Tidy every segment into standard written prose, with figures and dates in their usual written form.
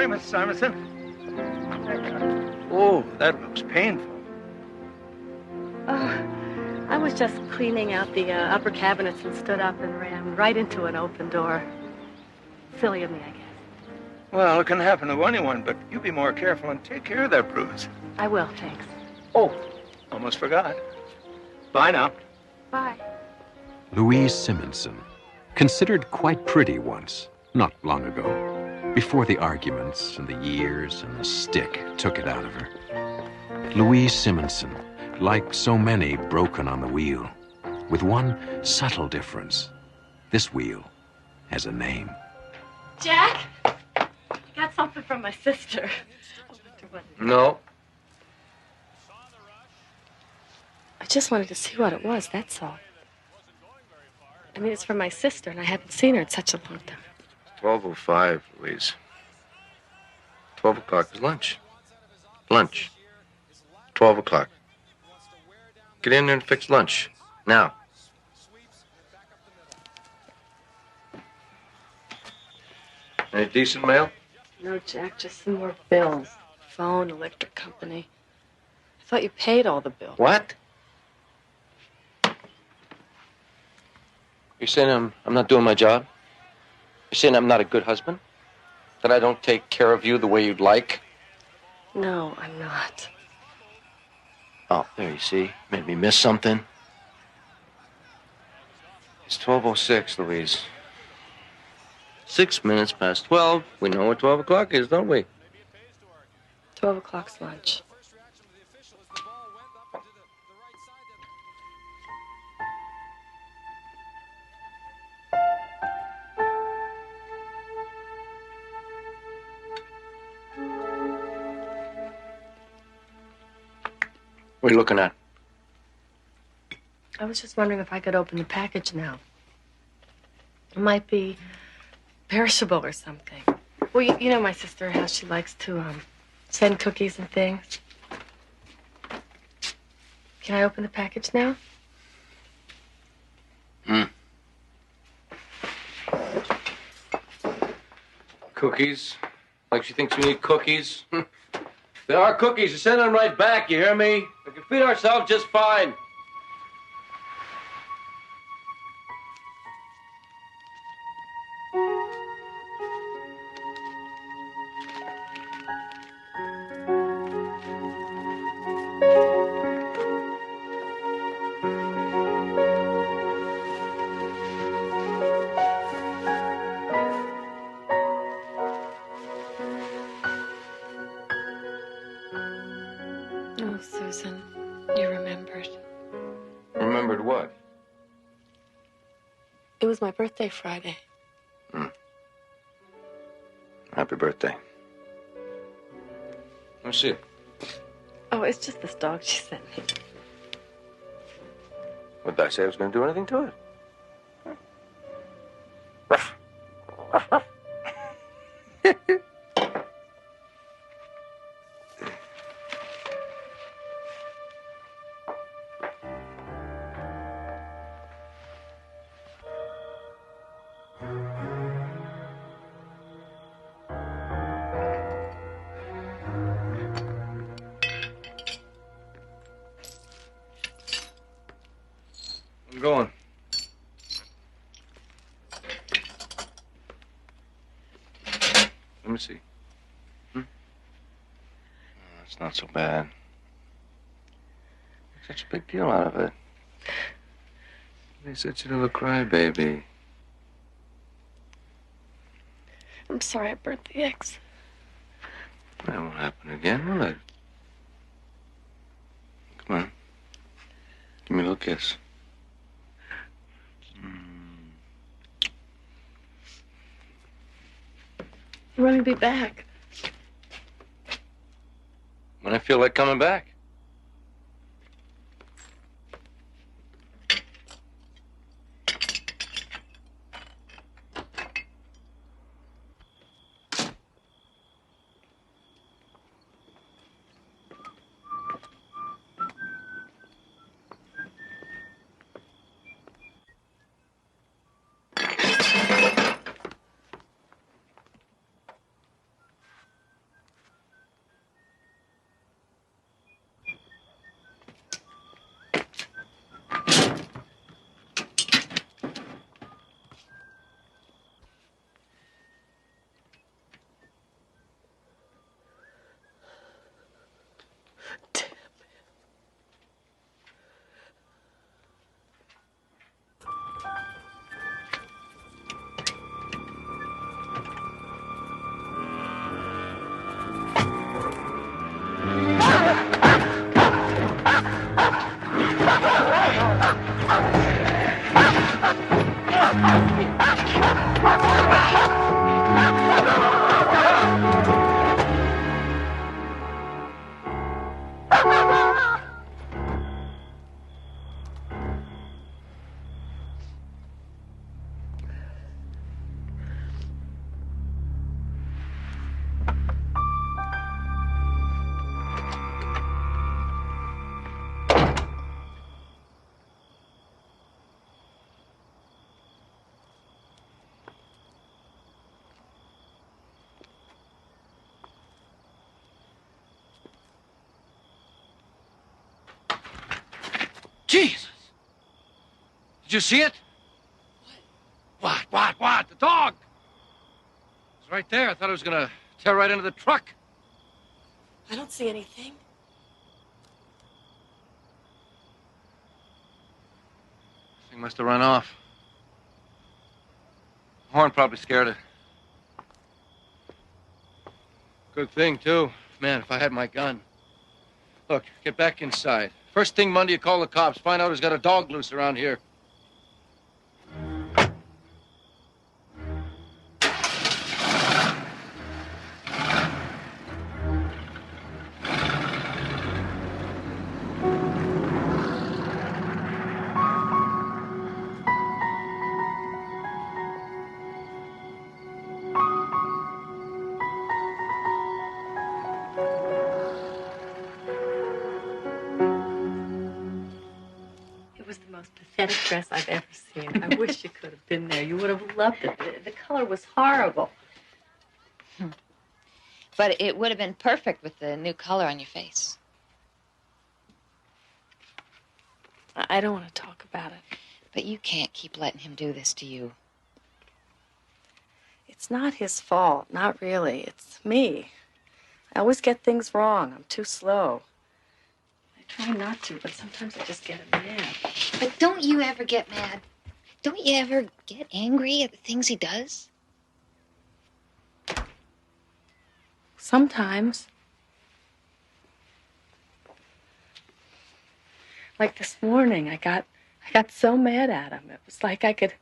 morning, Mrs. Simonson. Oh, that looks painful. Oh, I was just cleaning out the upper cabinets and stood up and ran right into an open door. Silly of me, I guess. Well, it can happen to anyone, but you be more careful and take care of that bruise. I will, thanks. Oh, almost forgot. Bye now. Bye. Louise Simonson, considered quite pretty once, not long ago, before the arguments and the years and the stick took it out of her. Louise Simonson, like so many broken on the wheel, with one subtle difference. This wheel has a name. Jack? I got something from my sister. No. I just wanted to see what it was, that's all. I mean, it's from my sister, and I haven't seen her in such a long time. 12:05, Louise. 12 o'clock is lunch. Lunch. 12 o'clock. Get in there and fix lunch. Now. Any decent mail? No, Jack, just some more bills. Phone, electric company. I thought you paid all the bills. What? You're saying I'm not doing my job? You're saying I'm not a good husband? That I don't take care of you the way you'd like? No, I'm not. Oh, there you see. Made me miss something. It's 12:06, Louise. 6 minutes past 12. We know what 12 o'clock is, don't we? 12 o'clock's lunch. What are you looking at? I was just wondering if I could open the package now. It might be perishable or something. Well, you know my sister, how she likes to send cookies and things. Can I open the package now? Cookies? Like she thinks we need cookies? There are cookies. You send them right back, you hear me? We can feed ourselves just fine. Oh, Susan, you remembered. Remembered what? It was my birthday Friday. Happy birthday. Let me see it. Oh, it's just this dog she sent me. What did I say I was going to do anything to it? I'm going. Let me see. Oh, that's not so bad. Make such a big deal out of it. They said you'd have a crybaby. I'm sorry I burnt the eggs. That won't happen again, will it? Come on. Give me a little kiss. When will you be back? When I feel like coming back. Jesus! Did you see it? What? The dog! It was right there. I thought it was gonna tear right into the truck. I don't see anything. Thing must have run off. Horn probably scared it. Good thing, too. Man, if I had my gun. Look, get back inside. First thing Monday, you call the cops. Find out who's got a dog loose around here. Pathetic dress I've ever seen. I wish you could have been there. You would have loved it. The color was horrible. But it would have been perfect with the new color on your face. I don't want to talk about it. But you can't keep letting him do this to you. It's not his fault. Not really. It's me. I always get things wrong. I'm too slow. I try not to, but sometimes I just get mad. But don't you ever get mad? Don't you ever get angry at the things he does? Sometimes. Like this morning, I got so mad at him. It was like I could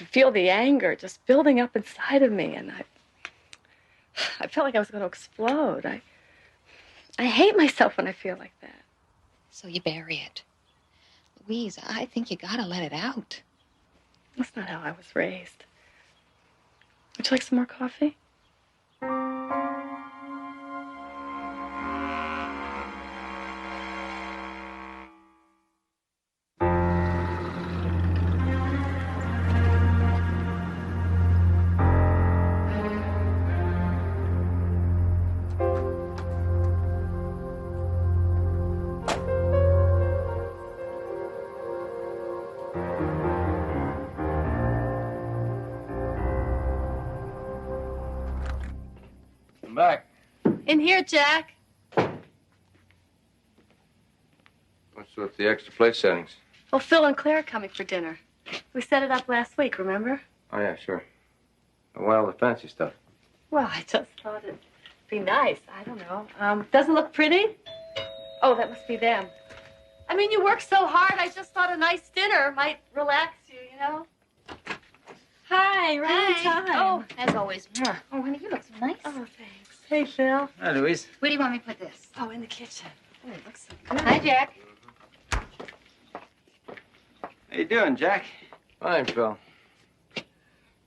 feel the anger just building up inside of me, and I felt like I was going to explode. I hate myself when I feel like that. So you bury it. Louise, I think you gotta let it out. That's not how I was raised. Would you like some more coffee? Back. In here, Jack. What's with the extra plate settings? Well, Phil and Claire are coming for dinner. We set it up last week, remember? Oh, yeah, sure. Well, the fancy stuff. Well, I just thought it'd be nice. I don't know. Doesn't look pretty? Oh, that must be them. I mean, you work so hard, I just thought a nice dinner might relax you, you know? Hi, right on time. Oh, as always. Oh, honey, you look so nice. Oh, thanks. Hey, Phil. Hi, Louise. Where do you want me to put this? Oh, in the kitchen. Oh, it looks so good. Hi, Jack. How you doing, Jack? Fine, Phil.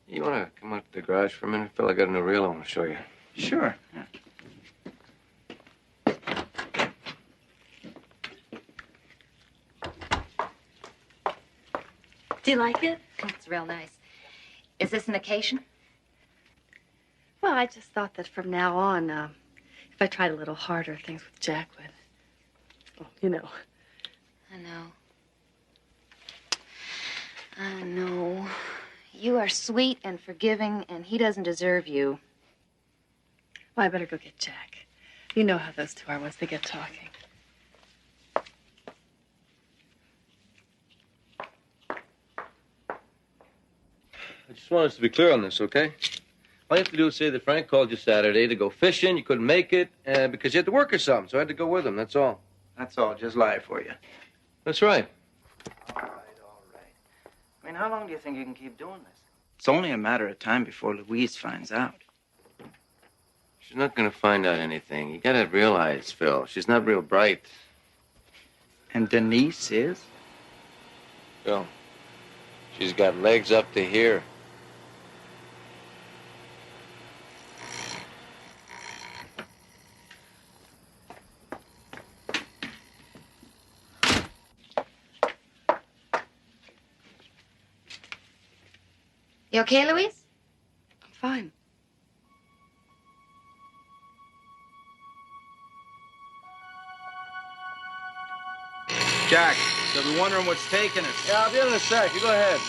You want to come out to the garage for a minute, Phil? I got a new reel I want to show you. Sure. Yeah. Do you like it? It's real nice. Is this an occasion? Well, I just thought that from now on, if I tried a little harder, things with Jack would, well, you know. I know. I know. You are sweet and forgiving, and he doesn't deserve you. Well, I better go get Jack. You know how those two are once they get talking. I just want us to be clear on this, okay? All you have to do is say that Frank called you Saturday to go fishing. You couldn't make it because you had to work or something, so I had to go with him. That's all. That's all. Just lie for you. That's right. All right. I And how long do you think you can keep doing this? It's only a matter of time before Louise finds out. She's not gonna find out anything. You gotta realize, Phil, she's not real bright. And Denise is? Phil, she's got legs up to here. You okay, Louise? I'm fine. Jack, they'll be wondering what's taking us. Yeah, I'll be in a sec. You go ahead.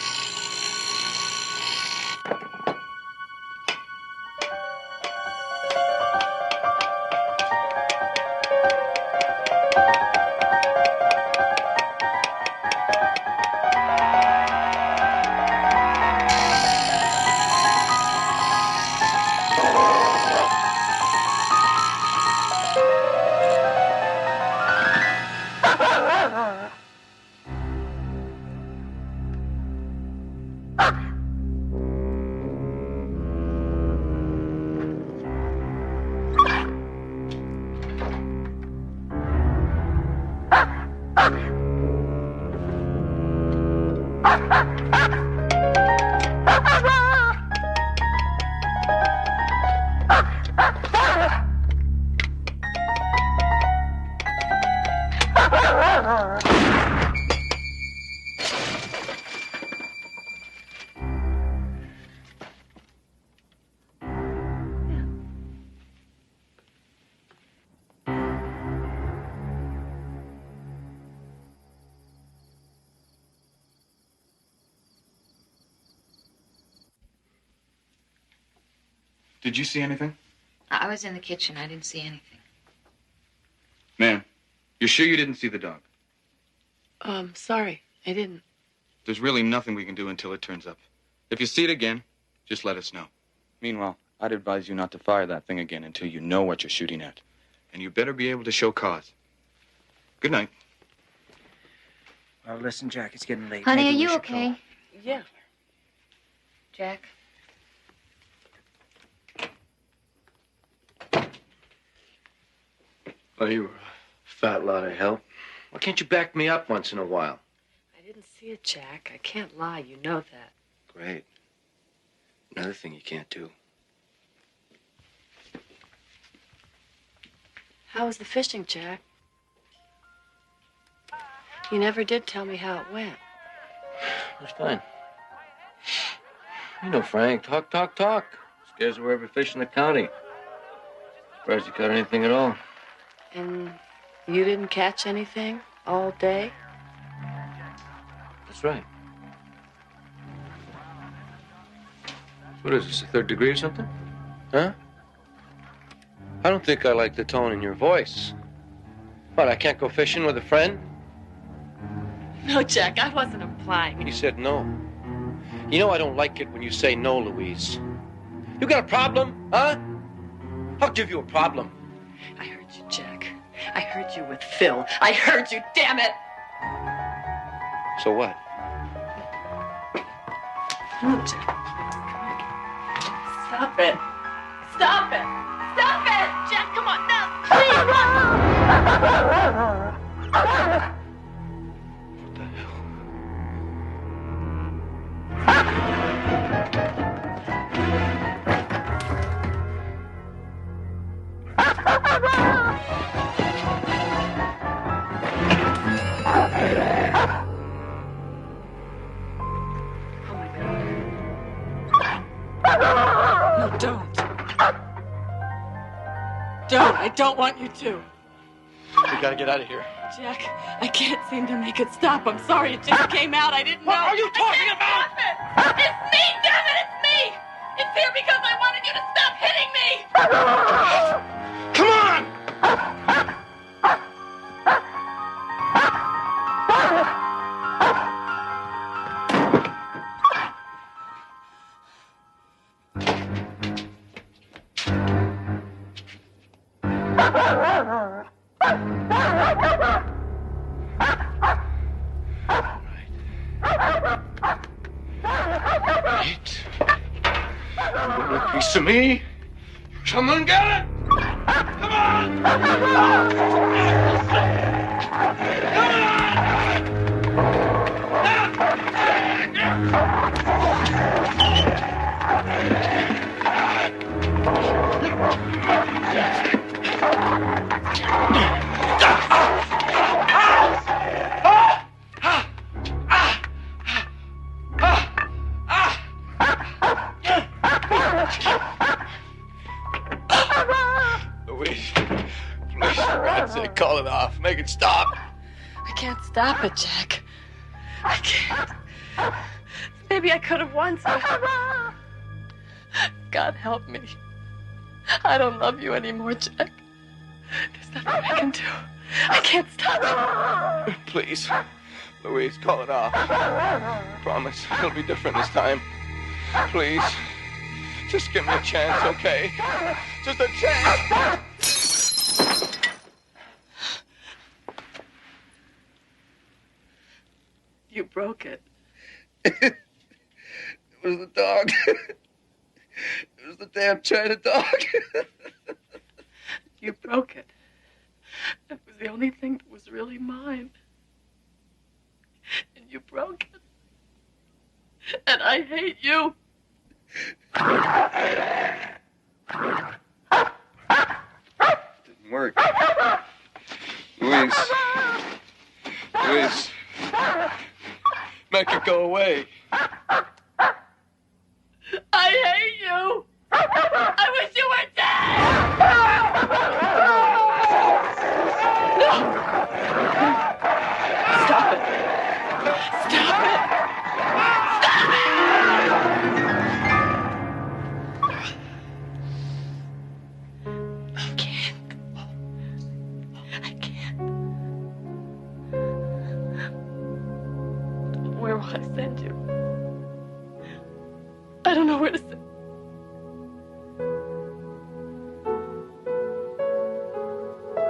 Did you see anything? I was in the kitchen. I didn't see anything. Ma'am, you're sure you didn't see the dog? Sorry, I didn't. There's really nothing we can do until it turns up. If you see it again, just let us know. Meanwhile, I'd advise you not to fire that thing again until you know what you're shooting at. And you better be able to show cause. Good night. Well, listen, Jack, it's getting late. Honey, Maybe are we you should okay? call. Yeah. Jack? Oh, you were a fat lot of help. Why can't you back me up once in a while? I didn't see it, Jack. I can't lie. You know that. Great. Another thing you can't do. How was the fishing, Jack? You never did tell me how it went. It was fine. You know, Frank, talk. Scares away every fish in the county. Surprised you caught anything at all. And you didn't catch anything all day? That's right. What is this, the third degree or something? Huh? I don't think I like the tone in your voice. What, I can't go fishing with a friend? No, Jack, I wasn't implying. You said no. You know I don't like it when you say no, Louise. You got a problem, huh? I'll give you a problem. I heard you, Jack. I heard you with Phil. I heard you, damn it! So what? Come on, Jack. Stop it. Stop it. Stop it! Jack, come on, now, please! What the hell? Oh, my God. No, don't. Don't. I don't want you to. We gotta get out of here. Jack, I can't seem to make it stop. I'm sorry, it just came out. I didn't know. What are you talking about? Stop it! It's me, damn it! It's me! It's here because I wanted you to stop hitting me! Come on! Eat. You want a piece of me? Come and get it! Come on! Come Louise, please, for God's sake, call it off. Make it stop. I can't stop it, Jack. I can't. Maybe I could have once, but... God help me. I don't love you anymore, Jack. There's nothing I can do. I can't stop it. Please, Louise, call it off. Promise, it'll be different this time. Please, just give me a chance, okay? Just a chance. You broke it. It was the dog. It was the damn China dog. You broke it. It was the only thing that was really mine. And you broke it. And I hate you. Didn't work. Louise. Louise. Make it go away. I hate you. I wish you were dead. No. Stop it. Stop it. Stop it. I can't. I can't. Where will I send you? I don't know where to send.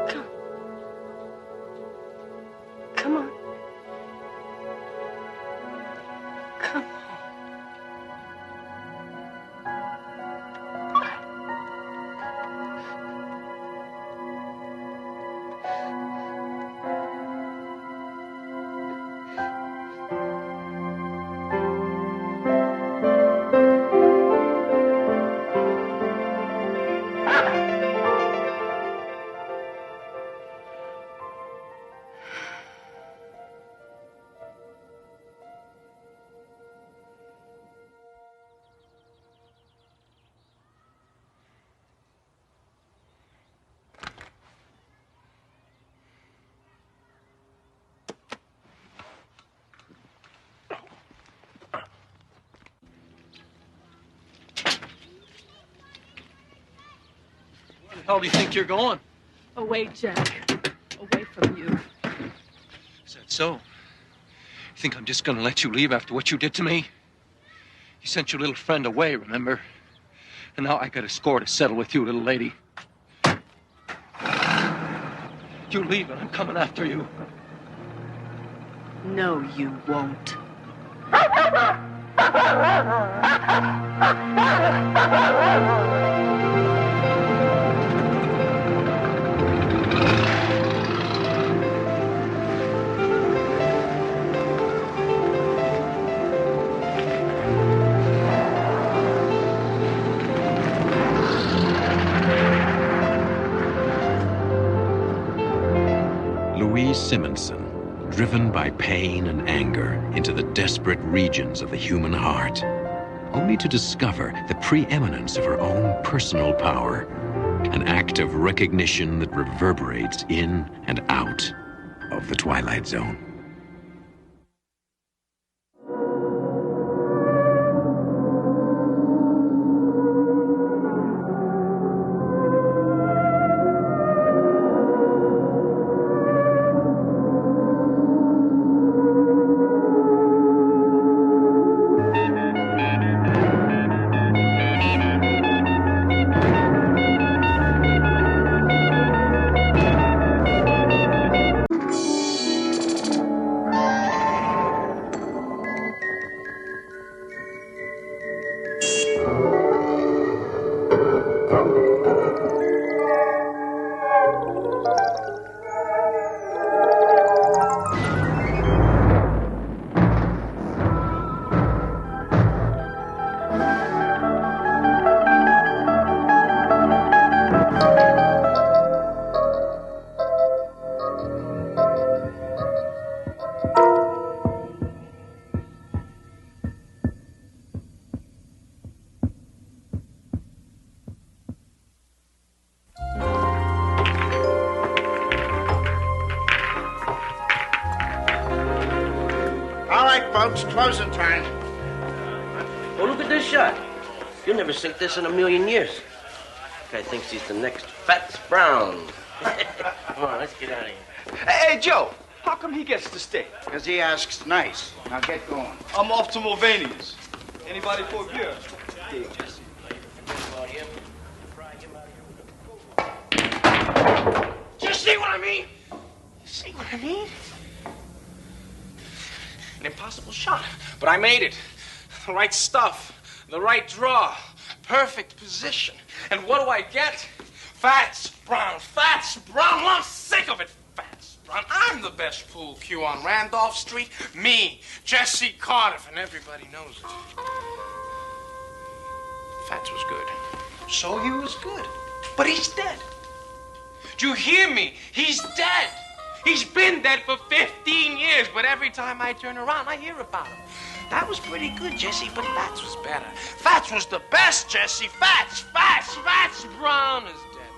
Come. Come on. Come on. Where the hell do you think you're going? Away, Jack. Away from you. Is that so? You think I'm just gonna let you leave after what you did to me? You sent your little friend away, remember? And now I got a score to settle with you, little lady. You leave and I'm coming after you. No, you won't. Louise Simonson, driven by pain and anger into the desperate regions of the human heart, only to discover the preeminence of her own personal power, an act of recognition that reverberates in and out of the Twilight Zone. It's closing time. Oh, look at this shot. You'll never sink this in a million years. Guy thinks he's the next Fats Brown. Come on, let's get out of here. Hey, Joe, how come he gets to stay? Because he asks nice. Now get going. I'm off to Mulvaney's. Anybody for a beer? You see what I mean? You see what I mean? An impossible shot, but I made it. The right stuff, the right draw, perfect position. And what do I get? Fats Brown, Fats Brown. Well, I'm sick of it, Fats Brown. I'm the best pool cue on Randolph Street. Me, Jesse Cardiff, and everybody knows it. Fats was good. So he was good. But he's dead. Do you hear me? He's dead. He's been dead for 15 years, but every time I turn around, I hear about him. That was pretty good, Jesse, but Fats was better. Fats was the best, Jesse. Fats Brown is dead.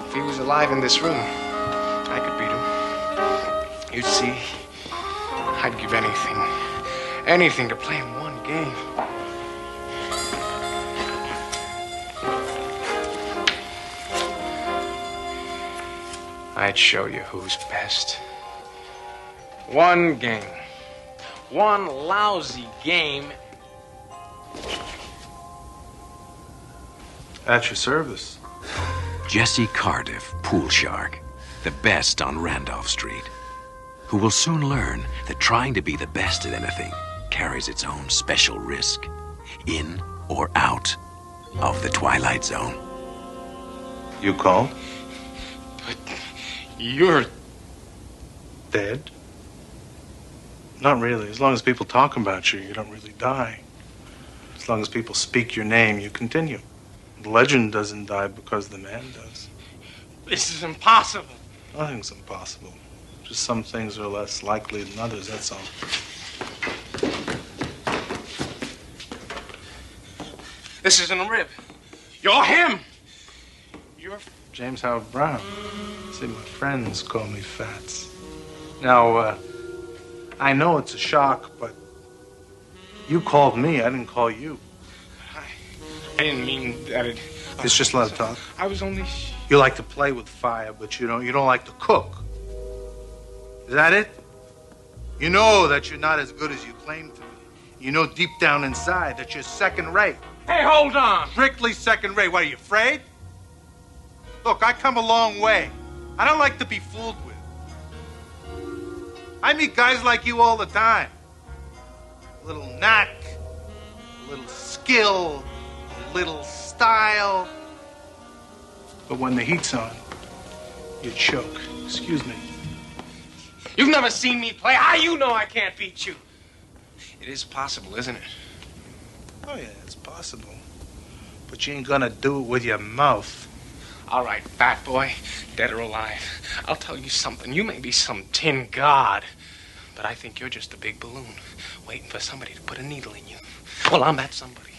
If he was alive in this room, I could beat him. You'd see, I'd give anything to play him one game. I'd show you who's best. One game. One lousy game. At your service. Jesse Cardiff, pool shark, the best on Randolph Street, who will soon learn that trying to be the best at anything carries its own special risk, in or out of the Twilight Zone. You called? But you're dead? Not really. As long as people talk about you, you don't really die. As long as people speak your name, you continue. The legend doesn't die because the man does. This is impossible. Nothing's impossible. Just some things are less likely than others, that's all. This isn't a rib. You're him. You're James Howard Brown. See, my friends call me Fats. Now, I know it's a shock, but you called me. I didn't call you. I didn't mean that it... It's just let it talk. I was only... You like to play with fire, but you don't like to cook. Is that it? You know that you're not as good as you claim to be. You know deep down inside that you're second rate. Hey, hold on. Strictly second rate. What, are you afraid? Look, I come a long way. I don't like to be fooled with. I meet guys like you all the time. A little knack, a little skill, a little style. But when the heat's on, you choke. Excuse me. You've never seen me play. How you know I can't beat you? It is possible, isn't it? Oh, yeah, it's possible. But you ain't gonna do it with your mouth. All right, fat boy, dead or alive. I'll tell you something. You may be some tin god, but I think you're just a big balloon waiting for somebody to put a needle in you. Well, I'm that somebody.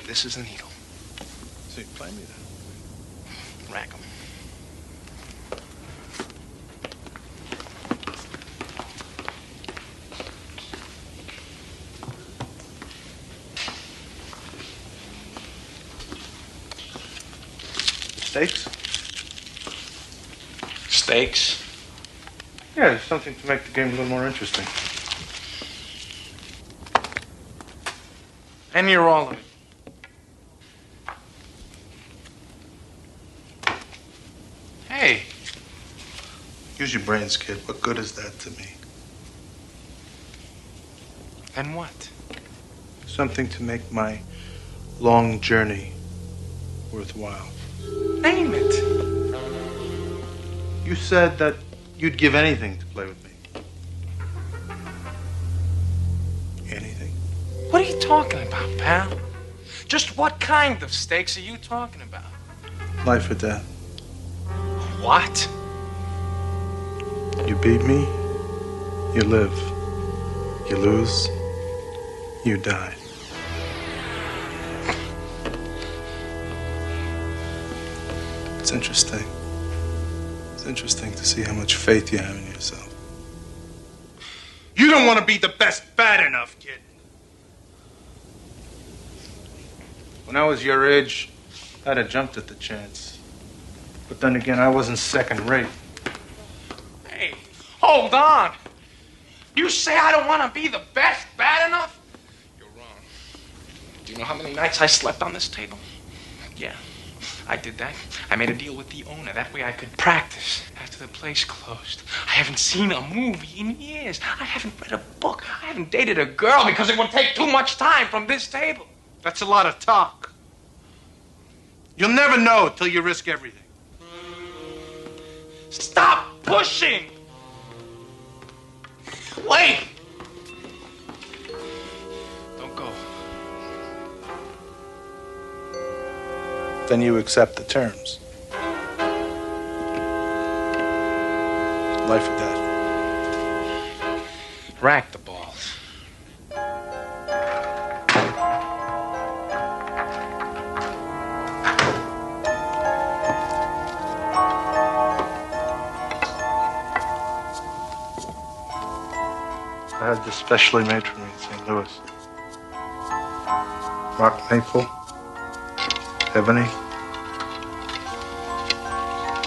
This is the needle. So you play me then? Rack 'em. Steaks? Steaks? Yeah, there's something to make the game a little more interesting. And you're all of it. Hey. Use your brains, kid. What good is that to me? And what? Something to make my long journey worthwhile. Name it. You said that you'd give anything to play with me. Anything? What are you talking about, pal? Just what kind of stakes are you talking about? Life or death. What? You beat me, you live. You lose, you die. It's interesting. It's interesting to see how much faith you have in yourself. don't want to be the best bad enough, kid. When I was your age, I'd have jumped at the chance. But then again, I wasn't second rate. Hey, hold on. You say I don't want to be the best bad enough? You're wrong. Do you know how many nights I slept on this table? Yeah, I did that. I made a deal with the owner. That way I could practice after the place closed. I haven't seen a movie in years. I haven't read a book. I haven't dated a girl because it would take too much time from this table. That's a lot of talk. You'll never know till you risk everything. Stop pushing! Wait! Don't go. Then you accept the terms. Life or death. Rack the balls. I had this specially made for me in St. Louis. Rock maple, ebony.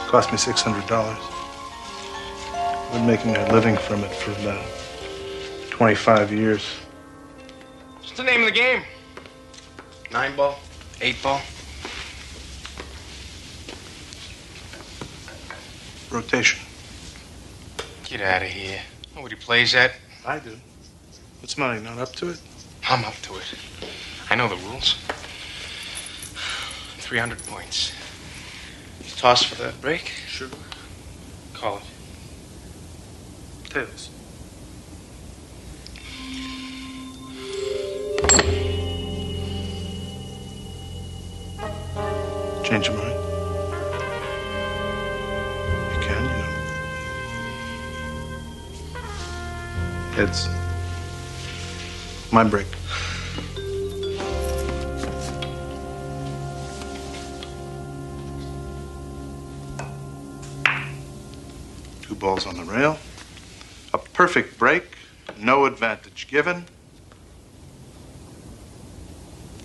Cost me $600. I've been making a living from it for about 25 years. What's the name of the game? 9-ball? 8-ball? Rotation. Get out of here. Nobody plays that. I do. What's money, not up to it? I'm up to it. I know the rules. 300 points. You toss for that break? Sure. Call it. Tails. Change your mind? You can, you know. It's my break. Two balls on the rail. A perfect break. No advantage given.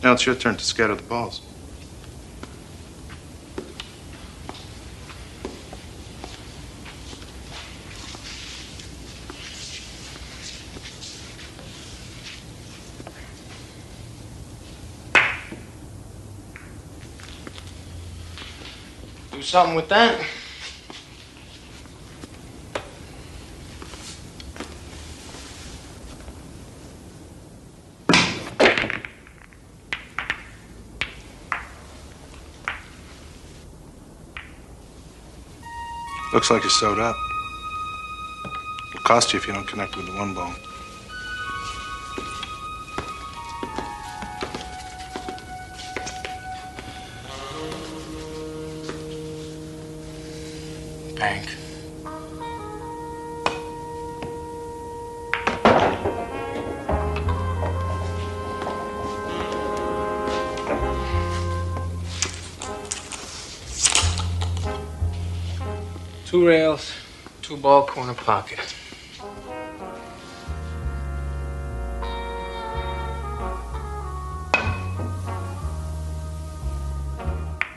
Now it's your turn to scatter the balls. Do something with that. Looks like you're sewed up. It'll cost you if you don't connect with the one ball. Bank. Two rails, 2-ball corner pocket.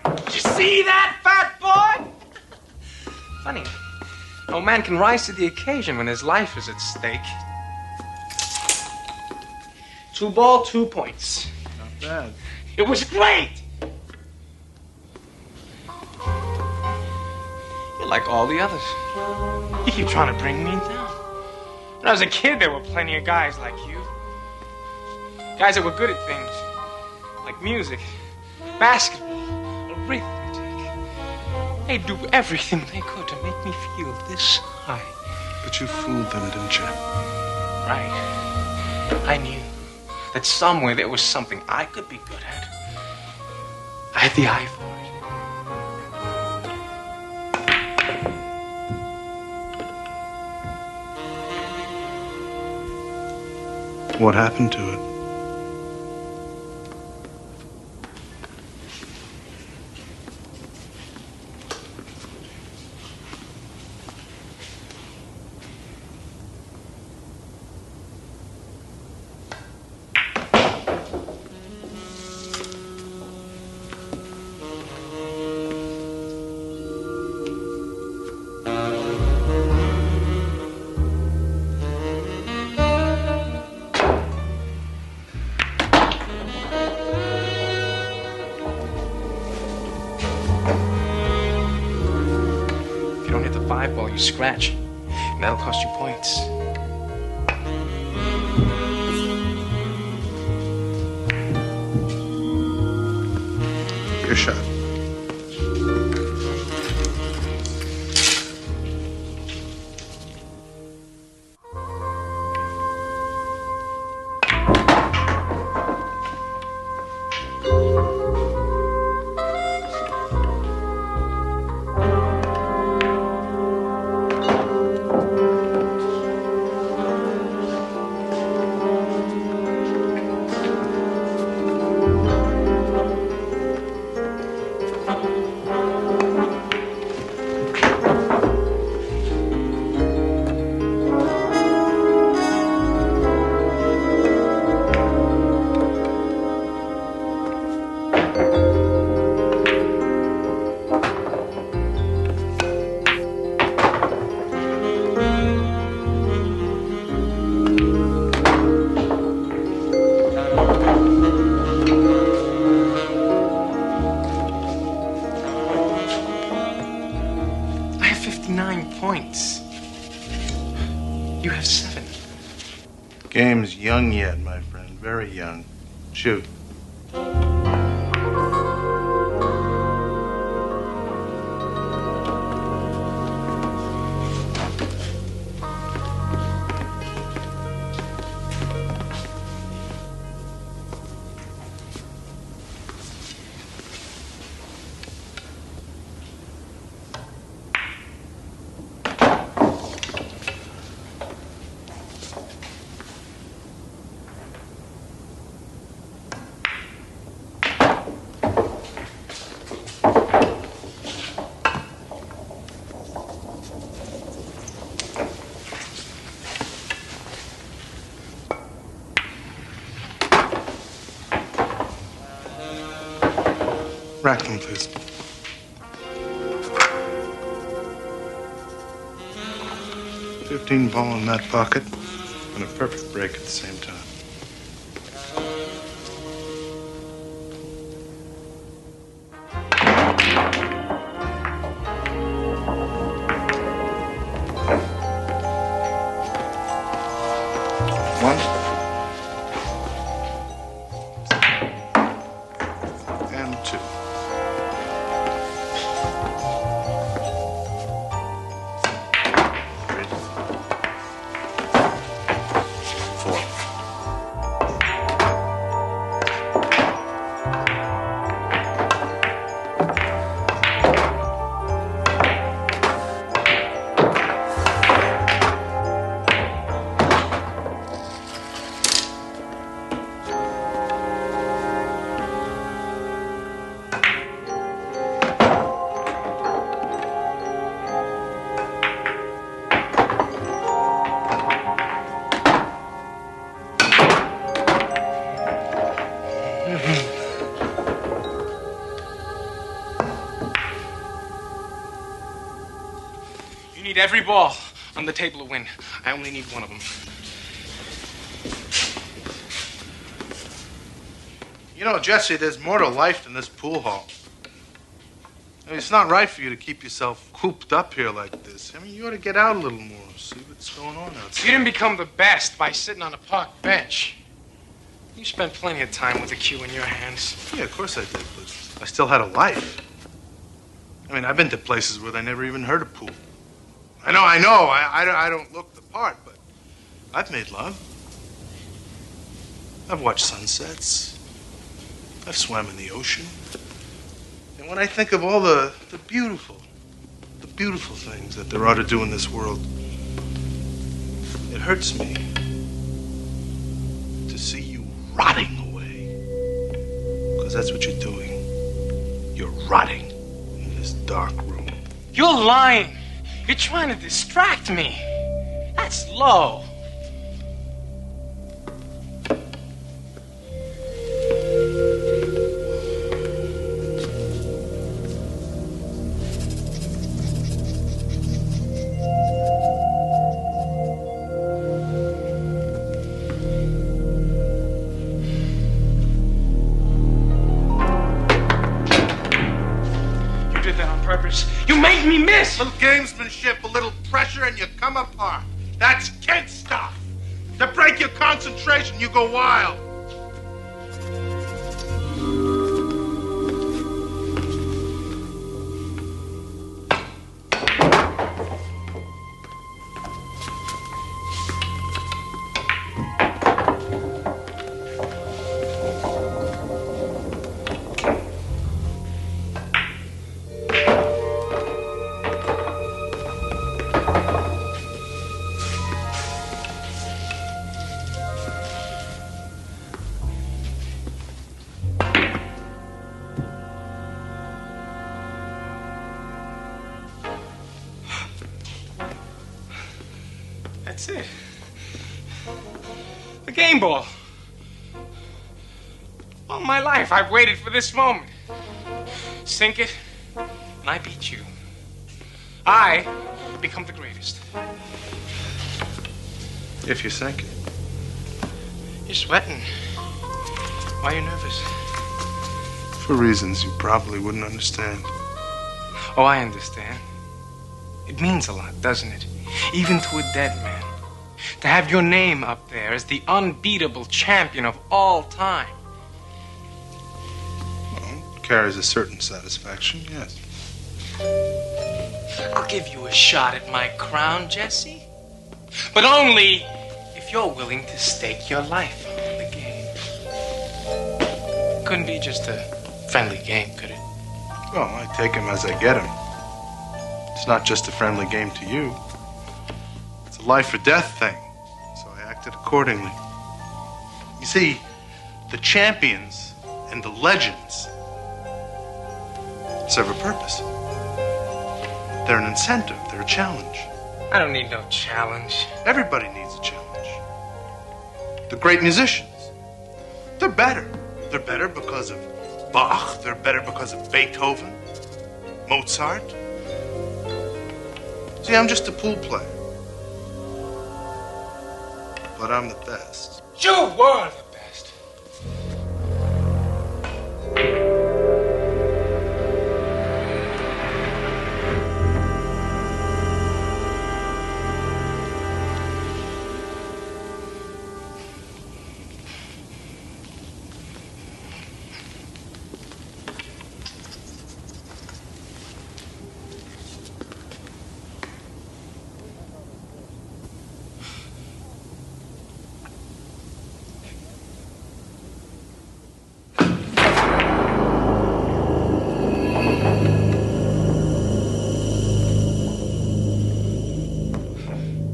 Did you see that, fat boy? Funny. No man can rise to the occasion when his life is at stake. 2-ball, 2 points. Not bad. It was great! You're like all the others. You keep trying to bring me down. When I was a kid, there were plenty of guys like you. Guys that were good at things. Like music, basketball, arithmetic. They'd do everything they could to make me feel this high. But you fooled them, didn't you? Right. I knew that somewhere there was something I could be good at. I had the eye for it. What happened to it? you scratch. And that'll cost you points. Your shot. Points. You have 7. Game's young yet, my friend. Very young. Shoot. Rack them, please. $15 ball in that pocket, and a perfect break at the same time. One. And 2. You need every ball on the table to win. I only need one of them. You know, Jesse, there's more to life than this pool hall. I mean, it's not right for you to keep yourself cooped up here like this. I mean, you ought to get out a little more, see what's going on outside. You didn't become the best by sitting on a park bench. You spent plenty of time with a cue in your hands. Yeah, of course I did, but I still had a life. I mean, I've been to places where they never even heard of pool. I know. I don't look the part, but I've made love. I've watched sunsets. I've swam in the ocean. And when I think of all the beautiful things that there are to do in this world, it hurts me to see you rotting away. Because that's what you're doing. You're rotting in this dark room. You're lying. You're trying to distract me. That's low. You did that on purpose. You made me miss. A little gamesmanship, a little pressure and you come apart. That's kid stuff. To break your concentration, you go wild. That's it. The game ball. All my life, I've waited for this moment. Sink it, and I beat you. I become the greatest. If you sink it. You're sweating. Why are you nervous? For reasons you probably wouldn't understand. Oh, I understand. It means a lot, doesn't it? Even to a dead man. To have your name up there as the unbeatable champion of all time. Well, it carries a certain satisfaction, yes. I'll give you a shot at my crown, Jesse. But only if you're willing to stake your life on the game. Couldn't be just a friendly game, could it? Well, I take him as I get him. It's not just a friendly game to you. It's a life or death thing. So I acted accordingly. You see, the champions and the legends serve a purpose. They're an incentive. They're a challenge. I don't need no challenge. Everybody needs a challenge. The great musicians, they're better. They're better because of Bach. They're better because of Beethoven, Mozart. See, I'm just a pool player. But I'm the best. You were the best.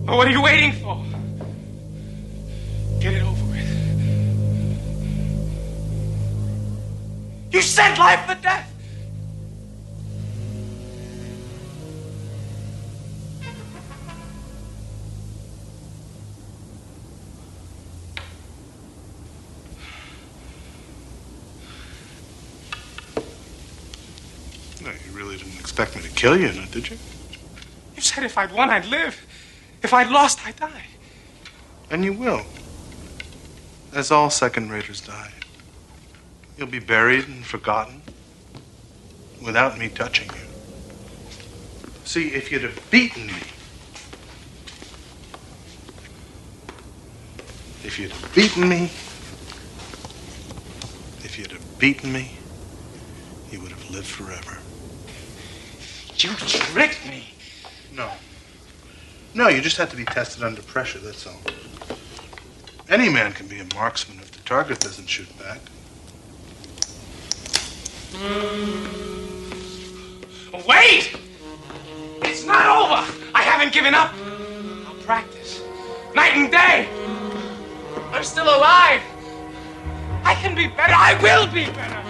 What are you waiting for? Get it over with. You said life or death. No, you really didn't expect me to kill you, no, did you? You said if I'd won, I'd live. If I'd lost, I'd die. And you will. As all second-raters die. You'll be buried and forgotten without me touching you. See, if you'd have beaten me, if you'd have beaten me, you would have lived forever. You tricked me. No. No, you just have to be tested under pressure, that's all. Any man can be a marksman if the target doesn't shoot back. Wait! It's not over! I haven't given up. I'll practice. Night and day. I'm still alive. I can be better. I will be better.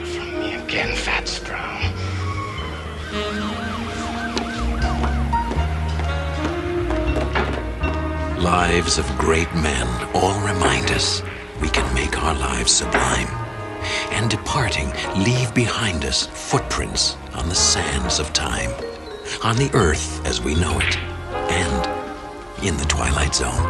From me again, Fat Sprout. Lives of great men all remind us we can make our lives sublime. And departing, leave behind us footprints on the sands of time, on the earth as we know it, and in the Twilight Zone.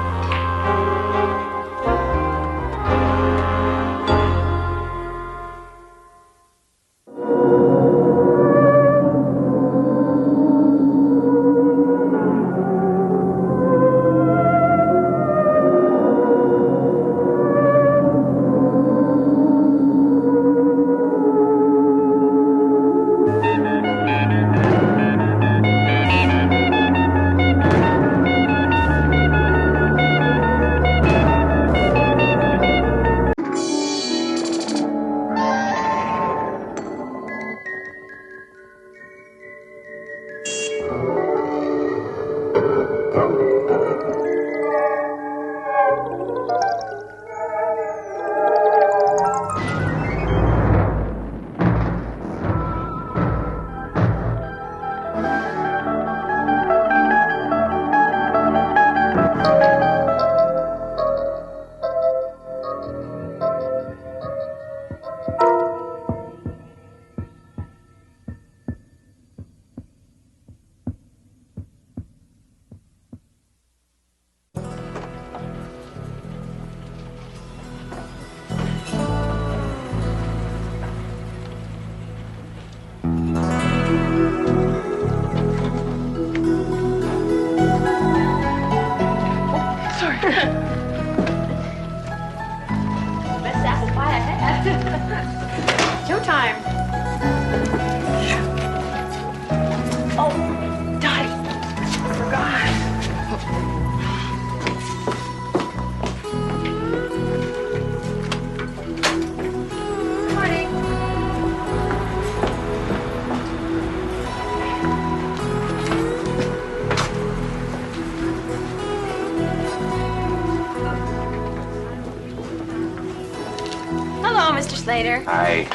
Hello, Mr. Slater. Hi.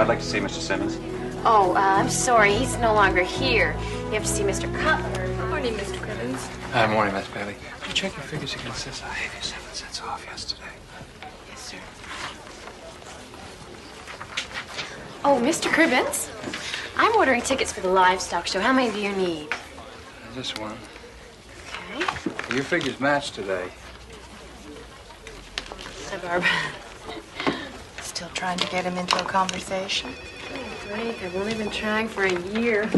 I'd like to see Mr. Simmons. Oh, I'm sorry. He's no longer here. You have to see Mr. Cutler. Good morning, Mr. Cribbins. Hi, morning, Miss Bailey. Did you check your figures against this? I gave you 7 cents off yesterday. Yes, sir. Oh, Mr. Cribbins. I'm ordering tickets for the livestock show. How many do you need? Just one. Okay. Your figures match today. Hi, Barb. Still trying to get him into a conversation? Great. I've only been trying for a year.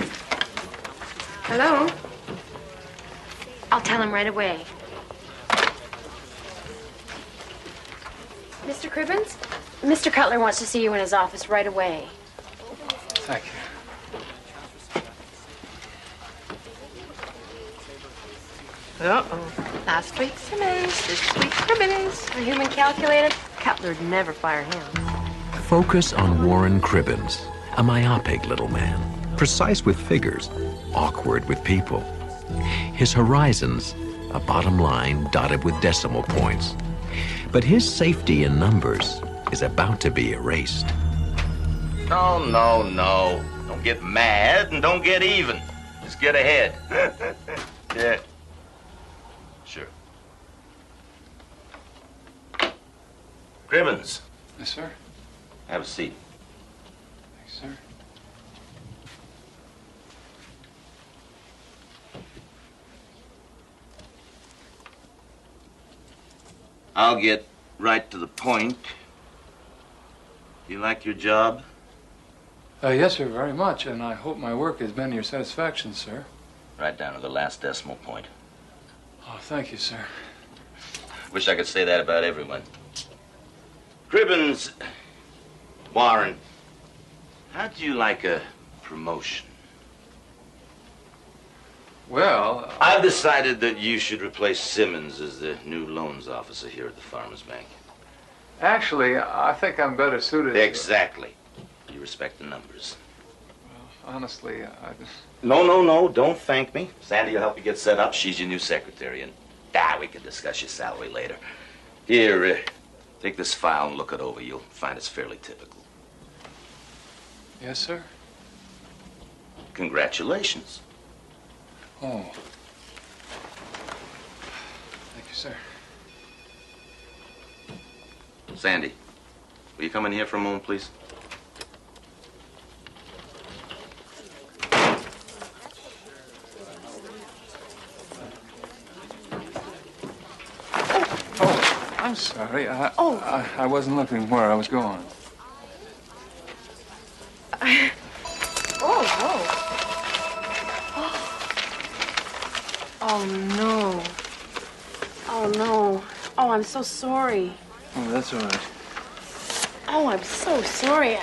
Hello? I'll tell him right away. Mr. Cribbins? Mr. Cutler wants to see you in his office right away. Thank you. Uh-oh. Last week Simmons, this week Cribbins. A human calculator. Cutler'd never fire him. Focus on Warren Cribbins, a myopic little man, precise with figures, awkward with people. His horizons, a bottom line dotted with decimal points. But his safety in numbers is about to be erased. No, no, no. Don't get mad and don't get even. Just get ahead. Yeah. Sure. Cribbins. Yes, sir. Have a seat. Thanks, sir. I'll get right to the point. You like your job? Yes, sir, very much, and I hope my work has been to your satisfaction, sir. Right down to the last decimal point. Oh, thank you, sir. Wish I could say that about everyone. Cribbins, Warren, how'd you like a promotion? Well, I've decided that you should replace Simmons as the new loans officer here at the Farmers Bank. actually, I think I'm better suited. Exactly. You respect the numbers. Well, honestly, No, don't thank me. Sandy will help you get set up. She's your new secretary, and we can discuss your salary later. Here, take this file and look it over. You'll find it's fairly typical. Yes, sir. Congratulations. Oh. Thank you, sir. Sandy, will you come in here for a moment, please? I'm sorry. I wasn't looking where I was going. Oh, no. Oh, no. Oh, I'm so sorry. Oh, that's all right. Oh, I'm so sorry.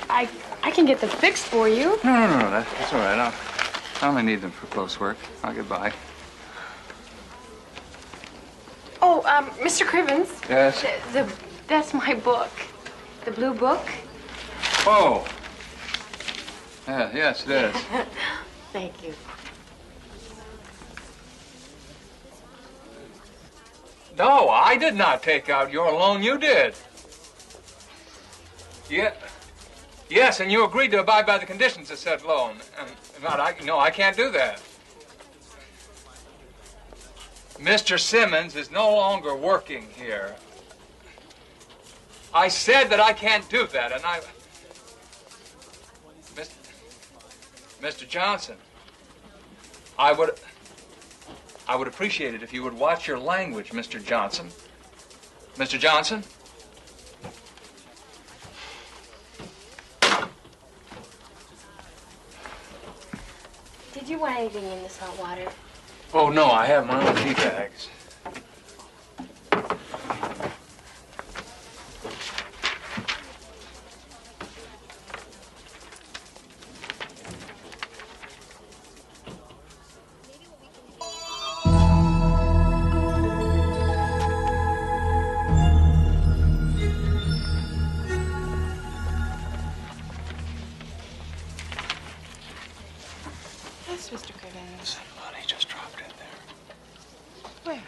I can get them fixed for you. No. That's all right. I only need them for close work. I'll get by. Oh, Mr. Cribbins. Yes? That's my book. The blue book. Oh. Yeah, yes, it is. Thank you. No, I did not take out your loan. You did. Yeah. Yes, and you agreed to abide by the conditions of said loan. No, I can't do that. Mr. Simmons is no longer working here. I said that I can't do that, and Mr. Johnson, I would appreciate it if you would watch your language, Mr. Johnson. Mr. Johnson? Did you want anything in this hot water? Oh, no, I have my own tea bags. Yes, Mr. Cribbins. Money just dropped in there. Where?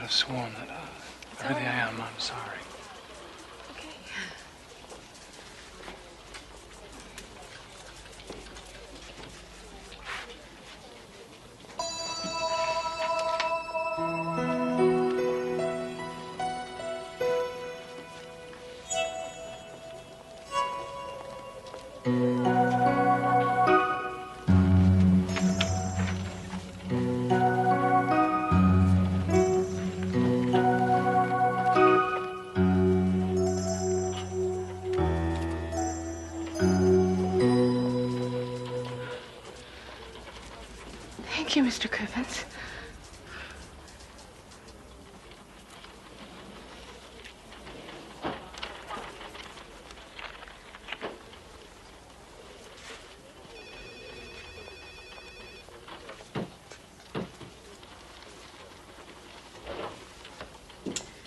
have sworn that really I am. I'm sorry. Thank you, Mr. Cribbins.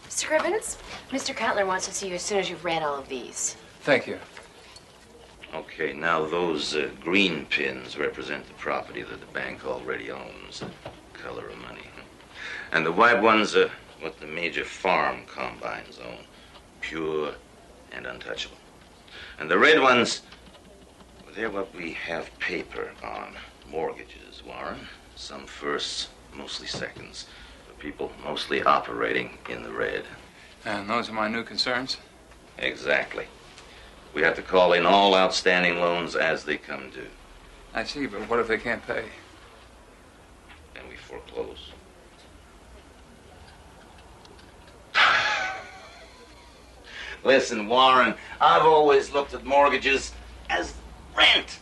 Mr. Cribbins, Mr. Cutler wants to see you as soon as you've read all of these. Thank you. Okay, now those green pins represent the property that the bank already owns, the color of money. And the white ones are what the major farm combines own, pure and untouchable. And the red ones, well, they're what we have paper on, mortgages, Warren. Some firsts, mostly seconds, for people mostly operating in the red. And those are my new concerns? Exactly. We have to call in all outstanding loans as they come due. I see, but what if they can't pay? Then we foreclose. Listen, Warren, I've always looked at mortgages as rent.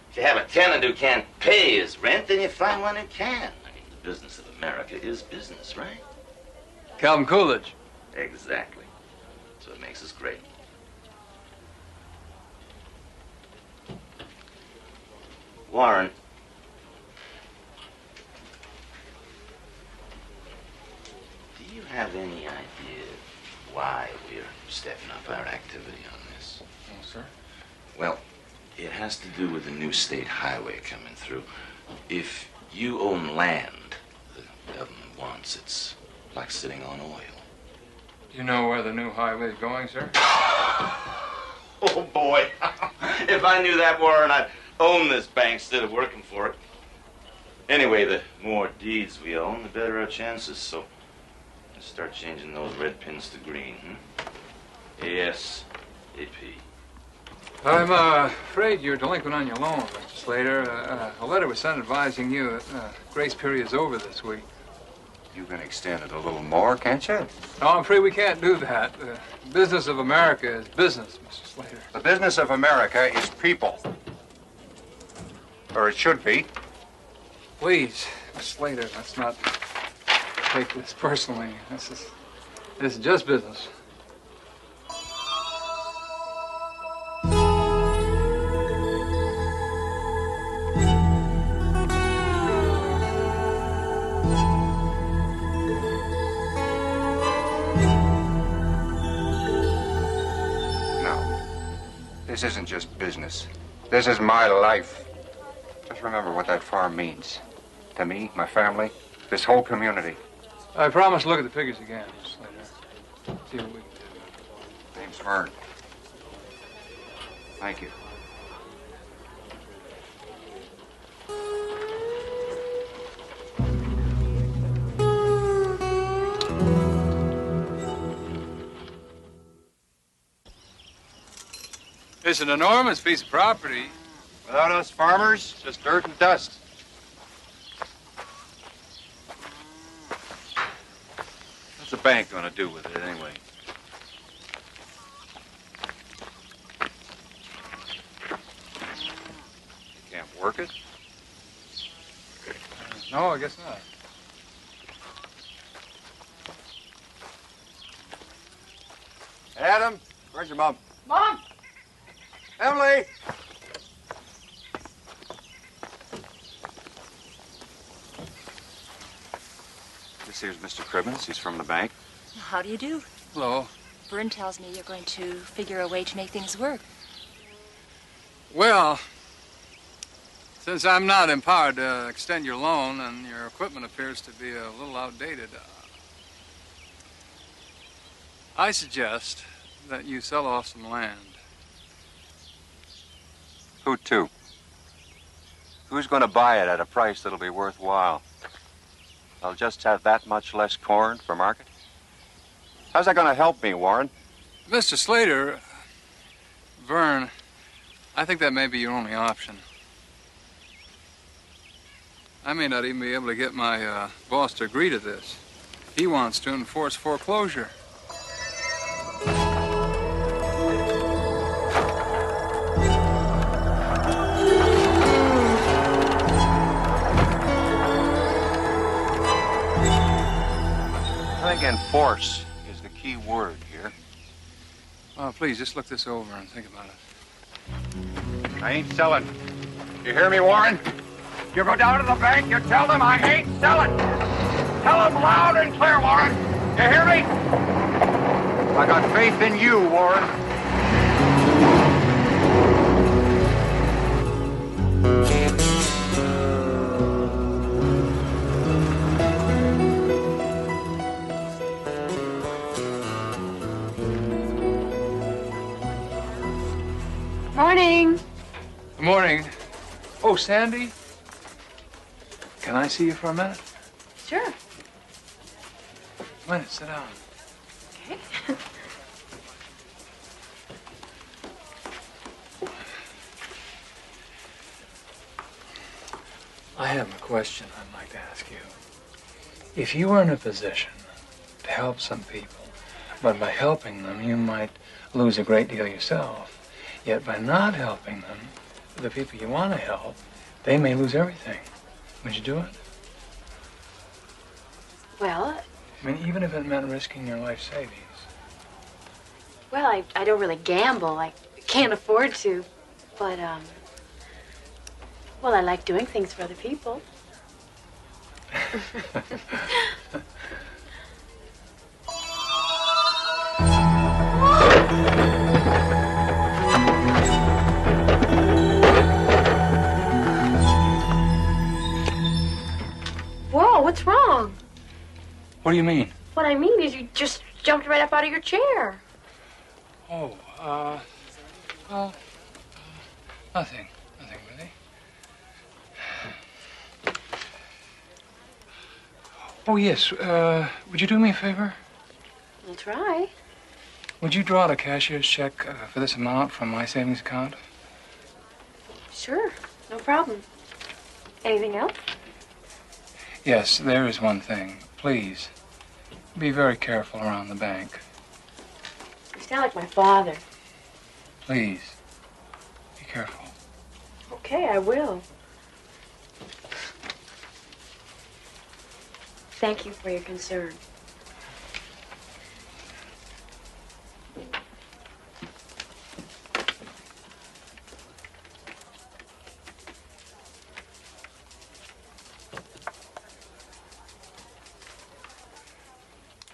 If you have a tenant who can't pay his rent, then you find one who can. I mean, the business of America is business, right? Calvin Coolidge. Exactly. That's what makes us great. Warren. Do you have any idea why we're stepping up our activity on this? No, sir. Well, it has to do with the new state highway coming through. If you own land the government wants, it's like sitting on oil. Do you know where the new highway is going, sir? Oh, boy. If I knew that, Warren, I'd own this bank instead of working for it. Anyway, the more deeds we own, the better our chances. So let's start changing those red pins to green. ASAP. I'm afraid you're delinquent on your loan, Mr. Slater. A letter was sent advising you that grace period is over this week. You can extend it a little more, can't you? No, I'm afraid we can't do that. The business of America is business, Mr. Slater. The business of America is people. Or it should be. Please, Mr. Slater, let's not take this personally. This is just business. This isn't just business. This is my life. Just remember what that farm means. To me, my family, this whole community. I promise to look at the figures again, Mr. Slater. See what we can do. Name's Vern. Thank you. It's an enormous piece of property. Without us farmers, just dirt and dust. What's the bank going to do with it anyway? You can't work it? No, I guess not. Adam, where's your mom? Mom! Emily! This here's Mr. Cribbins. He's from the bank. How do you do? Hello. Vern tells me you're going to figure a way to make things work. Well, since I'm not empowered to extend your loan and your equipment appears to be a little outdated, I suggest that you sell off some land. Who to? Who's going to buy it at a price that'll be worthwhile? I'll just have that much less corn for market. How's that going to help me, Warren? Mr. Slater, Vern, I think that may be your only option. I may not even be able to get my boss to agree to this. He wants to enforce foreclosure. I think enforce is the key word here. Please, just look this over and think about it. I ain't selling. You hear me, Warren? You go down to the bank, you tell them I ain't selling. Tell them loud and clear, Warren. You hear me? I got faith in you, Warren. Morning. Good morning. Oh, Sandy? Can I see you for a minute? Sure. A minute, sit down. Okay. I have a question I'd like to ask you. If you were in a position to help some people, but by helping them you might lose a great deal yourself, yet by not helping them, the people you want to help, they may lose everything. Would you do it? Well, I mean, even if it meant risking your life savings. well, I don't really gamble. I can't afford to. But, well, I like doing things for other people. Whoa, what's wrong? What do you mean? What I mean is you just jumped right up out of your chair. Oh, well, nothing. Nothing really. Oh, yes, would you do me a favor? I'll try. Would you draw the cashier's check for this amount from my savings account? Sure, no problem. Anything else? Yes, there is one thing. Please, be very careful around the bank. You sound like my father. Please, be careful. Okay, I will. Thank you for your concern.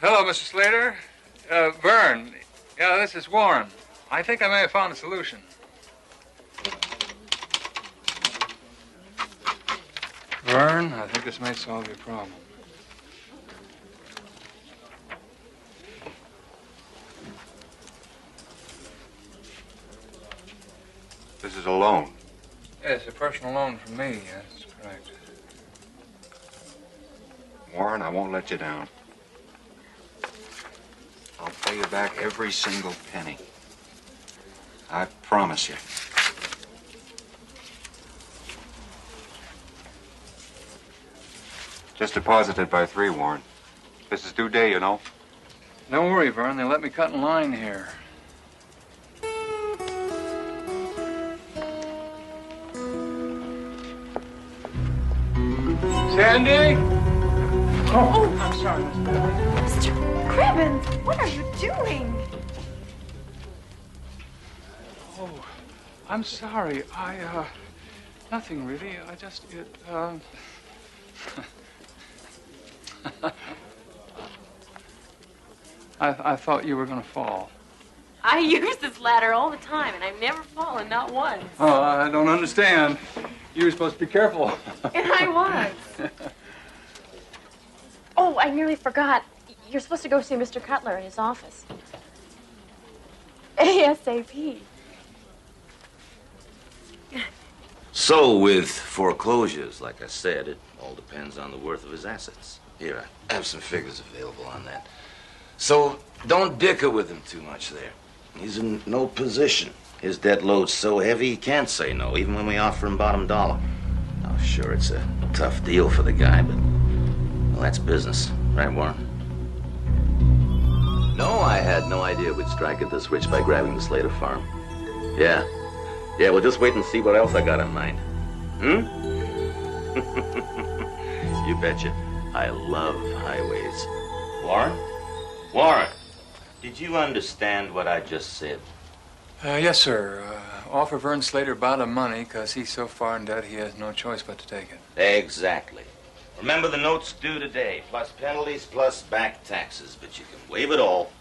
Hello, Mr. Slater. Vern. Yeah, this is Warren. I think I may have found a solution. Vern, I think this may solve your problem. This is a loan. Yes, a personal loan from me. Yes, correct. Warren, I won't let you down. I'll pay you back every single penny. I promise you. Just deposited by 3, Warren. This is due day, you know. Don't worry, Vern. They let me cut in line here. Sandy? Oh, I'm sorry, Miss Bailey. Mr. Cribbins, what are you doing? Oh, I'm sorry. Nothing really. I thought you were going to fall. I use this ladder all the time, and I've never fallen, not once. Oh, I don't understand. You were supposed to be careful. And I was. Oh, I nearly forgot. You're supposed to go see Mr. Cutler in his office. ASAP. So, with foreclosures, like I said, it all depends on the worth of his assets. Here, I have some figures available on that. So, don't dicker with him too much there. He's in no position. His debt load's so heavy he can't say no, even when we offer him bottom dollar. Now, sure, it's a tough deal for the guy, but, well, that's business. Right, Warren? No, I had no idea we'd strike it this rich by grabbing the Slater farm. Yeah. Yeah, well, just wait and see what else I got in mind. Hmm? You betcha. I love highways. Warren? Warren, did you understand what I just said? Yes, sir. Offer Vern Slater bottom money because he's so far in debt he has no choice but to take it. Exactly. Remember the note's due today, plus penalties, plus back taxes. But you can waive it all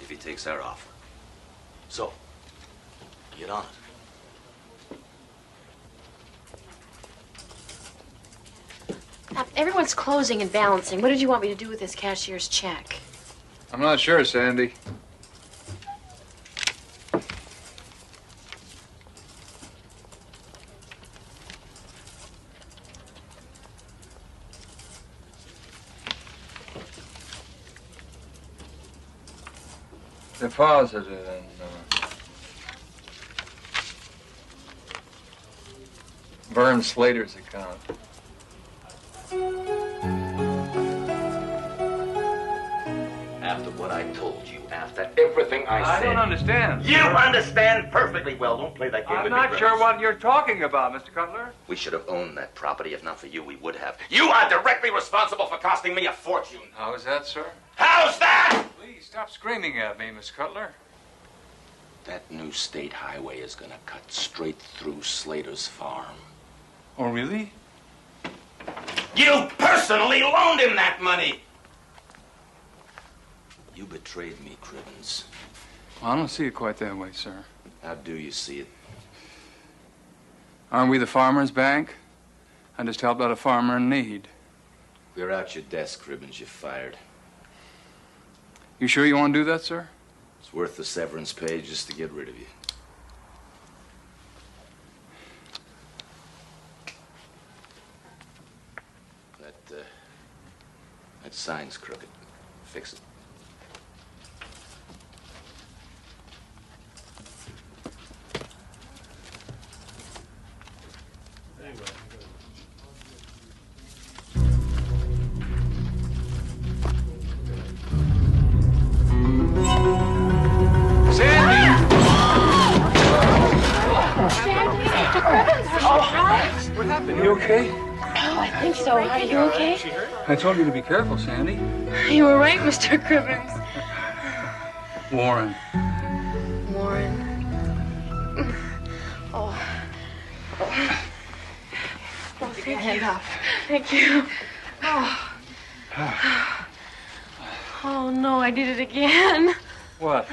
if he takes our offer. So, get on it. Everyone's closing and balancing. What did you want me to do with this cashier's check? I'm not sure, Sandy. Deposited in Vern Slater's account. After what I told you, after everything I said. don't understand. You understand perfectly well. Don't play that game I'm with me, not sure Griffiths. what you're talking about, Mr. Cutler. We should have owned that property. If not for you, we would have. You are directly responsible for costing me a fortune. How is that, sir? How's that? Please stop screaming at me, Miss Cutler. That new state highway is gonna cut straight through Slater's farm. Oh, really? You personally loaned him that money! You betrayed me, Cribbins. Well, I don't see it quite that way, sir. How do you see it? Aren't we the Farmers Bank? I just helped out a farmer in need. Clear out your desk, Cribbins. You're fired. You sure you want to do that, sir? It's worth the severance pay just to get rid of you. That sign's crooked. Fix it. What happened? You okay? Oh, I think so. Are you okay? I told you to be careful, Sandy. You were right, Mr. Cribbins. Warren. Warren. Oh. Oh, thank you. Thank you. Oh. Oh, no, I did it again. What?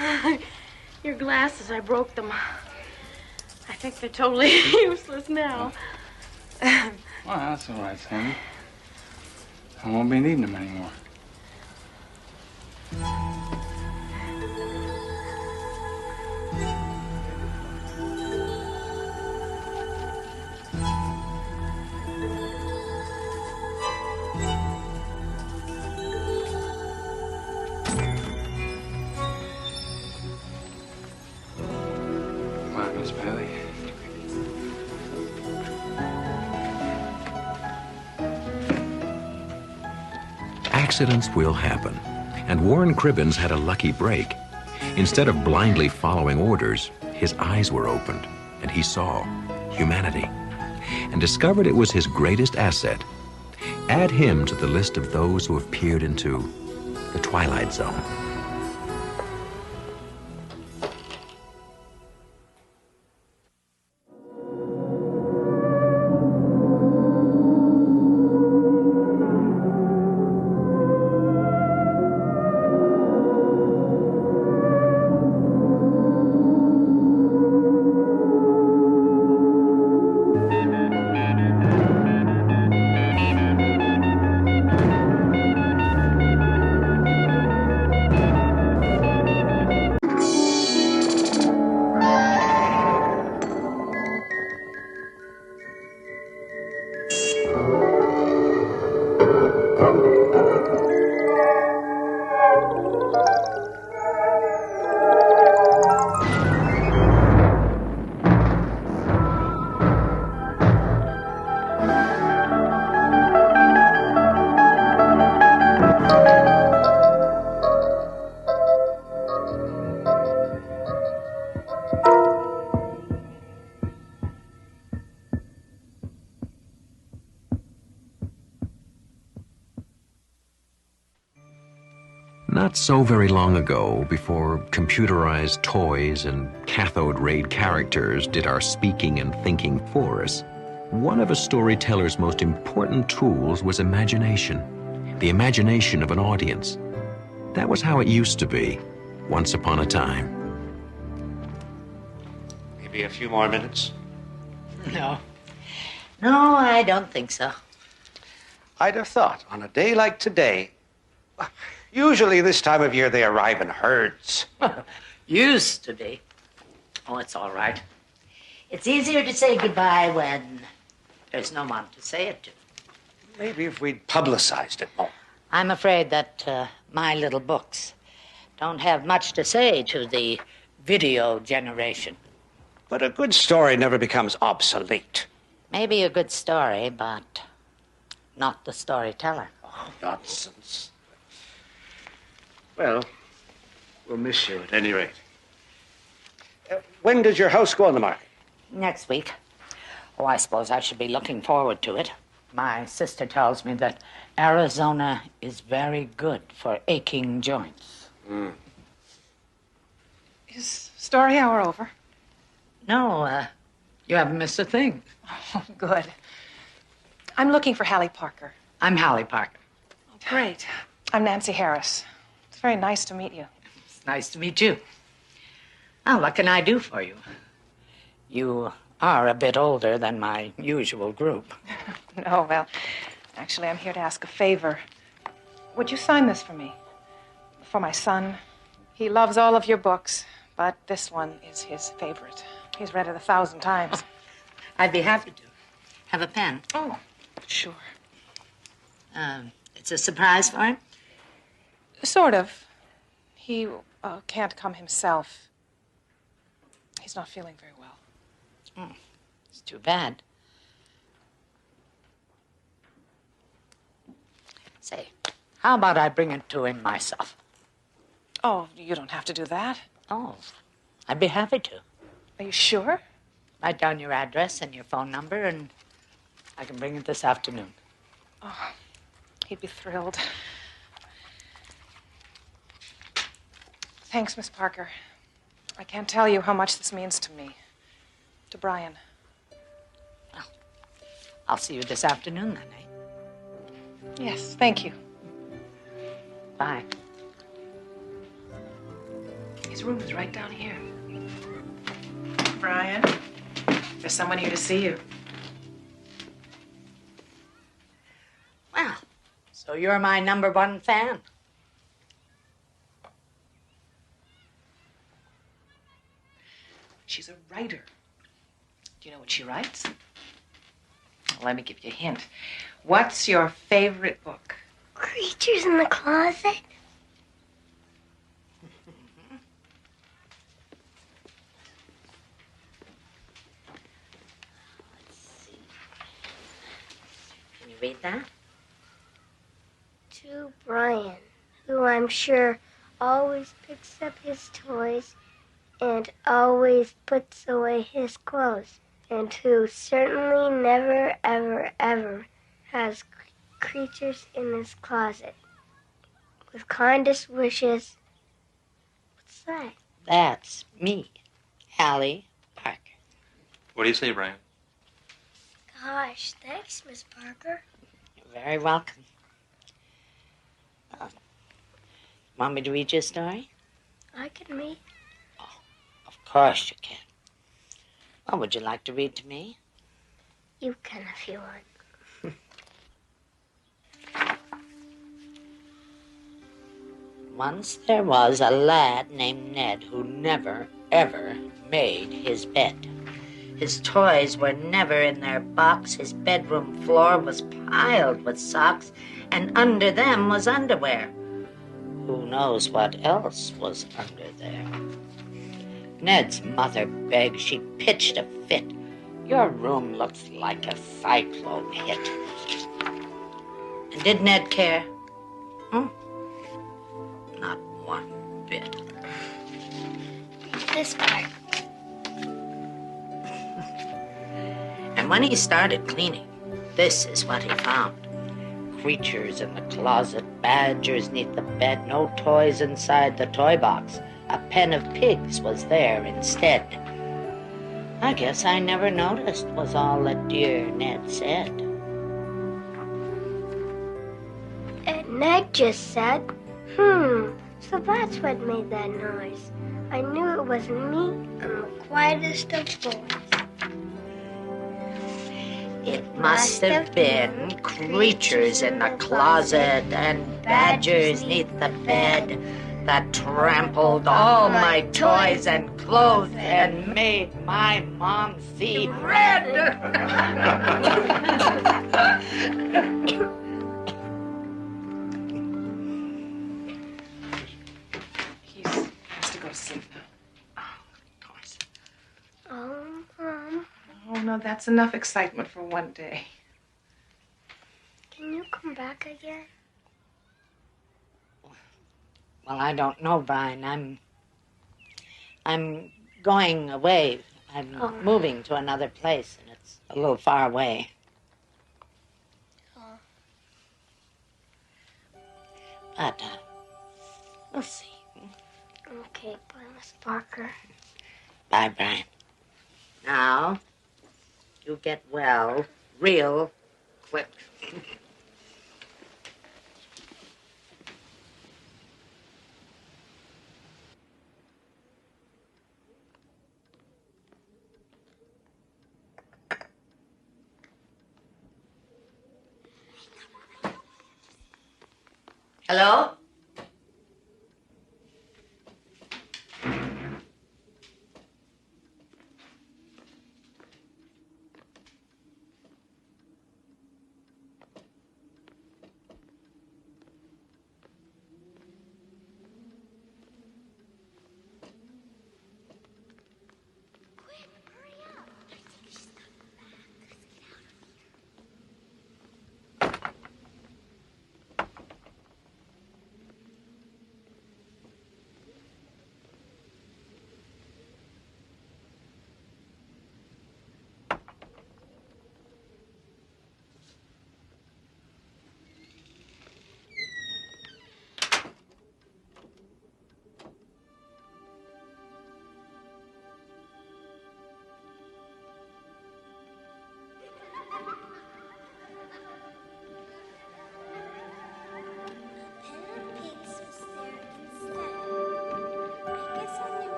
Your glasses, I broke them. I think they're totally useless now. Well, that's all right, Sandy. I won't be needing them anymore. Come on, Miss Bailey. Accidents will happen, and Warren Cribbins had a lucky break. Instead of blindly following orders, his eyes were opened, and he saw humanity, and discovered it was his greatest asset. Add him to the list of those who have peered into the Twilight Zone. Not so very long ago, before computerized toys and cathode rayed characters did our speaking and thinking for us, one of a storyteller's most important tools was imagination. The imagination of an audience. That was how it used to be, once upon a time. Maybe a few more minutes? No. No, I don't think so. I'd have thought, on a day like today, usually this time of year they arrive in herds. Used to be. Oh, it's all right. It's easier to say goodbye when there's no one to say it to. Maybe if we'd publicized it more. I'm afraid that my little books don't have much to say to the video generation. But a good story never becomes obsolete. Maybe a good story, but not the storyteller. Oh, nonsense. Well, we'll miss you at any rate. When does your house go on the market? Next week. Oh, I suppose I should be looking forward to it. My sister tells me that Arizona is very good for aching joints. Mm. Is story hour over? No, you haven't missed a thing. Oh, good. I'm looking for Hallie Parker. I'm Hallie Parker. Oh, great. I'm Nancy Harris. It's very nice to meet you. It's nice to meet you. Now, what can I do for you? You are a bit older than my usual group. No, well, actually, I'm here to ask a favor. Would you sign this for me? For my son. He loves all of your books, but this one is his favorite. He's read it 1,000 times. I'd be happy to. Have a pen? Oh, sure. It's a surprise for him? Sort of. He can't come himself. He's not feeling very well. Oh, it's too bad. Say, how about I bring it to him myself? Oh, you don't have to do that. Oh, I'd be happy to. Are you sure? Write down your address and your phone number, and I can bring it this afternoon. Oh, he'd be thrilled. Thanks, Miss Parker. I can't tell you how much this means to me. To Brian. Well, I'll see you this afternoon, then, eh? Yes, thank you. Bye. His room is right down here. Brian, there's someone here to see you. Well, so you're my #1 fan. She's a writer. Do you know what she writes? Well, let me give you a hint. What's your favorite book? Creatures in the Closet? Can you read that? To Brian, who I'm sure always picks up his toys and always puts away his clothes, and who certainly never, ever, ever has creatures in his closet. With kindest wishes. What's that? That's me, Hallie Parker. What do you say, Brian? Gosh, thanks, Miss Parker. You're very welcome. Want me to read you a story? I can read. Of course you can. What would you like to read to me? You can if you want. Once there was a lad named Ned who never, ever made his bed. His toys were never in their box. His bedroom floor was piled with socks, and under them was underwear. Who knows what else was under there? Ned's mother begged. She pitched a fit. Your room looks like a cyclone hit. And did Ned care? Not one bit. This part. And when he started cleaning, this is what he found. creatures in the closet, badgers neath the bed, no toys inside the toy box. A pen of pigs was there instead. I guess I never noticed, was all that dear Ned said. And Ned just said, so that's what made that noise. I knew it wasn't me. I'm the quietest of boys. It must have been creatures in the closet and badgers neath the bed that trampled all my toys and clothes and made my mom see red. He has to go to sleep now. Mom, Oh, no, that's enough excitement for one day. can you come back again? Well, I don't know, Brian. I'm going away. I'm moving to another place, and it's a little far away. But we'll see. Okay, bye, Miss Parker. Bye, Brian. Now, you get well real quick. Hello?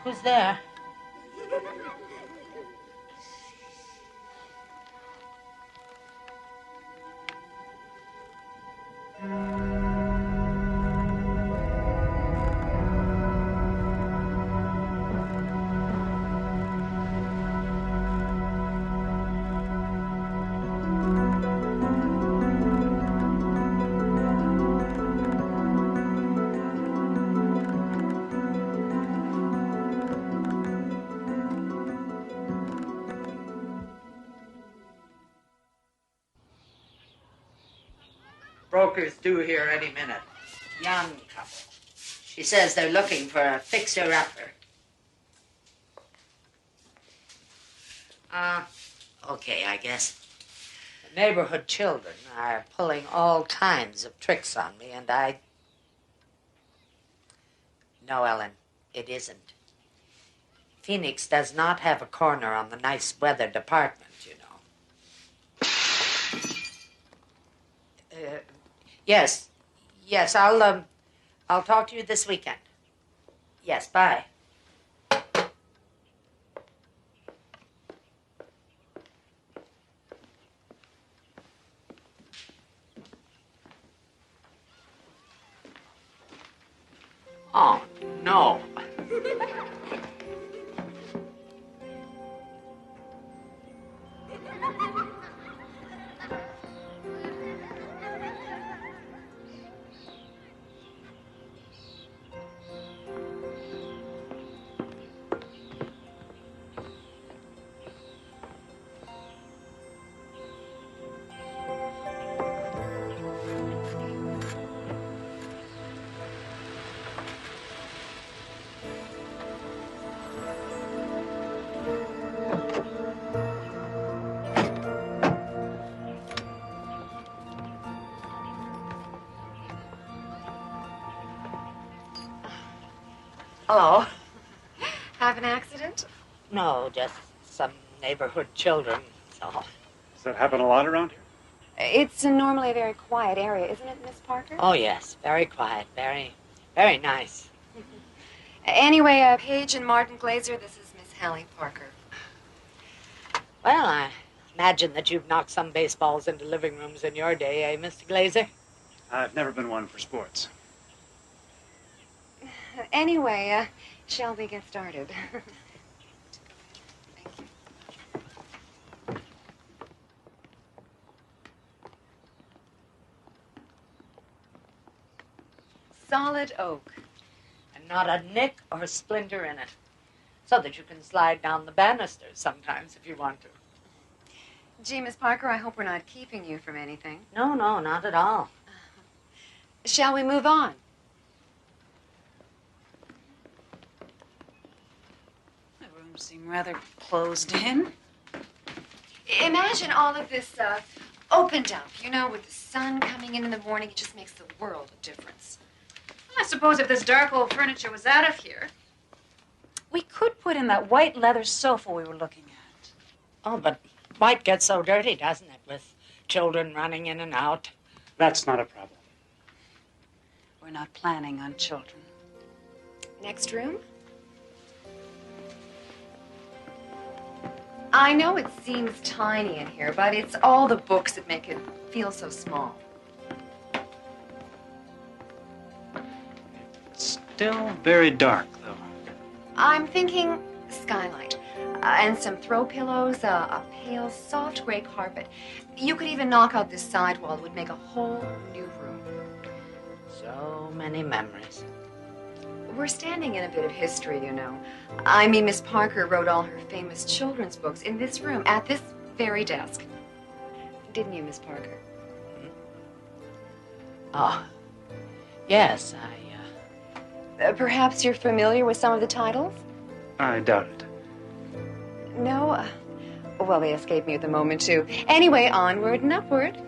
Who's there? Broker's due here any minute. Young couple. She says they're looking for a fixer-upper. Okay, I guess. The neighborhood children are pulling all kinds of tricks on me, and I... No, Ellen, it isn't. Phoenix does not have a corner on the nice weather department, you know. Yes, I'll talk to you this weekend. Yes, bye. Oh, no. Hello. Have an accident? No, just some neighborhood children, so. Does that happen a lot around here? It's normally a very quiet area, isn't it, Miss Parker? Oh, yes, very quiet, very, very nice. Anyway, Paige and Martin Glazer, this is Miss Hallie Parker. Well, I imagine that you've knocked some baseballs into living rooms in your day, eh, Mr. Glazer? I've never been one for sports. Anyway, shall we get started? Solid oak. And not a nick or a splinter in it. So that you can slide down the banisters sometimes if you want to. Gee, Miss Parker, I hope we're not keeping you from anything. No, no, not at all. Shall we move on? The room seemed rather closed in. Imagine all of this opened up, you know, with the sun coming in the morning. It just makes the world a difference. I suppose if this dark old furniture was out of here, we could put in that white leather sofa we were looking at. Oh, but white gets so dirty, doesn't it, with children running in and out? That's not a problem. We're not planning on children. Next room? I know it seems tiny in here, but it's all the books that make it feel so small. Still very dark, though. I'm thinking skylight. And some throw pillows, a pale, soft gray carpet. You could even knock out this side wall. It would make a whole new room. So many memories. We're standing in a bit of history, you know. I mean, Miss Parker wrote all her famous children's books in this room, at this very desk. Didn't you, Miss Parker? Oh, yes, Perhaps you're familiar with some of the titles? I doubt it. No? Well, they escaped me at the moment, too. Anyway, onward and upward.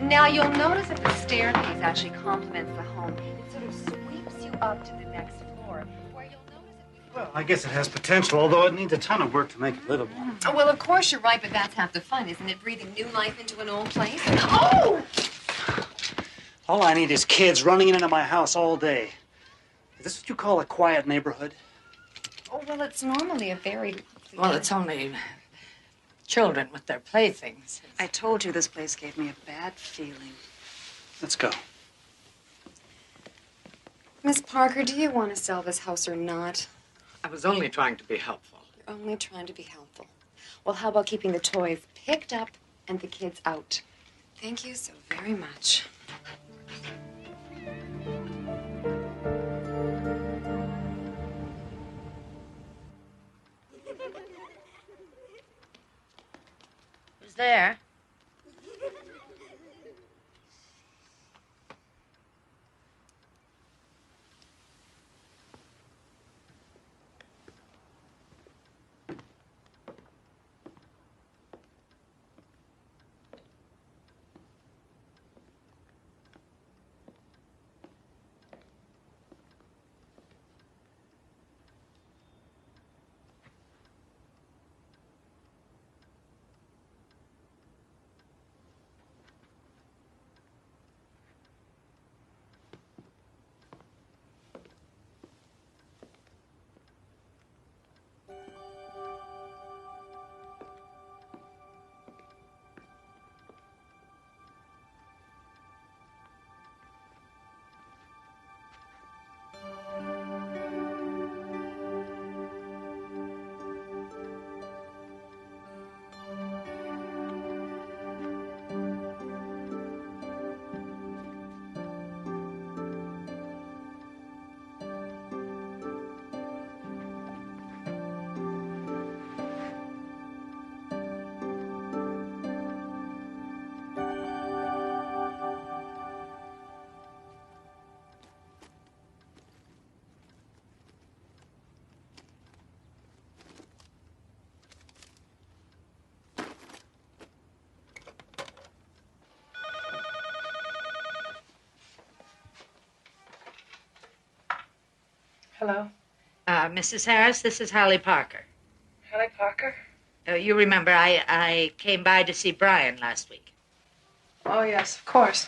Now, you'll notice that the staircase actually complements the home. It sort of sweeps you up to the next floor, where you'll notice that Well, I guess it has potential, although it needs a ton of work to make it livable. Well, of course you're right, but that's half the fun, isn't it? Breathing new life into an old place. Oh! All I need is kids running into my house all day. Is this what you call a quiet neighborhood? Oh, well, it's normally a very... Well, it's only children with their playthings. I told you this place gave me a bad feeling. Let's go. Miss Parker, do you want to sell this house or not? I was only trying to be helpful. You're only trying to be helpful. Well, how about keeping the toys picked up and the kids out? Thank you so very much. Who's there? Hello. Mrs. Harris, this is Holly Parker. Holly Parker? You remember I came by to see Brian last week. Oh, yes, of course.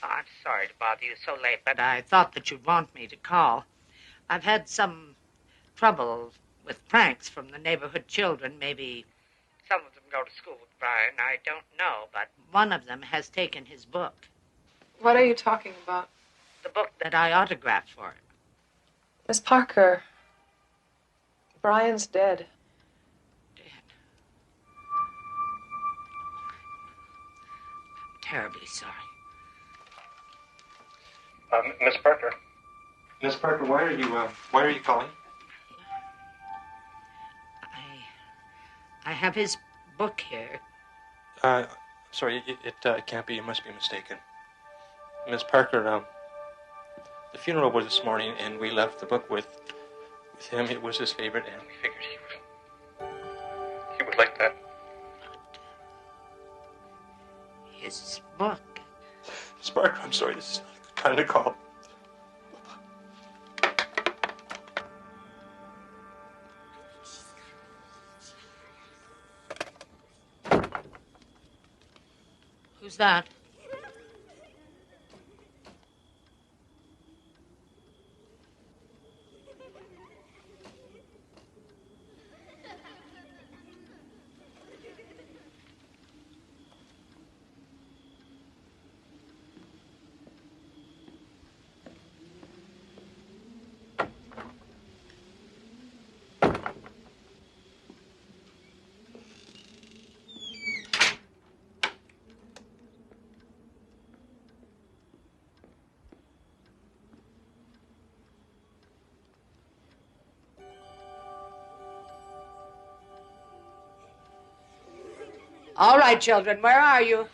Oh, I'm sorry to bother you so late, but I thought that you'd want me to call. I've had some trouble with pranks from the neighborhood children. Maybe some of them go to school with Brian. I don't know, but one of them has taken his book. What are you talking about? The book that I autographed for him. Miss Parker, Brian's dead. Terribly sorry. Miss Parker. Miss Parker, why are you calling? I have his book here. Sorry, it can't be. You must be mistaken. Miss Parker, the funeral was this morning, and we left the book with him. It was his favorite, and we figured he would like that. His book? Miss Parker, I'm sorry, this is not a good kind of call. Who's that? All right, children, where are you?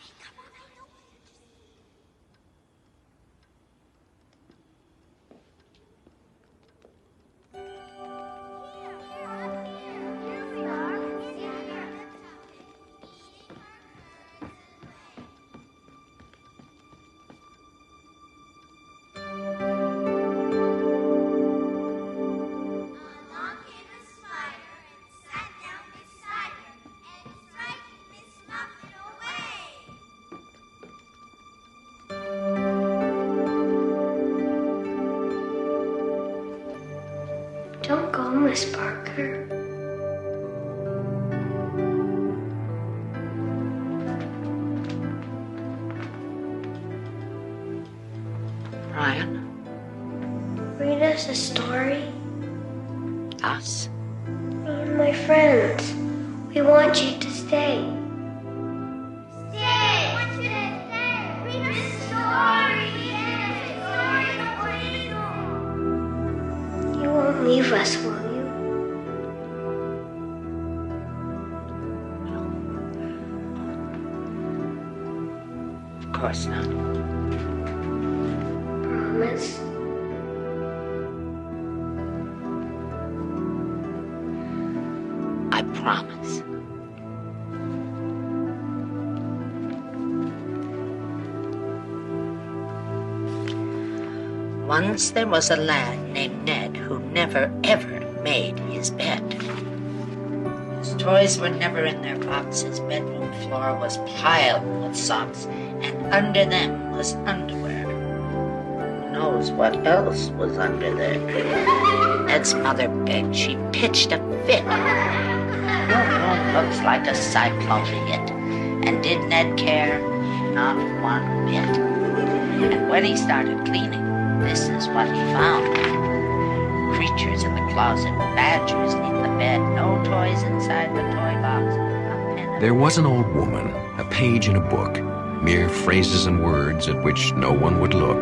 Don't go, Miss Parker. Brian? Read us a story. Us? Me and my friends. We want you to stay. Stay! Read us a story. You won't leave us, will you? Of course not. Promise. I promise. Once there was a lad named Ned who never, ever made his bed. His toys were never in their box. His bedroom floor was piled with socks, and under them was underwear. Who knows what else was under there? Ned's mother begged. She pitched a fit. Your room looks like a cyclone hit. And did Ned care? Not one bit. And when he started cleaning, this is what he found. Creatures in the closet, badgers in the bed, no toys inside the toy box. There was an old woman, a page in a book, mere phrases and words at which no one would look.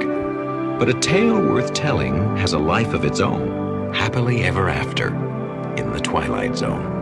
But a tale worth telling has a life of its own, happily ever after, in the Twilight Zone.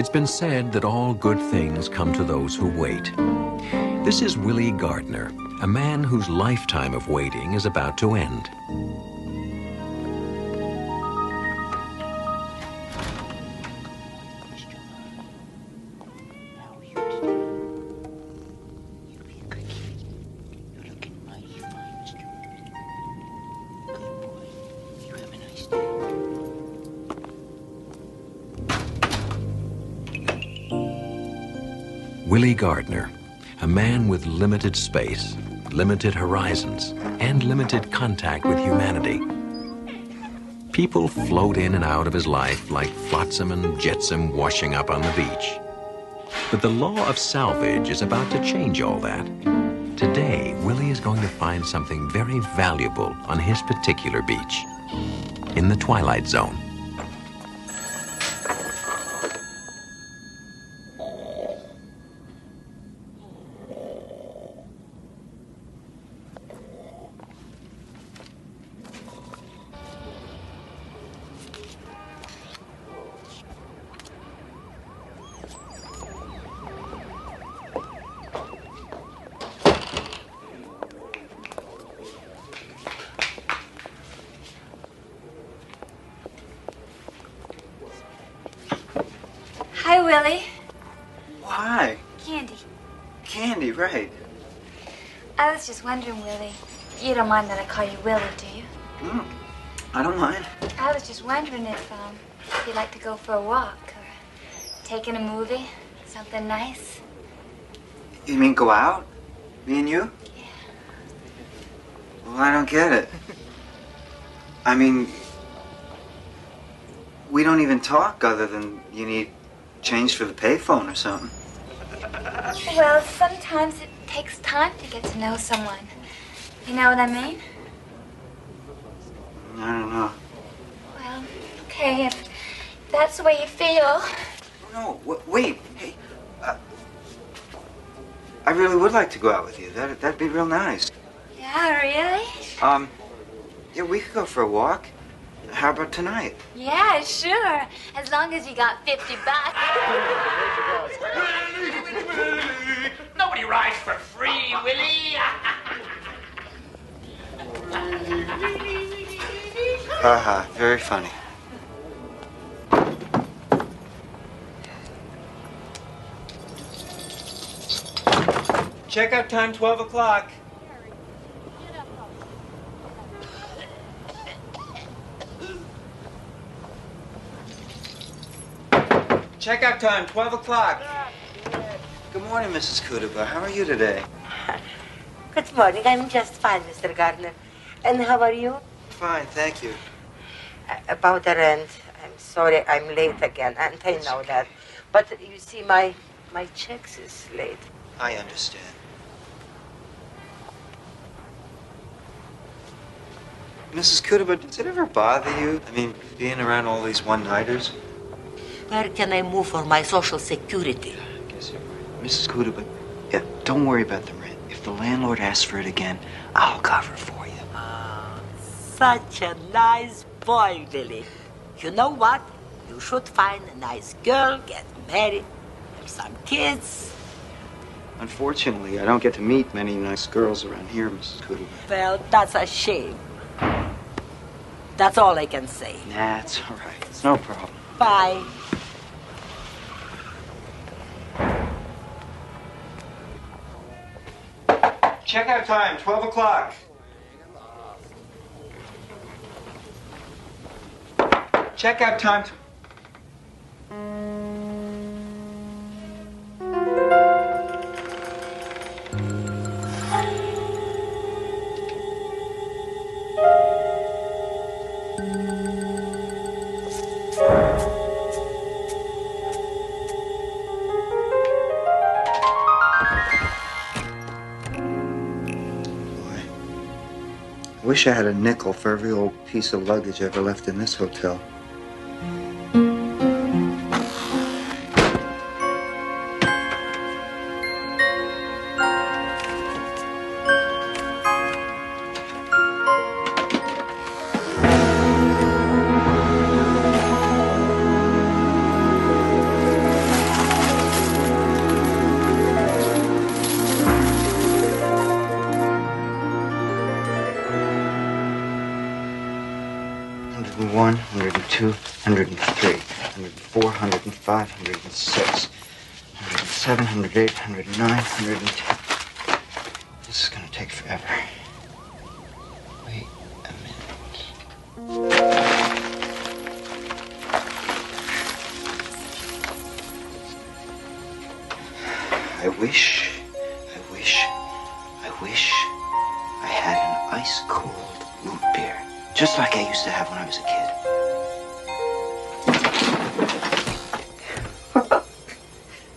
It's been said that all good things come to those who wait. This is Willie Gardner, a man whose lifetime of waiting is about to end. Willie Gardner, a man with limited space, limited horizons, and limited contact with humanity. People float in and out of his life like flotsam and jetsam washing up on the beach. But the law of salvage is about to change all that. Today, Willie is going to find something very valuable on his particular beach, in the Twilight Zone. Hi, Willie. Why? Candy. Candy, right. I was just wondering, Willie. You don't mind that I call you Willie, do you? I don't mind. I was just wondering if you'd like to go for a walk or take in a movie, something nice. You mean go out? Me and you? Yeah. Well, I don't get it. I mean, we don't even talk other than you need change for the payphone or something. Well, sometimes it takes time to get to know someone. You know what I mean? I don't know. Well, okay, if that's the way you feel. No, wait. Hey, I really would like to go out with you. That'd be real nice. Yeah, really? Yeah, we could go for a walk. How about tonight? Yeah, sure. As long as you got $50. Nobody rides for free, Willie. Haha, very funny. Checkout time, 12 o'clock. Checkout time, 12 o'clock. Good morning, Mrs. Kudaba. How are you today? Good morning. I'm just fine, Mr. Gardner. And how are you? Fine, thank you. About the rent, I'm sorry I'm late again, and I know that. But you see, my checks is late. I understand. Mrs. Kudaba, does it ever bother you? I mean, being around all these one-nighters? Where can I move for my social security? I guess you're right. Mrs. Kudaba, yeah, don't worry about the rent. If the landlord asks for it again, I'll cover for you. Such a nice boy, Billy. You know what? You should find a nice girl, get married, have some kids. Unfortunately, I don't get to meet many nice girls around here, Mrs. Kudaba. Well, that's a shame. That's all I can say. That's all right. It's no problem. Bye. Checkout time, 12 o'clock. Checkout time. I wish I had a nickel for every old piece of luggage ever left in this hotel. 101, 102, 103, 104, 105, 106, 107, 108, 109, 110. This is gonna take forever. Wait a minute. I wish I had an ice-cold root beer, just like I used to have when I was a kid.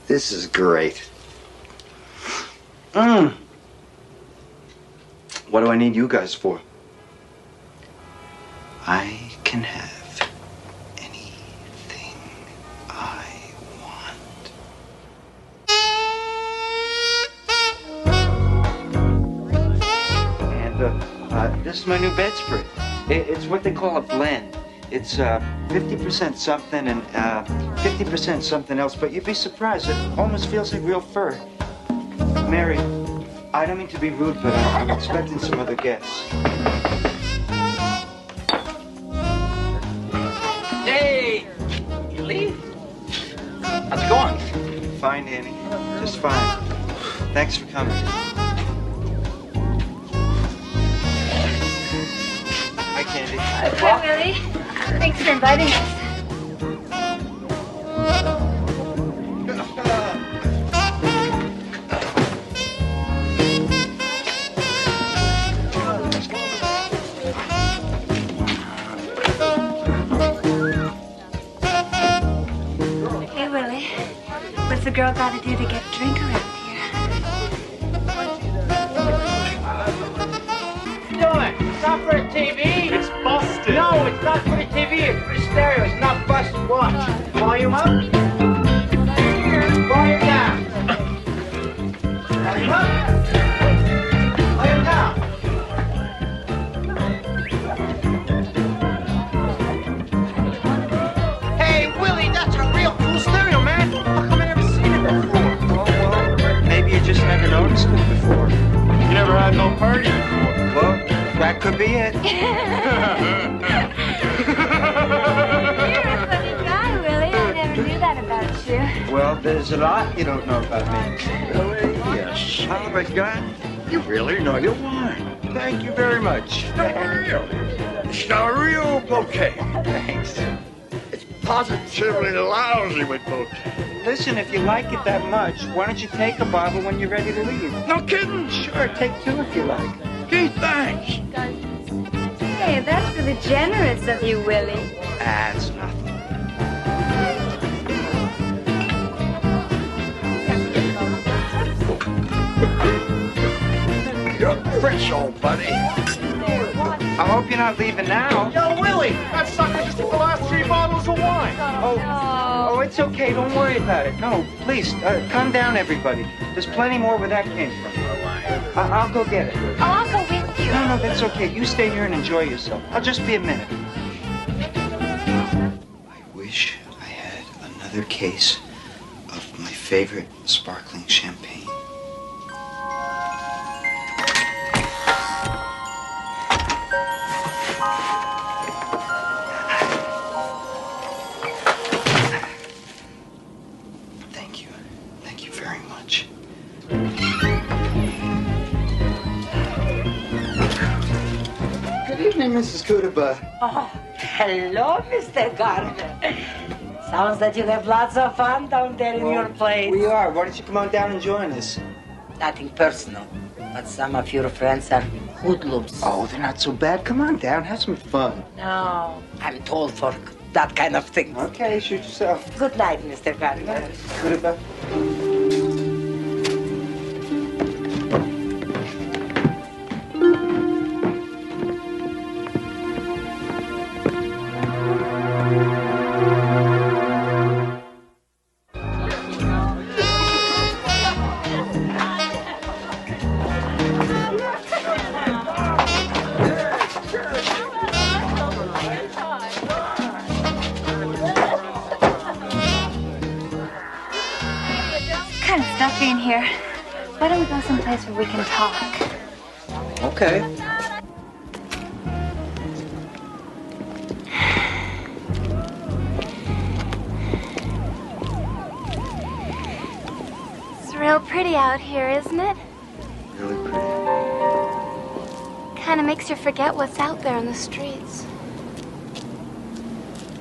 This is great. What do I need you guys for? I can have anything I want. And this is my new bedspread. It's what they call a blend. It's 50% something and 50% something else, but you'd be surprised. It almost feels like real fur. Mary, I don't mean to be rude, but I'm expecting some other guests. Hey! You leave? How's it going? Fine, Annie. Just fine. Thanks for coming. Hi, Candy. Hi, Willie. Thanks for inviting us. Hey, Willie. What's the girl got to do to get a drink around here? What you doing? It's not for the TV. It's busted. No, it's not for the TV. It's for the stereo. It's not busted. Watch. Volume up. Volume down. Volume up. Volume down. Hey, Willie, that's a real cool stereo, man. How come I never seen it before? Well, maybe you just never noticed it before. You never had no party before. Well, that could be it. You're a funny guy, Willie. I never knew that about you. Well, there's a lot you don't know about me. Billy, you son of a gun. You really know your wine. Thank you very much. It's a real bouquet. Thanks. It's positively lousy with bouquet. Listen, if you like it that much, why don't you take a bottle when you're ready to leave? No kidding. Sure, take two if you like. Gee, thanks. Hey, that's really generous of you, Willie. That's nothing. You're fresh, old buddy. I hope you're not leaving now. Yo, Willie, that sucker just took the last 3 bottles of wine. Oh, it's okay. Don't worry about it. No, please, calm down, everybody. There's plenty more where that came from. I'll go get it. Oh, I'll go with you. No, that's okay. You stay here and enjoy yourself. I'll just be a minute. I wish I had another case of my favorite sparkling champagne. Thank you. Thank you very much. Good evening, Mrs. Kudaba. Oh, hello, Mr. Gardner. Sounds that you have lots of fun down there in your place. We are. Why don't you come on down and join us? Nothing personal, but some of your friends are hoodlums. Oh, they're not so bad. Come on down. Have some fun. No, I'm told for that kind of thing. Okay, shoot yourself. Good night, Mr. Gardner. Kudaba. Kind of stuffy in here. Why don't we go someplace where we can talk? Okay. real pretty out here, isn't it? Really pretty. Kind of makes you forget what's out there in the streets.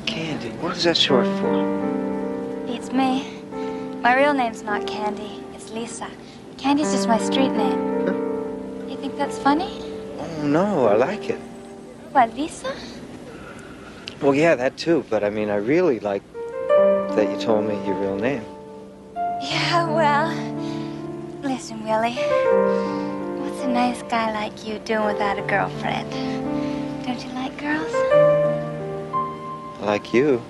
Candy, what is that short for? Beats me. My real name's not Candy. It's Lisa. Candy's just my street name. You think that's funny? Oh, no, I like it. What, Lisa? Well, yeah, that too, but I mean, I really like that you told me your real name. Yeah, well, listen, Willie. What's a nice guy like you doing without a girlfriend? Don't you like girls? I like you.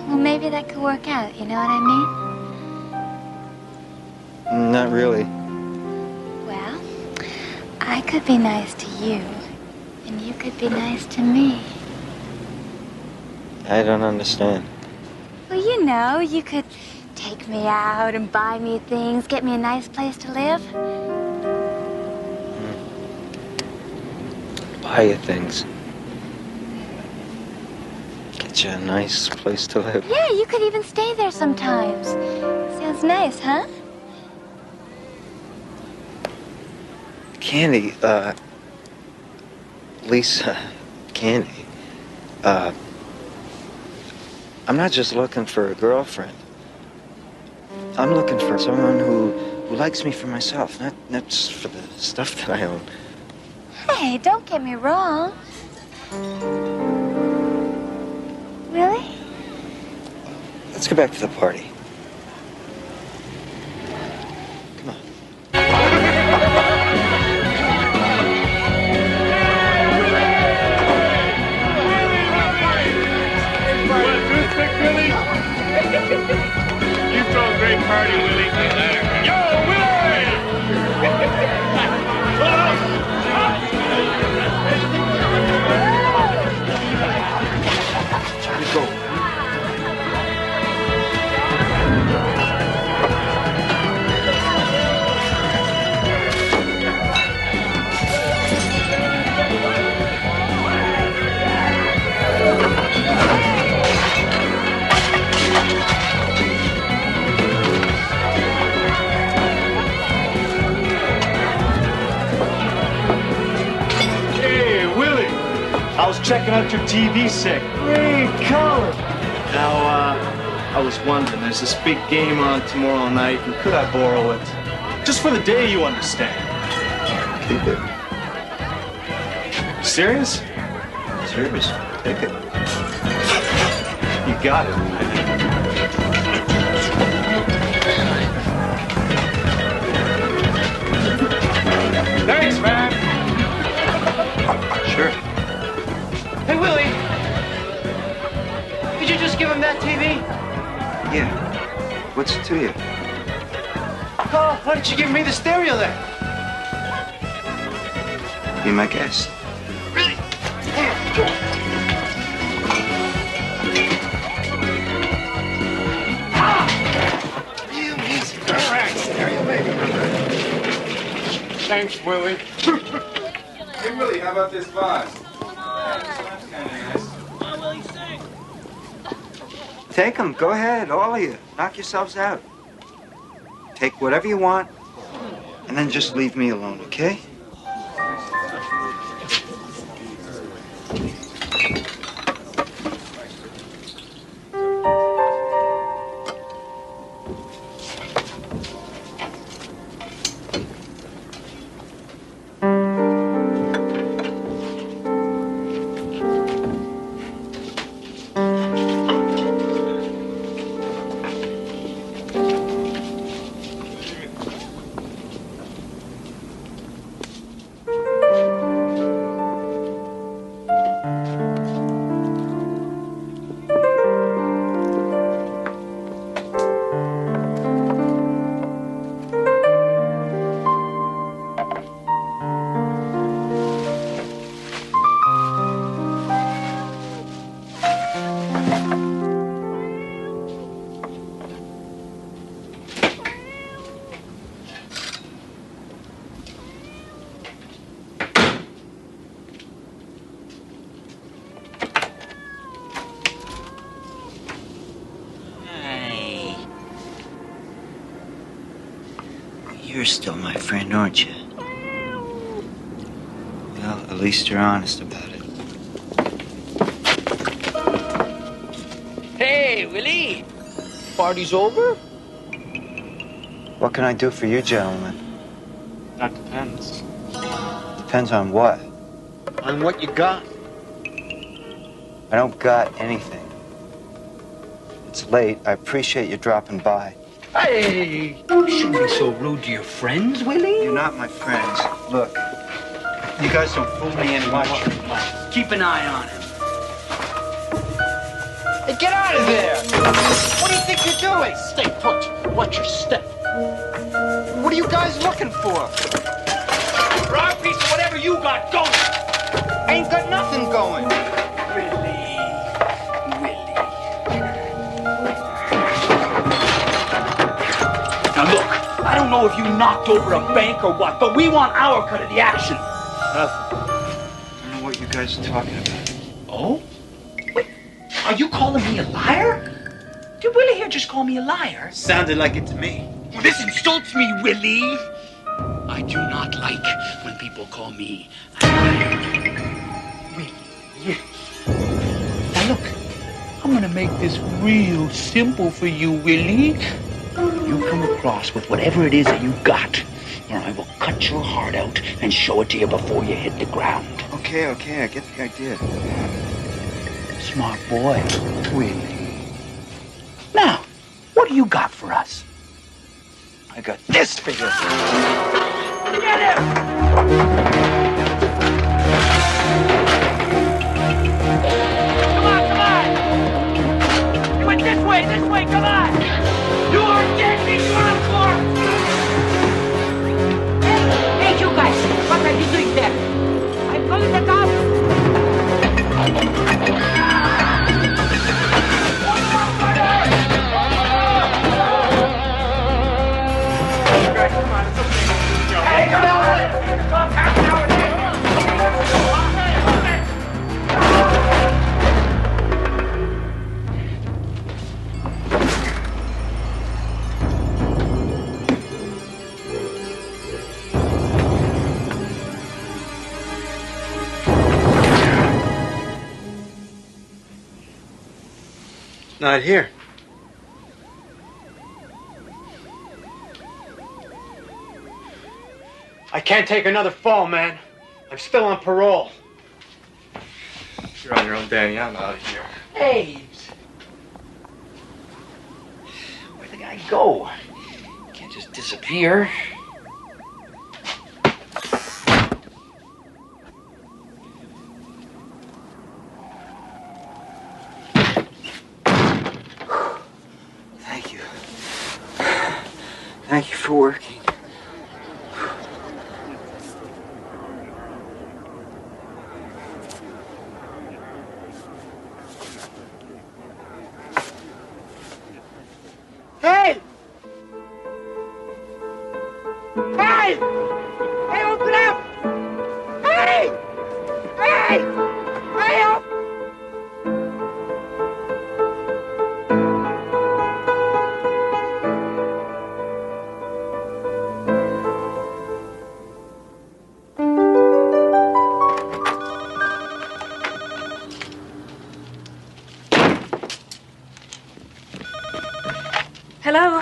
Well, maybe that could work out, you know what I mean? Not really. Well, I could be nice to you, and you could be nice to me. I don't understand. Well, you know, you could take me out and buy me things, get me a nice place to live. Buy you things. Get you a nice place to live. Yeah, you could even stay there sometimes. Sounds nice, huh? Candy, Lisa, Candy, I'm not just looking for a girlfriend. I'm looking for someone who likes me for myself, not just for the stuff that I own. Hey, don't get me wrong. Really? Let's go back to the party. You throw a great party, Willie. Yo, Willie! Try to go. I was checking out your TV set. Great color. Now, I was wondering, there's this big game on tomorrow night, and could I borrow it? Just for the day, you understand. Keep it. Serious? Serious. Take it. You got it. Thanks, man. Sure. Hey, Willie. Did you just give him that TV? Yeah. What's it to you? Oh, why didn't you give me the stereo then? Be my guest. Really? Real easy. All right, stereo, baby. Thanks, Willie. Hey, Willie, how about this vase? Take them. Go ahead, all of you. Knock yourselves out. Take whatever you want, and then just leave me alone, okay? You're still my friend, aren't you? Well, at least you're honest about it. Hey, Willie. Party's over? What can I do for you, gentlemen? That depends. Depends on what. On what you got. I don't got anything. It's late. I appreciate you dropping by. Hey, you shouldn't be so rude to your friends, Willie. You're not my friends. Look, you guys don't fool me anymore. Keep an eye on him. Hey, get out of there! What do you think you're doing? Stay put. Watch your step. What are you guys looking for? Wrong piece of whatever you got going. I ain't got nothing going. Now look, I don't know if you knocked over a bank or what, but we want our cut of the action. Nothing. I don't know what you guys are talking about. Oh? Wait, are you calling me a liar? Did Willie here just call me a liar? Sounded like it to me. Well, this insults me, Willie. I do not like when people call me a liar. Willie. Now look, I'm gonna make this real simple for you, Willie. You come across with whatever it is that you got, or I will cut your heart out and show it to you before you hit the ground. Okay, I get the idea. Smart boy, Willie. Now, what do you got for us? I got this for you. Get him! Come on! You went this way, come on! You are dead, you are a corpse! Hey, you guys, what are you doing there? I'm calling the cops. Hey, come on! Not here. I can't take another fall, man. I'm still on parole. You're on your own, Danny. I'm out of here. Hey! Where'd the guy go? Can't just disappear. Thank you. Thank you for working. Hey! Hey! Hey, open up! Hey! Hey! Hey, up! Hello.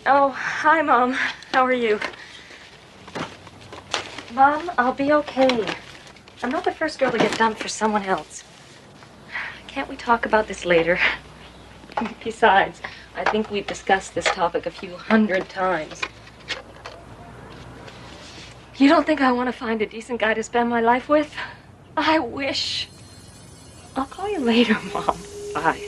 Oh, hi, Mom. How are you? Mom, I'll be okay. I'm not the first girl to get dumped for someone else. Can't we talk about this later? Besides, I think we've discussed this topic a few hundred times. You don't think I want to find a decent guy to spend my life with? I wish. I'll call you later, Mom. Bye.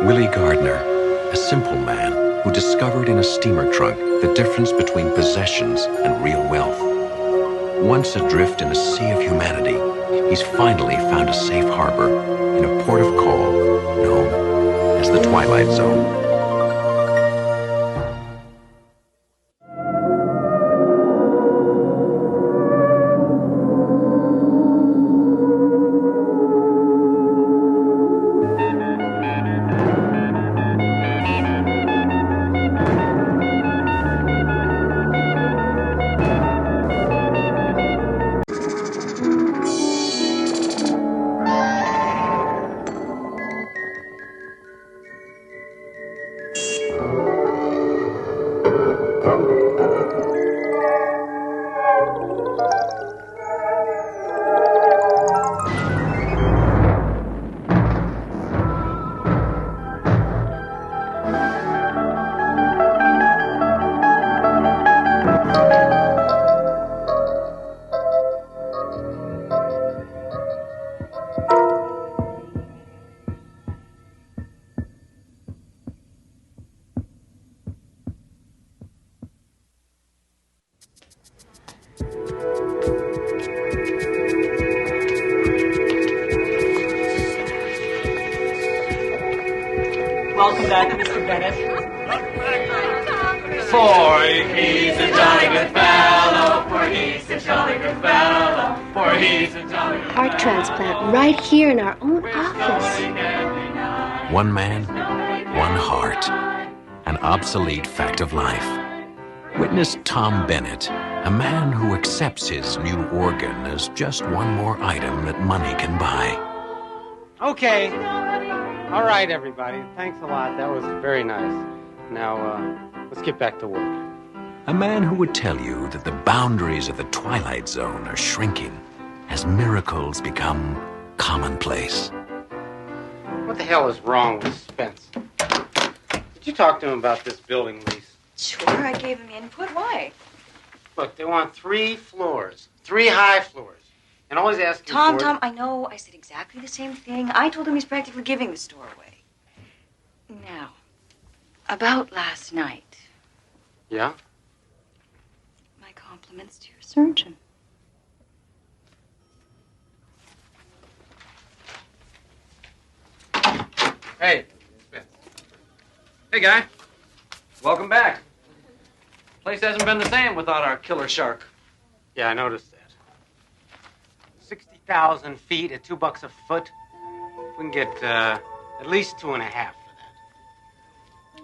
Willie Gardner, discovered in a steamer trunk the difference between possessions and real wealth. Once adrift in a sea of humanity, he's finally found a safe harbor in a port of call known as the Twilight Zone. Welcome back, Mr. Bennett. For he's a jolly good fellow, for he's a jolly good fellow, for he's a jolly good Heart transplant right here in our own office. One man, one heart. An obsolete fact of life. Witness Tom Bennett, a man who accepts his new organ as just one more item that money can buy. Okay. All right, everybody. Thanks a lot. That was very nice. Now, let's get back to work. A man who would tell you that the boundaries of the Twilight Zone are shrinking as miracles become commonplace. What the hell is wrong with Spence? Did you talk to him about this building lease? Sure, I gave him input. Why? Look, they want 3 floors, 3 high floors, and always asking Tom, for... Tom, I know. I said exactly the same thing. I told him he's practically giving the store away. Now, about last night. Yeah? My compliments to your surgeon. Hey. Hey, guy. Welcome back. Place hasn't been the same without our killer shark. Yeah, I noticed that. 60,000 feet at $2 a foot. We can get at least 2.5.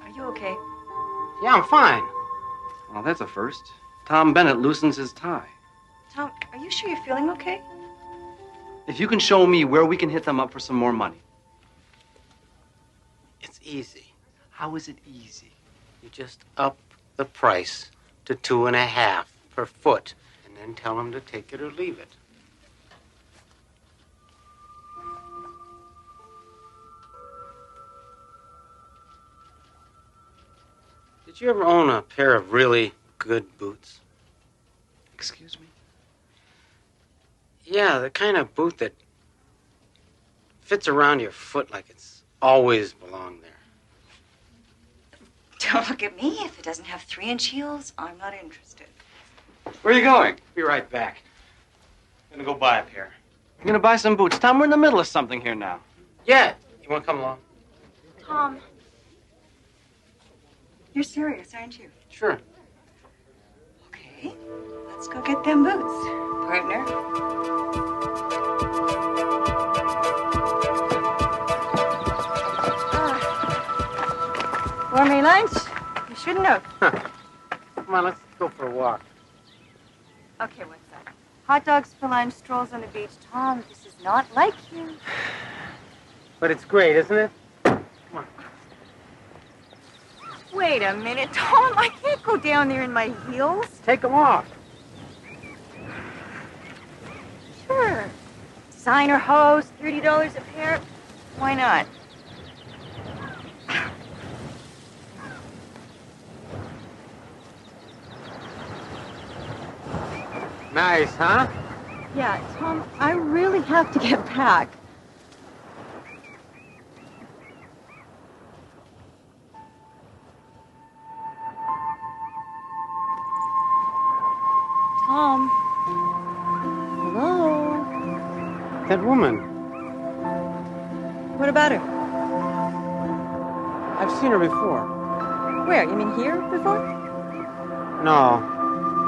Are you okay? Yeah, I'm fine. Well, that's a first. Tom Bennett loosens his tie. Tom, are you sure you're feeling okay? If you can show me where we can hit them up for some more money. It's easy. How is it easy? You just up the price to 2.5 per foot, and then tell them to take it or leave it. Did you ever own a pair of really good boots? Excuse me? Yeah, the kind of boot that fits around your foot like it's always belonged there. Don't look at me. If it doesn't have 3-inch heels, I'm not interested. Where are you going? Be right back. I'm gonna go buy a pair. You're gonna buy some boots. Tom, we're in the middle of something here now. Yeah. You wanna come along? Tom. You're serious, aren't you? Sure. Okay. Let's go get them boots, partner. Gourmet lunch? You shouldn't have. Come on, let's go for a walk. Okay, what's that? Hot dogs for lunch, strolls on the beach. Tom, this is not like you. But it's great, isn't it? Wait a minute, Tom. I can't go down there in my heels. Take them off. Sure. Designer hose, $30 a pair. Why not? Nice, huh? Yeah, Tom, I really have to get back. That woman. What about her? I've seen her before. Where? You mean here before? No.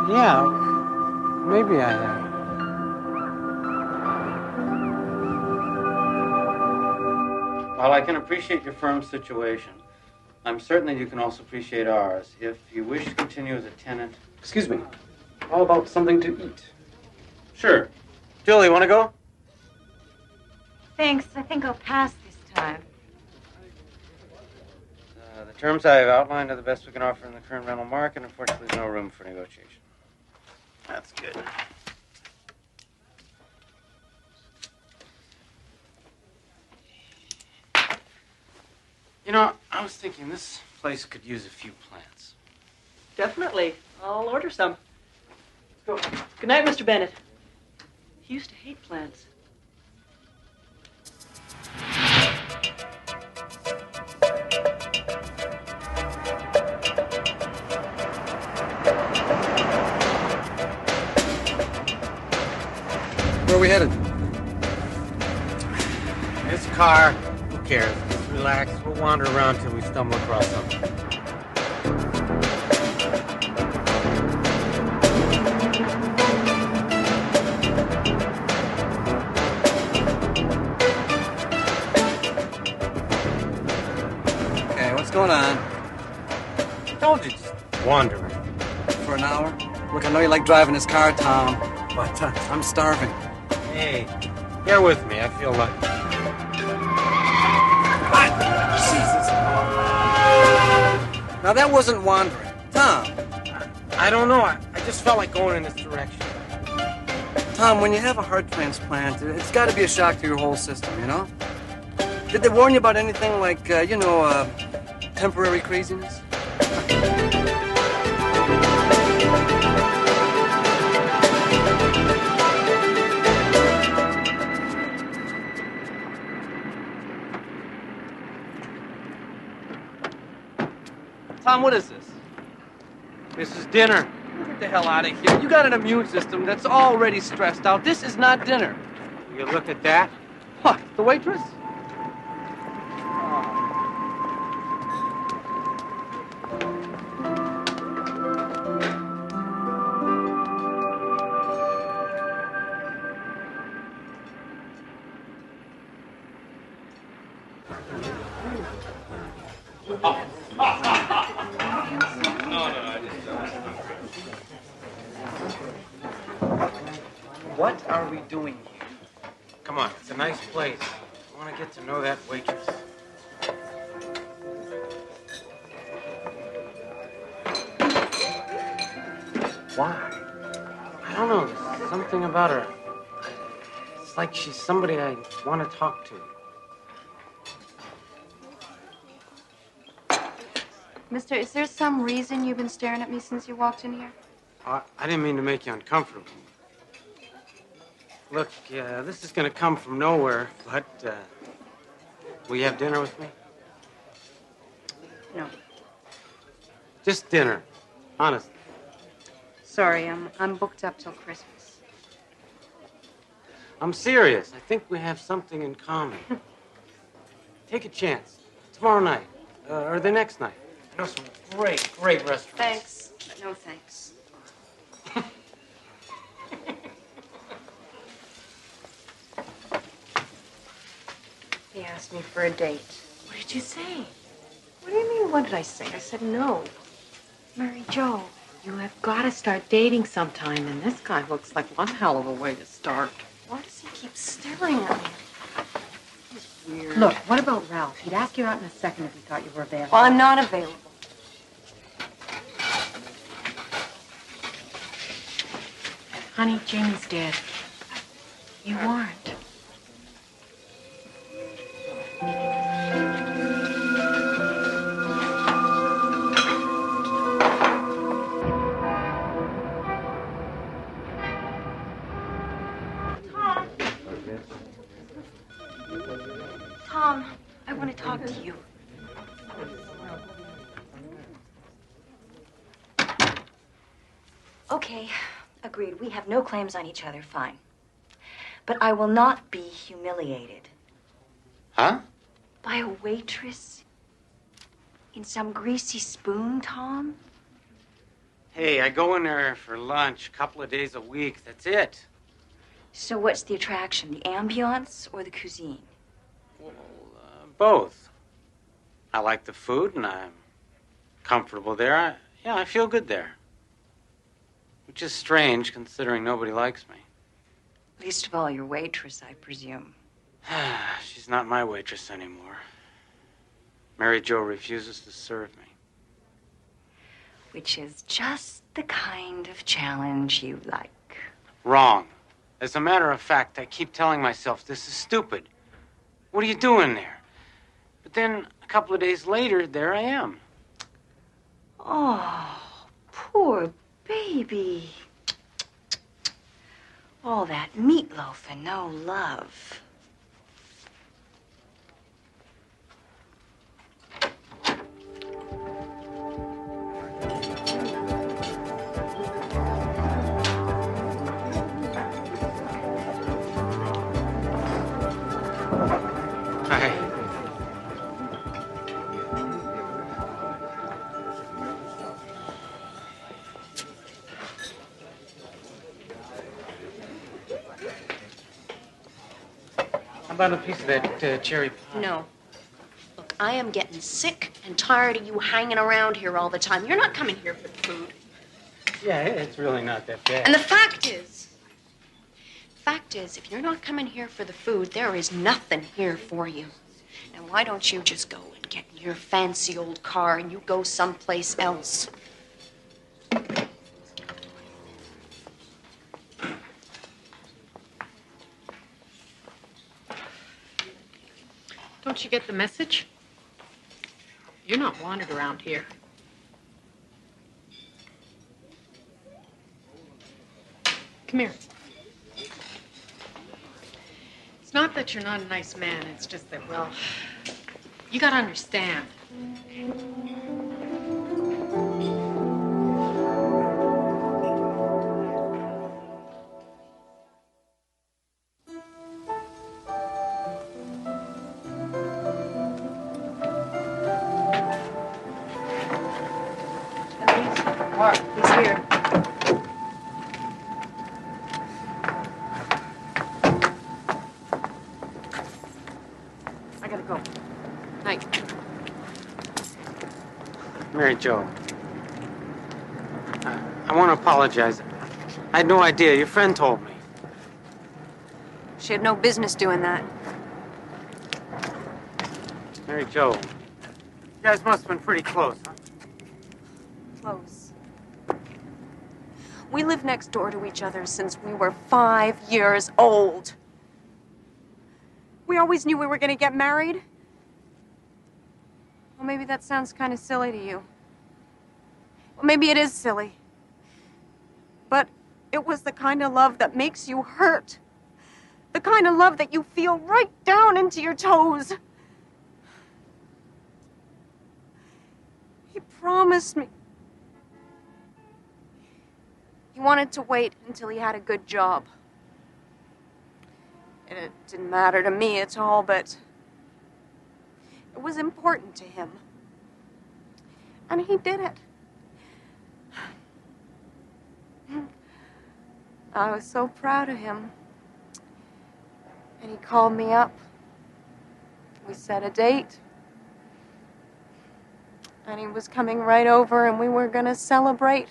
Yeah. Maybe I have. While I can appreciate your firm's situation, I'm certain that you can also appreciate ours. If you wish to continue as a tenant... Excuse me. How about something to eat? Sure. Julie, want to go? Thanks. I think I'll pass this time. The terms I have outlined are the best we can offer in the current rental market. Unfortunately, there's no room for negotiation. That's good. You know, I was thinking this place could use a few plants. Definitely. I'll order some. Let's go. Good night, Mr. Bennett. He used to hate plants. Where are we headed? This car, who cares? Just relax. We'll wander around till we stumble across something. Okay, what's going on? Told you, just wandering. For an hour? Look, I know you like driving this car, Tom, but I'm starving. Hey, bear with me. I feel like... Jesus. Now, that wasn't wandering. Tom. I don't know. I just felt like going in this direction. Tom, when you have a heart transplant, it's got to be a shock to your whole system, you know? Did they warn you about anything like, temporary craziness? Tom, what is this? This is dinner. Get the hell out of here. You got an immune system that's already stressed out. This is not dinner. You look at that? What, the waitress? What are we doing here? Come on, it's a nice place. I want to get to know that waitress. Why? I don't know. There's something about her. It's like she's somebody I want to talk to. Mister, is there some reason you've been staring at me since you walked in here? I didn't mean to make you uncomfortable. Look, this is going to come from nowhere, but will you have dinner with me? No. Just dinner. Honest. Sorry, I'm booked up till Christmas. I'm serious. I think we have something in common. Take a chance. Tomorrow night. Or the next night. I know some great restaurants. Thanks. No thanks. He asked me for a date. What did you say? What do you mean, what did I say? I said no. Mary Jo, you have got to start dating sometime, and this guy looks like one hell of a way to start. Why does he keep staring at me? He's weird. Look, what about Ralph? He'd ask you out in a second if he thought you were available. Well, I'm not available. Honey, Jamie's dead. You aren't. Tom, I want to talk to you. Okay, agreed. We have no claims on each other, fine. But I will not be humiliated. Huh? By a waitress? In some greasy spoon, Tom? Hey, I go in there for lunch a couple of days a week. That's it. So what's the attraction, the ambiance or the cuisine? Both. I like the food, and I'm comfortable there. I feel good there. Which is strange, considering nobody likes me. Least of all your waitress, I presume. She's not my waitress anymore. Mary Jo refuses to serve me. Which is just the kind of challenge you like. Wrong. As a matter of fact, I keep telling myself this is stupid. What are you doing there? But then, a couple of days later, there I am. Oh, poor baby. All that meatloaf and no love. How about a piece of that cherry pie? No. Look, I am getting sick and tired of you hanging around here all the time. You're not coming here for the food. Yeah, it's really not that bad. And the fact is, if you're not coming here for the food, there is nothing here for you. Now, why don't you just go and get in your fancy old car and you go someplace else? Don't you get the message? You're not wanted around here. Come here. It's not that you're not a nice man. It's just that, well, you gotta understand. He's here. I gotta go. Night. Mary Jo, I want to apologize. I had no idea. Your friend told me. She had no business doing that. Mary Jo, you guys must have been pretty close, huh? Close. We lived next door to each other since we were 5 years old. We always knew we were going to get married. Well, maybe that sounds kind of silly to you. Well, maybe it is silly. But it was the kind of love that makes you hurt. The kind of love that you feel right down into your toes. He promised me. He wanted to wait until he had a good job. And it didn't matter to me at all, but it was important to him. And he did it. I was so proud of him. And he called me up. We set a date. And he was coming right over, and we were going to celebrate.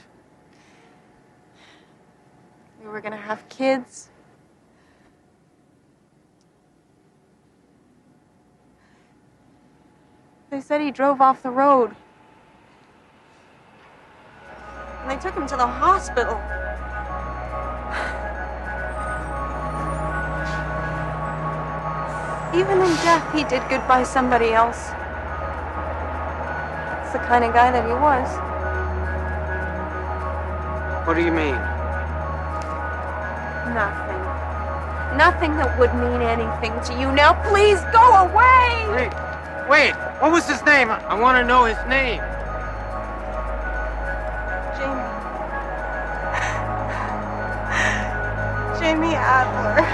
We were going to have kids. They said he drove off the road. And they took him to the hospital. Even in death, he did good by somebody else. That's the kind of guy that he was. What do you mean? Nothing. Nothing that would mean anything to you. Now, please go away! Wait, what was his name? I want to know his name. Jamie Adler.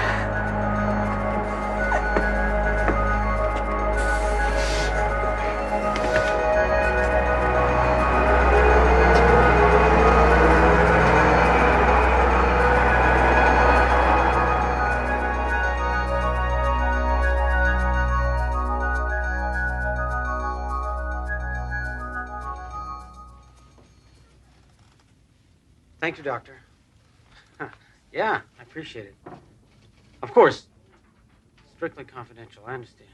Thank you, Doctor. Yeah, I appreciate it. Of course, strictly confidential, I understand.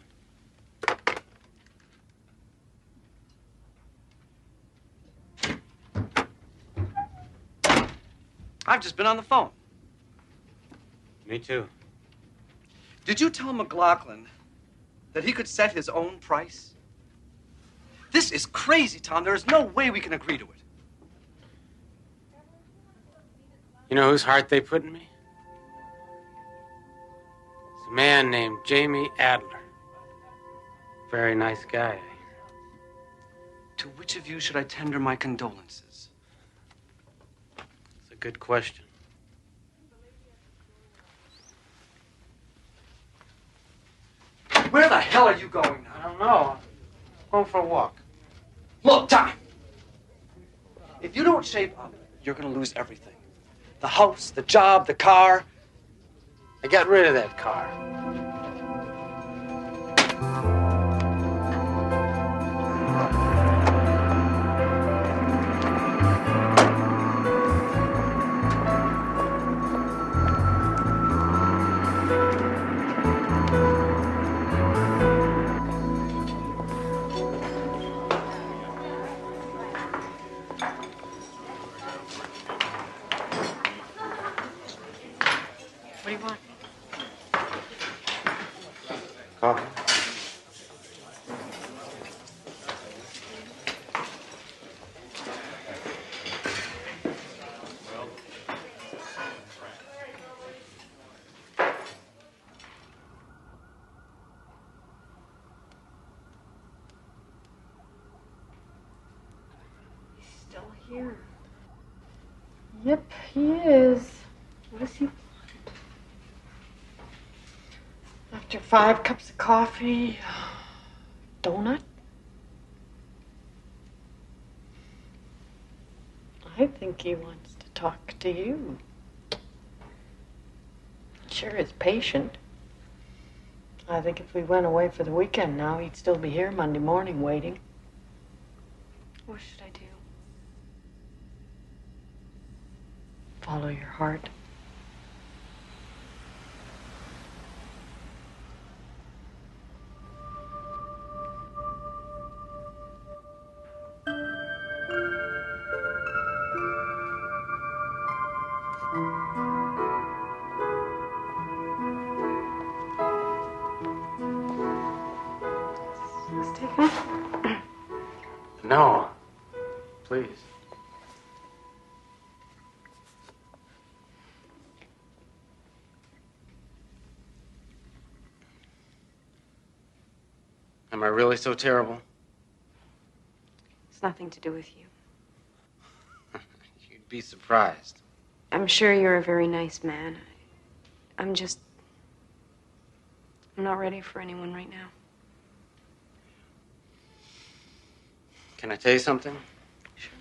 I've just been on the phone. Me too. Did you tell McLaughlin that he could set his own price? This is crazy, Tom. There is no way we can agree to it. You know whose heart they put in me? It's a man named Jamie Adler. Very nice guy. To which of you should I tender my condolences? It's a good question. Where the hell are you going now? I don't know. Going for a walk. Look, Tom. If you don't shape up, you're going to lose everything. The house, the job, the car. I got rid of that car. What do you want? Coffee? Still here. Yep, he is. What does he want? After 5 cups of coffee, donut? I think he wants to talk to you. Sure is patient. I think if we went away for the weekend now, he'd still be here Monday morning waiting. What should I do? Follow your heart. No. Please. Am I really so terrible? It's nothing to do with you. You'd be surprised. I'm sure you're a very nice man. I'm not ready for anyone right now. Can I tell you something? Sure.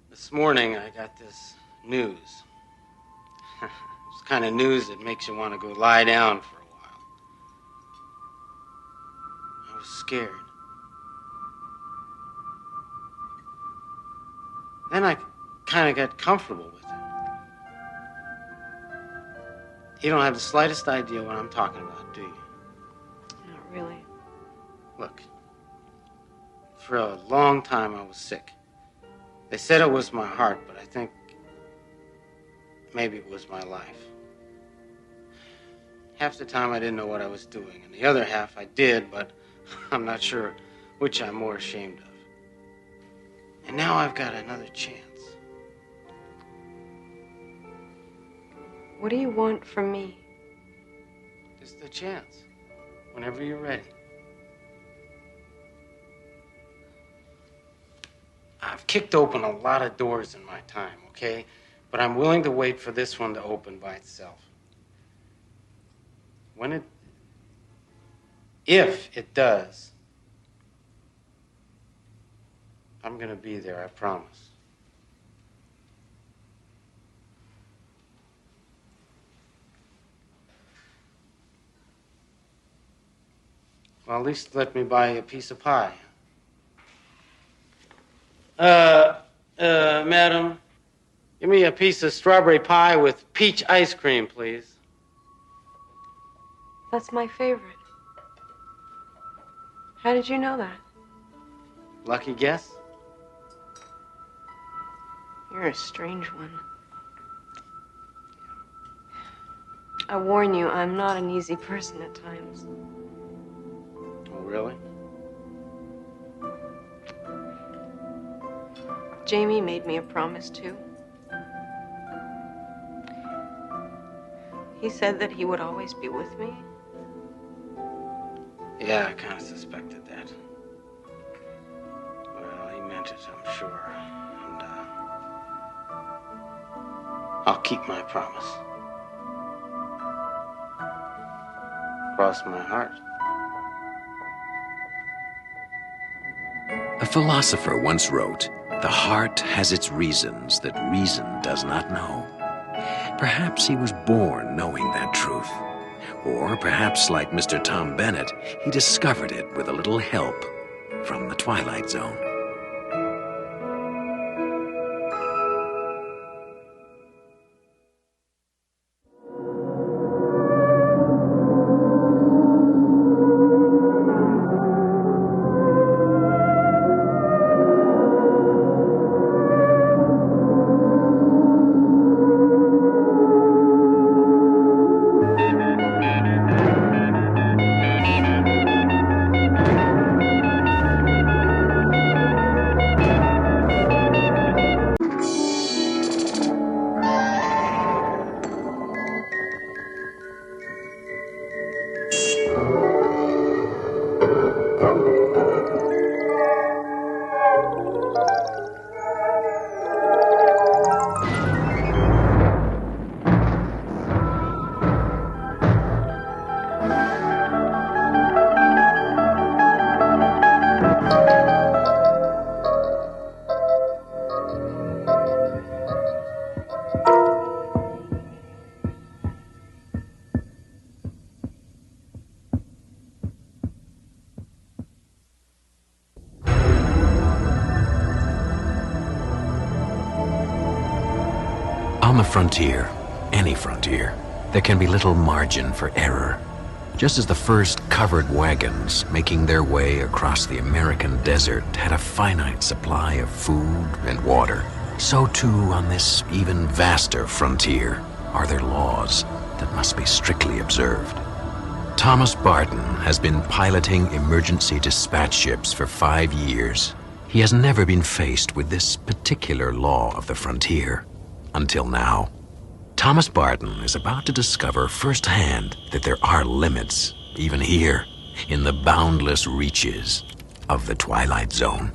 This morning, I got this news. It's the kind of news that makes you want to go lie down for a while. I was scared. Then I kind of got comfortable with it. You don't have the slightest idea what I'm talking about, do you? Not really. Look, for a long time I was sick. They said it was my heart, but I think maybe it was my life. Half the time I didn't know what I was doing, and the other half I did, but I'm not sure which I'm more ashamed of. And now I've got another chance. What do you want from me? Just a chance, whenever you're ready. I've kicked open a lot of doors in my time, okay? But I'm willing to wait for this one to open by itself. If it does, I'm gonna be there, I promise. Well, at least let me buy you a piece of pie. Madam, Give me a piece of strawberry pie with peach ice cream, please. That's my favorite. How did you know that? Lucky guess? You're a strange one. I warn you, I'm not an easy person at times. Oh, really? Jamie made me a promise, too. He said that he would always be with me. Yeah, I kind of suspected that. Well, he meant it, I'm sure. And, I'll keep my promise. Cross my heart. A philosopher once wrote, "The heart has its reasons that reason does not know." Perhaps he was born knowing that truth. Or perhaps, like Mr. Tom Bennett, he discovered it with a little help from the Twilight Zone. On the frontier, any frontier, there can be little margin for error. Just as the first covered wagons making their way across the American desert had a finite supply of food and water, so too on this even vaster frontier are there laws that must be strictly observed. Thomas Barton has been piloting emergency dispatch ships for 5 years. He has never been faced with this particular law of the frontier. Until now. Thomas Barton is about to discover firsthand that there are limits, even here, in the boundless reaches of the Twilight Zone.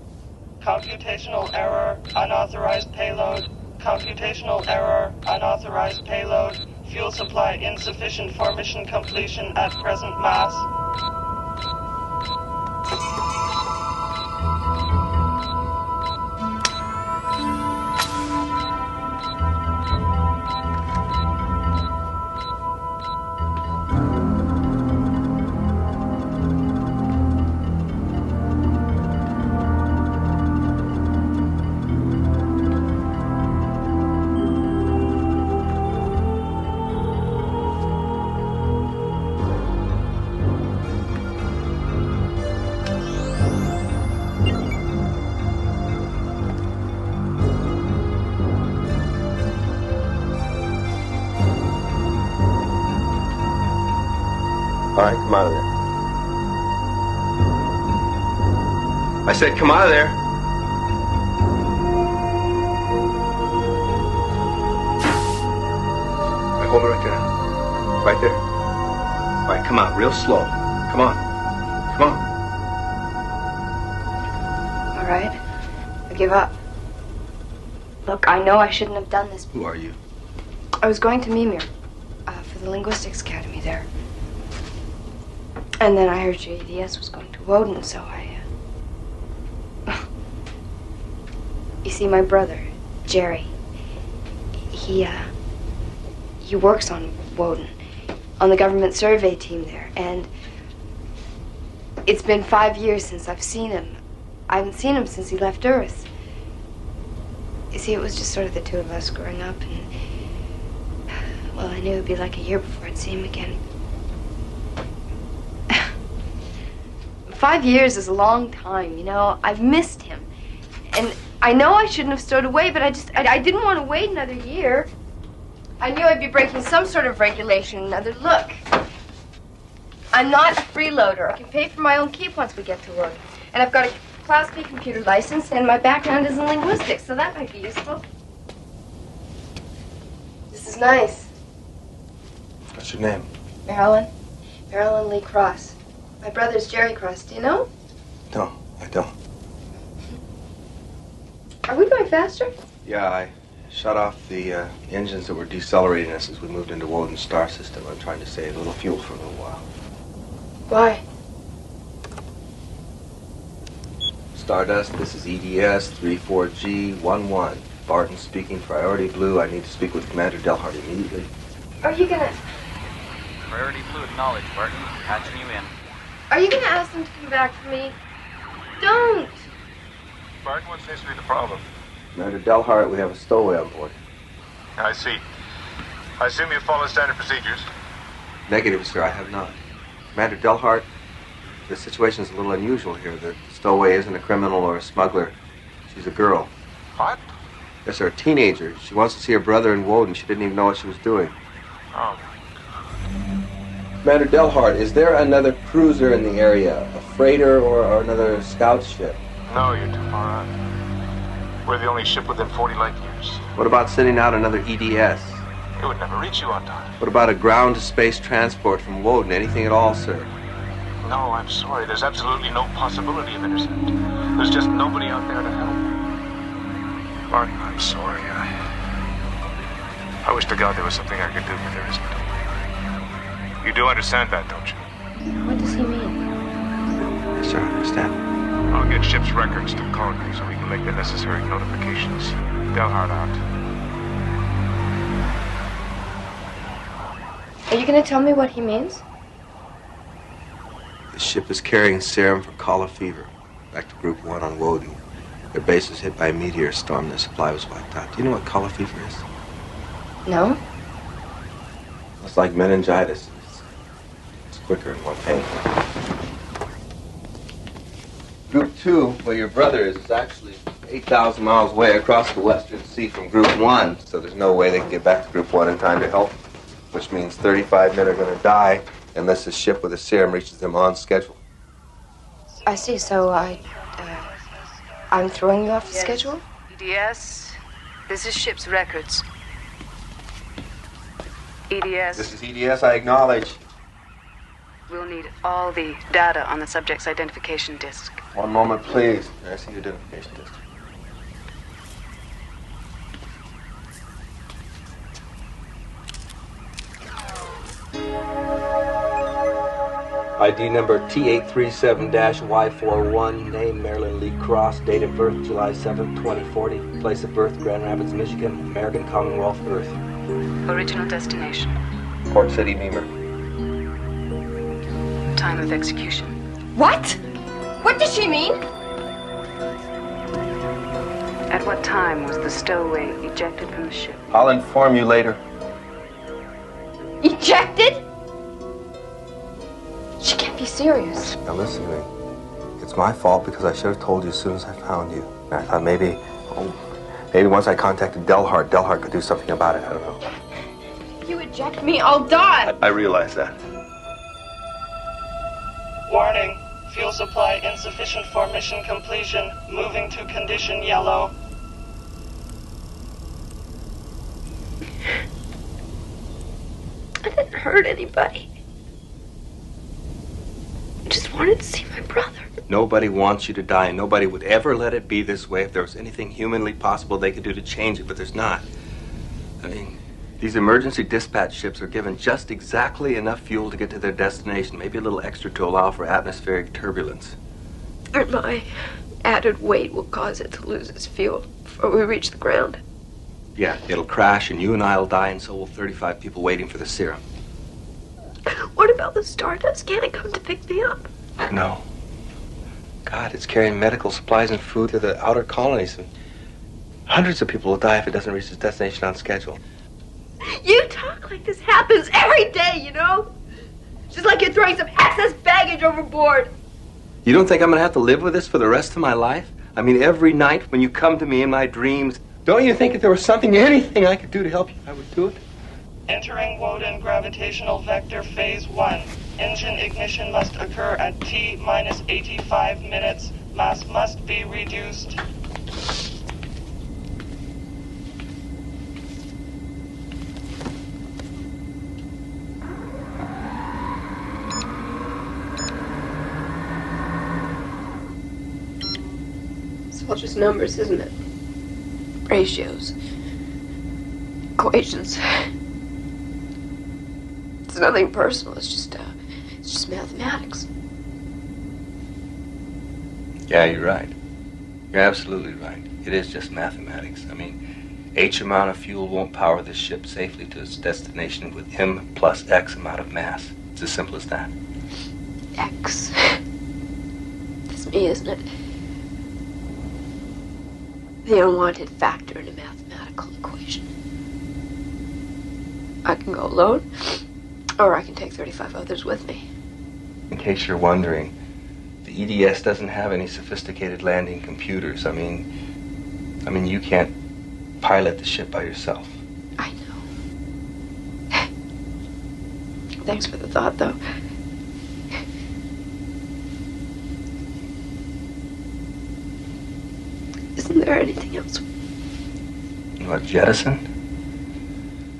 Computational error, unauthorized payload. Computational error, unauthorized payload. Fuel supply insufficient for mission completion at present mass. All right, come out of there. I said come out of there. All right, hold it right there. Right there. All right, come out real slow. Come on. Come on. All right. I give up. Look, I know I shouldn't have done this. Who are you? I was going to Mimir for the Linguistics Academy there. And then I heard JDS was going to Woden, so I... You see, my brother, Jerry, he works on Woden, on the government survey team there, and it's been 5 years since I've seen him. I haven't seen him since he left Earth. You see, it was just sort of the two of us growing up, and, well, I knew it'd be like a year before I'd see him again. 5 years is a long time, you know. I've missed him. And I know I shouldn't have stowed away, but I didn't want to wait another year. I knew I'd be breaking some sort of regulation. Another look. I'm not a freeloader. I can pay for my own keep once we get to load. And I've got a Class B computer license, and my background is in linguistics, so that might be useful. This is nice. What's your name? Marilyn. Marilyn Lee Cross. My brother's Jerry Cross. Do you know? No, I don't. Are we going faster? Yeah, I shut off the engines that were decelerating us as we moved into Woden's star system. I'm trying to save a little fuel for a little while. Why? Stardust, this is EDS 34G11. Barton speaking, priority blue. I need to speak with Commander Delhart immediately. Are you gonna... Priority blue acknowledged, Barton. Patching you in. Are you gonna ask them to come back for me? Don't! Barton, what seems to be the problem? Commander Delhart, we have a stowaway on board. I see. I assume you follow standard procedures. Negative, sir, I have not. Commander Delhart, the situation is a little unusual here. The stowaway isn't a criminal or a smuggler. She's a girl. What? Yes, sir, a teenager. She wants to see her brother in Woden. She didn't even know what she was doing. Oh. Commander Delhart, is there another cruiser in the area? A freighter or another scout ship? No, you're too far out. We're the only ship within 40 light years. What about sending out another EDS? It would never reach you on time. What about a ground-to-space transport from Woden? Anything at all, sir? No, I'm sorry. There's absolutely no possibility of intercept. There's just nobody out there to help. Martin, I'm sorry. I wish to God there was something I could do, but there isn't. You do understand that, don't you? What does he mean? Yes, sir, I understand. I'll get ship's records to Colony so we can make the necessary notifications. Delhart out. Are you gonna tell me what he means? The ship is carrying serum for cholera fever. Back to Group 1 on Woden. Their base was hit by a meteor storm. Their supply was wiped out. Do you know what cholera fever is? No. It's like meningitis. It's quicker and more painful. Group 2, where your brother is actually 8,000 miles away across the Western Sea from Group 1, so there's no way they can get back to Group 1 in time to help, which means 35 men are going to die unless the ship with the serum reaches them on schedule. I see, so I'm throwing you off the schedule? EDS, this is ship's records. EDS. This is EDS, I acknowledge. We'll need all the data on the subject's identification disc. One moment, please. I see your identification disc. ID number T837-Y41, name Marilyn Lee Cross, date of birth July 7th, 2040, place of birth Grand Rapids, Michigan, American Commonwealth, Earth. Original destination. Port City, Memer. Time of execution. What? What does she mean? At what time was the stowaway ejected from the ship? I'll inform you later. Ejected? She can't be serious. Now listen to me. It's my fault because I should have told you as soon as I found you. And I thought maybe once I contacted Delhart could do something about it. I don't know. If you eject me, I'll die. I realize that. Warning. Fuel supply insufficient for mission completion. Moving to condition yellow. I didn't hurt anybody. I just wanted to see my brother. Nobody wants you to die, and nobody would ever let it be this way if there was anything humanly possible they could do to change it, but there's not. I mean, these emergency dispatch ships are given just exactly enough fuel to get to their destination, maybe a little extra to allow for atmospheric turbulence. And my added weight will cause it to lose its fuel before we reach the ground. Yeah, it'll crash, and you and I'll die, and so will 35 people waiting for the serum. What about the Stardust? Can't it come to pick me up? No. God, it's carrying medical supplies and food to the outer colonies. Hundreds of people will die if it doesn't reach its destination on schedule. You talk like this happens every day, you know? Just like you're throwing some excess baggage overboard. You don't think I'm gonna have to live with this for the rest of my life? I mean, every night when you come to me in my dreams, don't you think if there was something, anything I could do to help you, I would do it? Entering Woden gravitational vector phase 1. Engine ignition must occur at T minus 85 minutes. Mass must be reduced. It's all just numbers, isn't it? Ratios. Equations. It's nothing personal. It's just mathematics. Yeah, you're right. You're absolutely right. It is just mathematics. I mean, H amount of fuel won't power this ship safely to its destination with M plus X amount of mass. It's as simple as that. X. That's me, isn't it? The unwanted factor in a mathematical equation. I can go alone, or I can take 35 others with me. In case you're wondering, the EDS doesn't have any sophisticated landing computers. I mean, you can't pilot the ship by yourself. I know. Thanks for the thought, though. Isn't there anything else? What, jettison?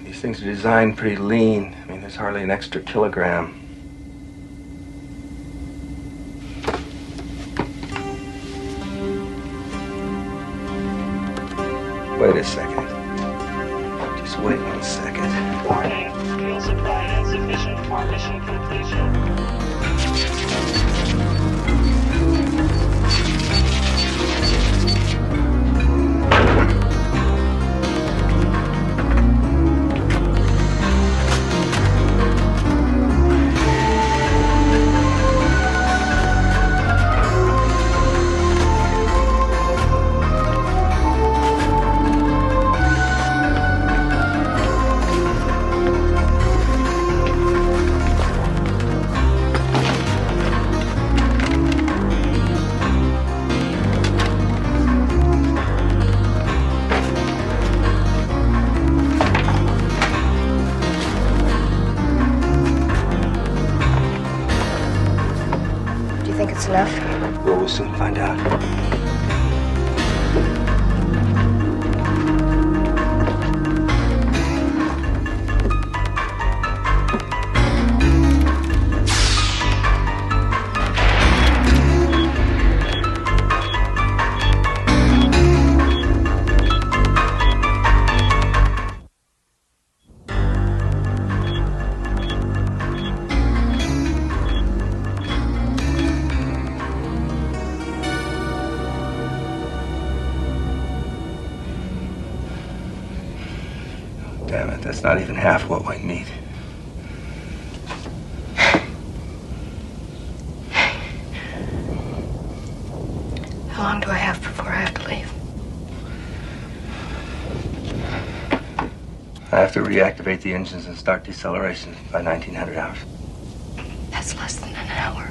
These things are designed pretty lean. I mean, there's hardly an extra kilogram. Wait a second. Just wait 1 second. Warning, fuel supply insufficient for mission completion. Enough? Well, we'll soon find out. Damn it, that's not even half what we need. How long do I have before I have to leave? I have to reactivate the engines and start deceleration by 1900 hours. That's less than an hour.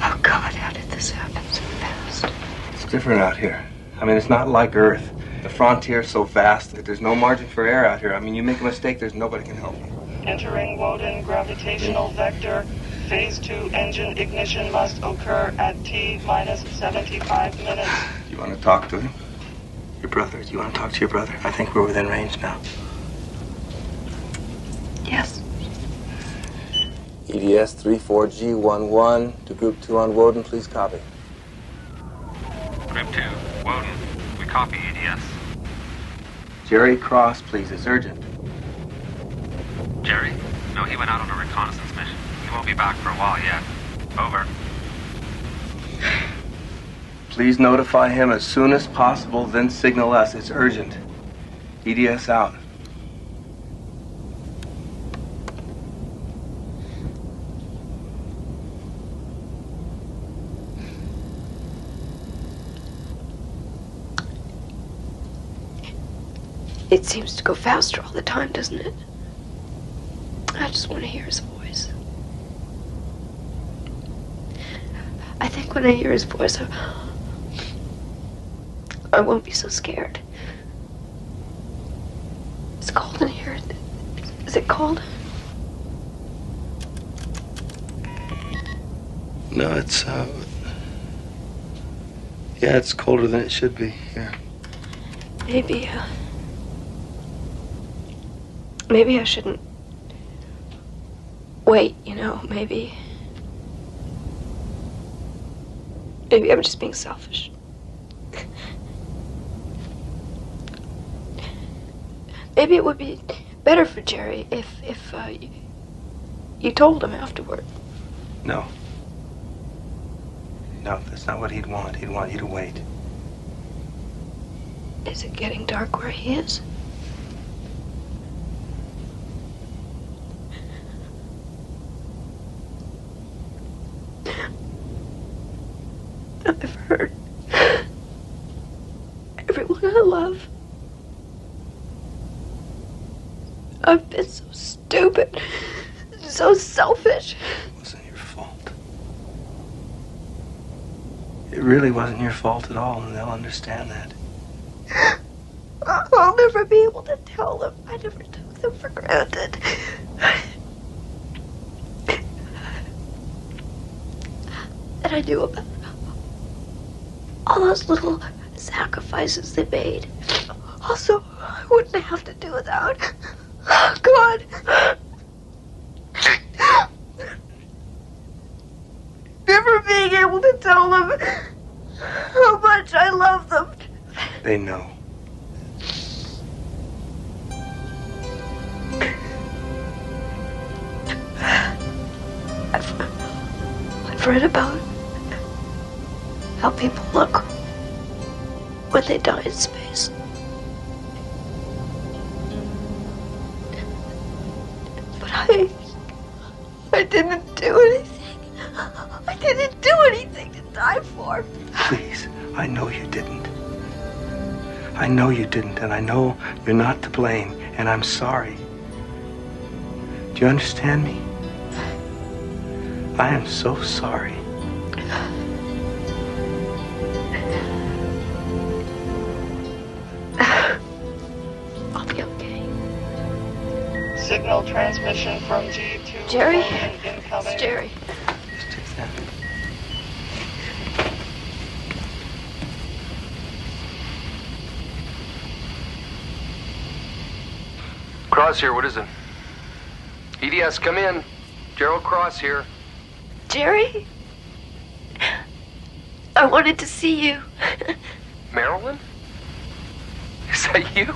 Oh, God, how did this happen so fast? It's different out here. I mean, it's not like Earth. The frontier's so vast that there's no margin for error out here. I mean, you make a mistake, there's nobody can help you. Entering Woden gravitational vector. Phase 2 engine ignition must occur at T minus 75 minutes. Do you want to talk to him? Your brother? Do you want to talk to your brother? I think we're within range now. Yes. EDS 34G11 to Group 2 on Woden, please copy. Group 2, Woden. We copy EDS. Jerry Cross, please. It's urgent. Jerry? No, he went out on a reconnaissance mission. He won't be back for a while yet. Over. Please notify him as soon as possible, then signal us. It's urgent. EDS out. It seems to go faster all the time, doesn't it? I just want to hear his voice. I think when I hear his voice, I won't be so scared. It's cold in here. Is it cold? No, it's, yeah, it's colder than it should be here. Maybe I shouldn't wait, you know, maybe I'm just being selfish. Maybe it would be better for Jerry if you told him afterward. No. No, that's not what he'd want. He'd want you to wait. Is it getting dark where he is? I've heard everyone I love. I've been so stupid, so selfish. It wasn't your fault. It really wasn't your fault at all, and they'll understand that. I'll never be able to tell them. I never took them for granted. And I knew about all those little sacrifices they made. Also, I wouldn't have to do without. God. Never being able to tell them how much I love them. They know. I've read about how people look when they die in space. But I didn't do anything. I didn't do anything to die for. Please, I know you didn't. I know you didn't, and I know you're not to blame, and I'm sorry. Do you understand me? I am so sorry. I'll be okay. Signal transmission from G2. Jerry? Incoming. It's Jerry. Cross here, what is it? EDS, come in. Gerald Cross here. Jerry? I wanted to see you. Marilyn? Is that you?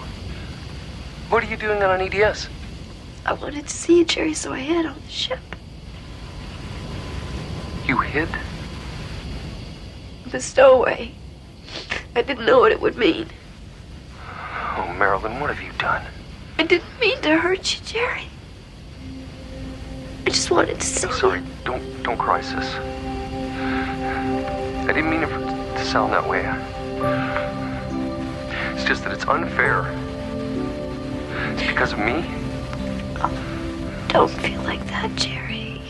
What are you doing on an EDS? I wanted to see you, Jerry, so I hid on the ship. You hid? The stowaway. I didn't know what it would mean. Oh, Marilyn, what have you done? I didn't mean to hurt you, Jerry. I just wanted to see I'm sorry, don't cry, sis. I didn't mean it to sound that way. It's just that it's unfair. It's because of me. Oh, don't feel like that, Jerry.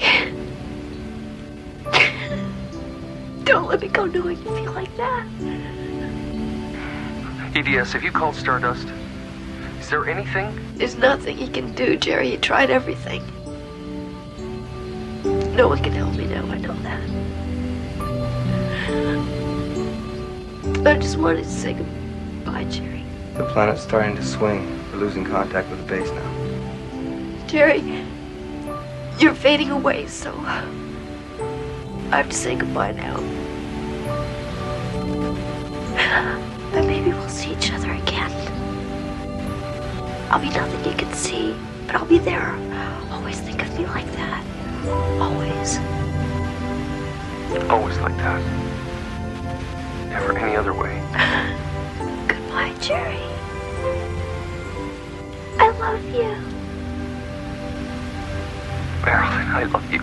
Don't let me go knowing you feel like that. EDS, have you called Stardust? Is there anything? There's nothing he can do, Jerry. He tried everything. No one can help me now, I know that. I just wanted to say goodbye, Jerry. The planet's starting to swing. We're losing contact with the base now. Jerry, you're fading away, so I have to say goodbye now. But maybe we'll see each other again. I'll be nothing you can see, but I'll be there. Always think of me like that. Always. Always like that. Never any other way. Goodbye, Jerry. I love you. Marilyn, I love you.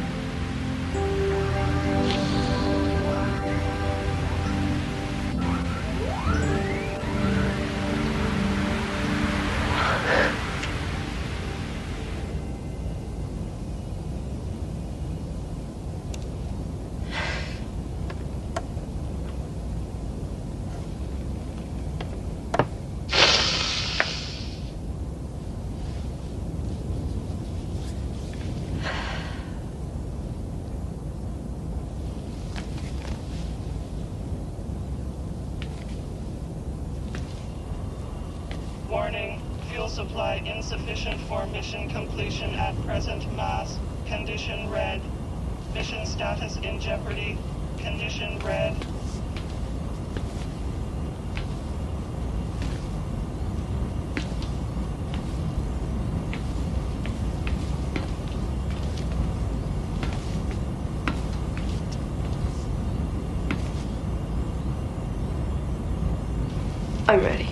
supply insufficient for mission completion at present. Mass. Condition red. Mission status in jeopardy. Condition red. I'm ready.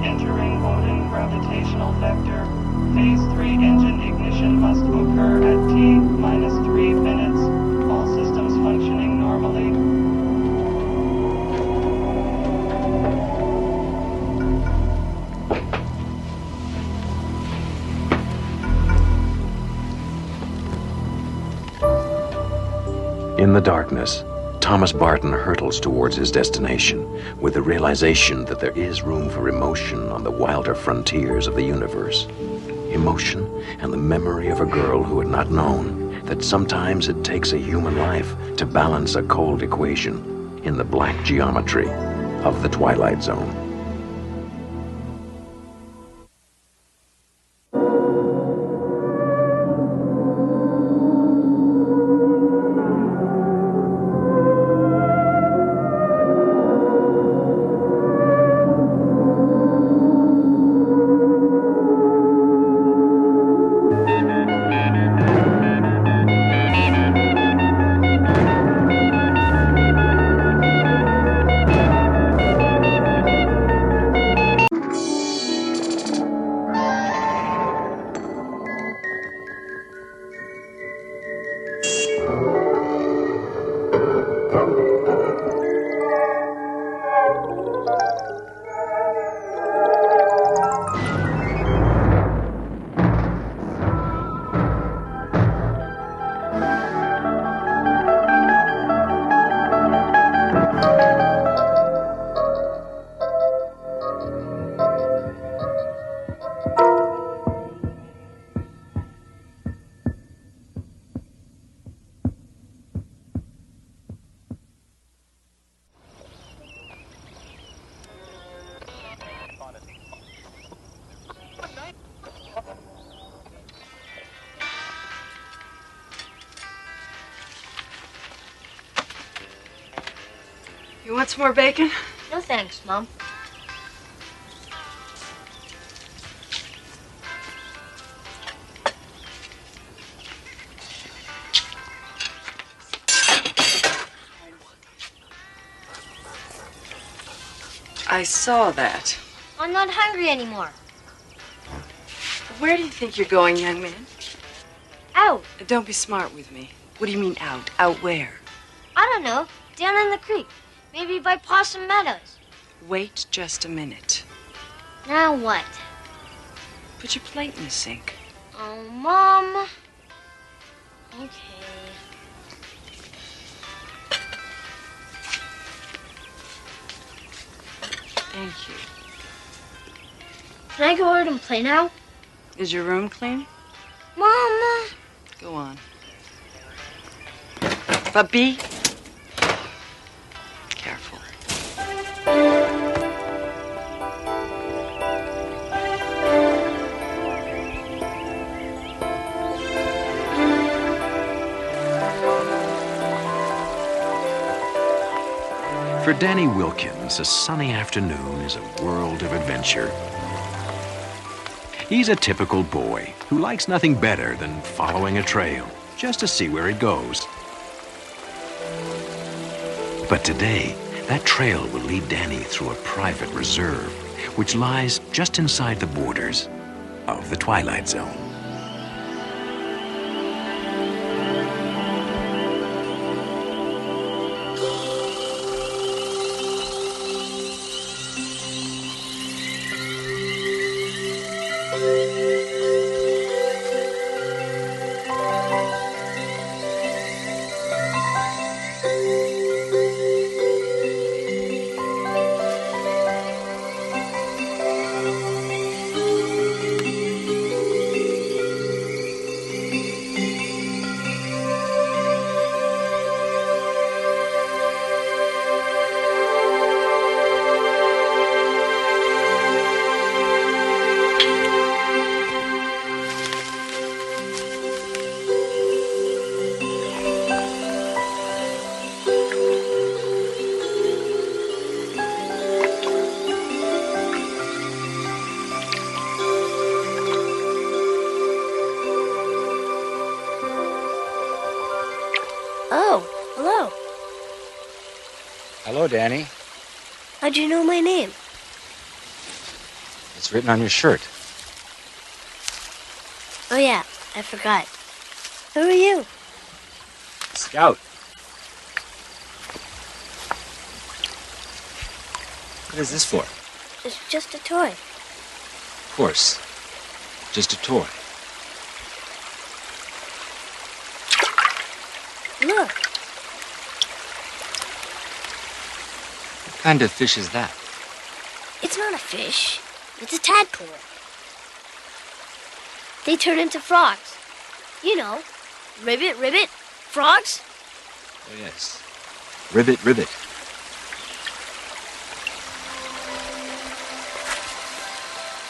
Entering Odin gravitational vector. Phase 3 engine ignition must occur at T-3 minutes. All systems functioning normally. In the darkness, Thomas Barton hurtles towards his destination with the realization that there is room for emotion on the wilder frontiers of the universe. Emotion and the memory of a girl who had not known that sometimes it takes a human life to balance a cold equation in the black geometry of the Twilight Zone. You want some more bacon? No thanks, Mom. I saw that. I'm not hungry anymore. Where do you think you're going, young man? Out. Don't be smart with me. What do you mean out? Out where? I don't know. Down in the creek. Maybe by Possum Meadows. Wait just a minute. Now what? Put your plate in the sink. Oh, Mom. Okay. Thank you. Can I go out and play now? Is your room clean? Mom. Go on. But be careful. For Danny Wilkins, a sunny afternoon is a world of adventure. He's a typical boy who likes nothing better than following a trail just to see where it goes. But today, that trail will lead Danny through a private reserve, which lies just inside the borders of the Twilight Zone. Oh, hello. Hello, Danny. How'd you know my name? It's written on your shirt. Oh, yeah, I forgot. Who are you? Scout. What is this for? It's just a toy. Of course. Just a toy. Look, What kind of fish is that? it's not a fish. It's a tadpole. They turn into frogs. You know, ribbit, ribbit, frogs. Oh, yes. Ribbit, ribbit.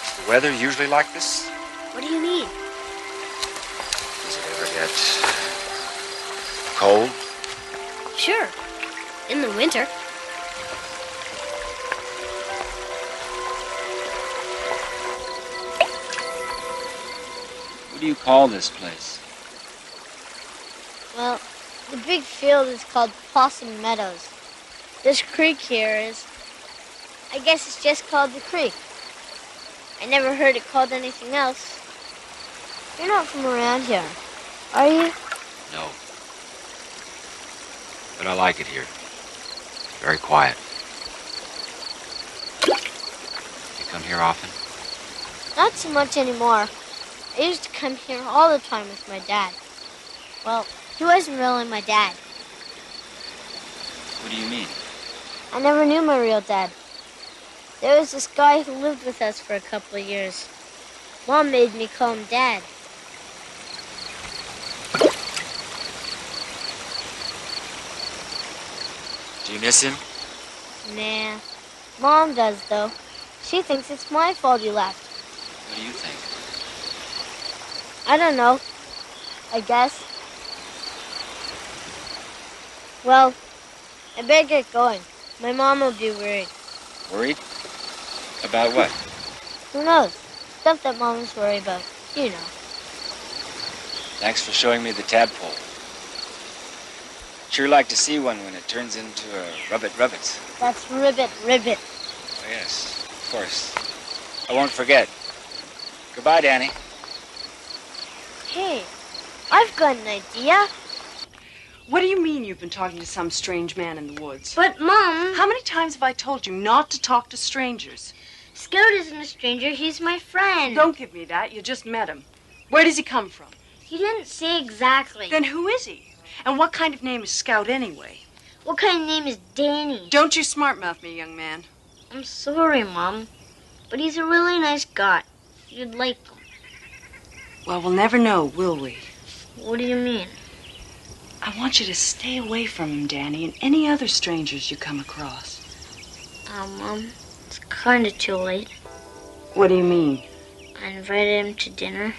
Is the weather usually like this? What do you mean? Does it ever get cold? Sure, in the winter. What do you call this place? Well, the big field is called Possum Meadows. This creek here is, I guess it's just called the creek. I never heard it called anything else. You're not from around here, are you? No. But I like it here. Very quiet. You come here often? Not so much anymore. I used to come here all the time with my dad. Well, he wasn't really my dad. What do you mean? I never knew my real dad. There was this guy who lived with us for a couple of years. Mom made me call him Dad. Do you miss him? Nah. Mom does, though. She thinks it's my fault he left. What do you think? I don't know. I guess. Well, I better get going. My mom will be worried. Worried? About what? Who knows? Stuff that moms worry about. You know. Thanks for showing me the tadpole. Sure like to see one when it turns into a rubbit. That's ribbit, ribbit. Oh, yes, of course. I won't forget. Goodbye, Danny. Hey, I've got an idea. What do you mean you've been talking to some strange man in the woods? But, Mom... How many times have I told you not to talk to strangers? Scout isn't a stranger. He's my friend. Don't give me that. You just met him. Where does he come from? He didn't say exactly. Then who is he? And what kind of name is Scout anyway? What kind of name is Danny? Don't you smart-mouth me, young man. I'm sorry, Mom. But he's a really nice guy. You'd like him. Well, we'll never know, will we? What do you mean? I want you to stay away from him, Danny, and any other strangers you come across. Mom, it's kind of too late. What do you mean? I invited him to dinner.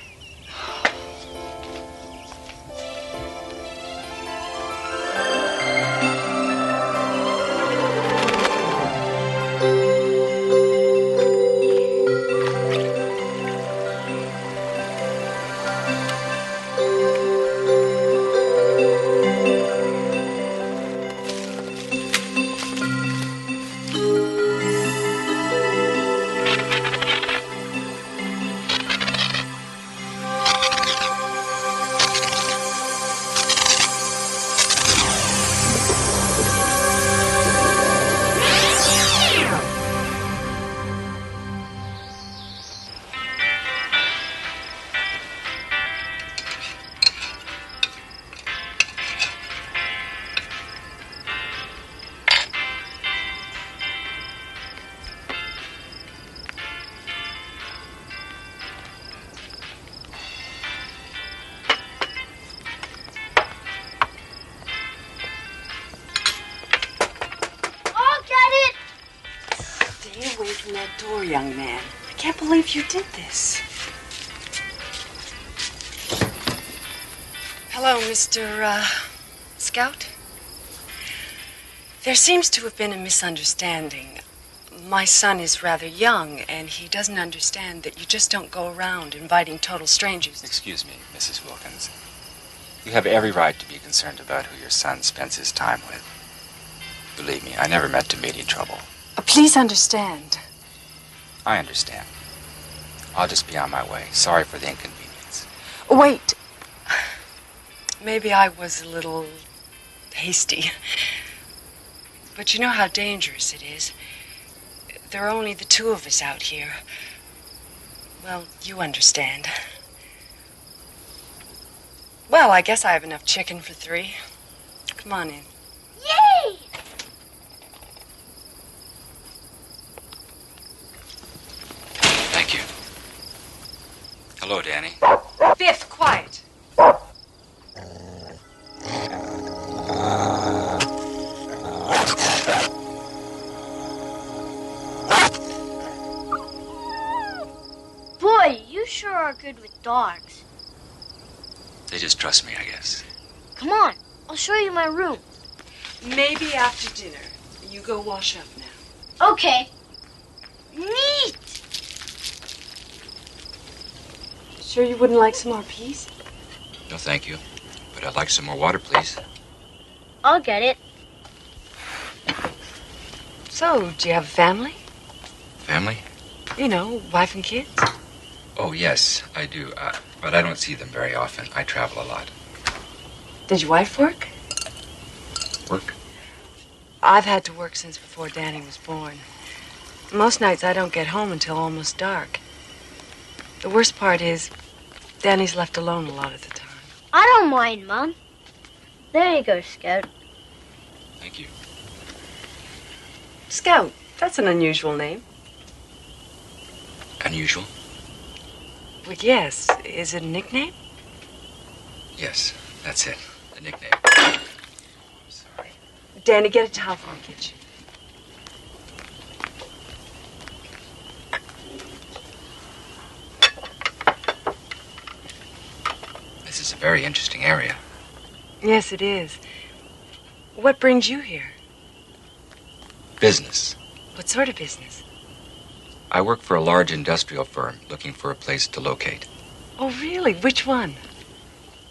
away from that door, young man. I can't believe you did this. Hello, Mr. Scout. There seems to have been a misunderstanding. My son is rather young, and he doesn't understand that you just don't go around inviting total strangers. Excuse me, Mrs. Wilkins. You have every right to be concerned about who your son spends his time with. Believe me, I never meant to meet any trouble. Please understand. I understand. I'll just be on my way. Sorry for the inconvenience. Wait. Maybe I was a little hasty. But you know how dangerous it is. There are only the two of us out here. Well, you understand. Well, I guess I have enough chicken for 3. Come on in. Yay! Thank you. Hello, Danny. Fifth, quiet. Boy, you sure are good with dogs. They just trust me, I guess. Come on, I'll show you my room. Maybe after dinner. You go wash up now. Okay. Neat! Sure you wouldn't like some more peas? No, thank you. But I'd like some more water, please. I'll get it. So, do you have a family? Family? You know, wife and kids? Oh, yes, I do. But I don't see them very often. I travel a lot. Did your wife work? Work? I've had to work since before Danny was born. Most nights I don't get home until almost dark. The worst part is, Danny's left alone a lot of the time. I don't mind, Mom. There you go, Scout. Thank you. Scout, that's an unusual name. Unusual? Well, yes. Is it a nickname? Yes, that's it. The nickname. Sorry. Danny, get a towel from the kitchen. This is a very interesting area. Yes, it is. What brings you here? Business. What sort of business? I work for a large industrial firm looking for a place to locate. Oh, really? Which one?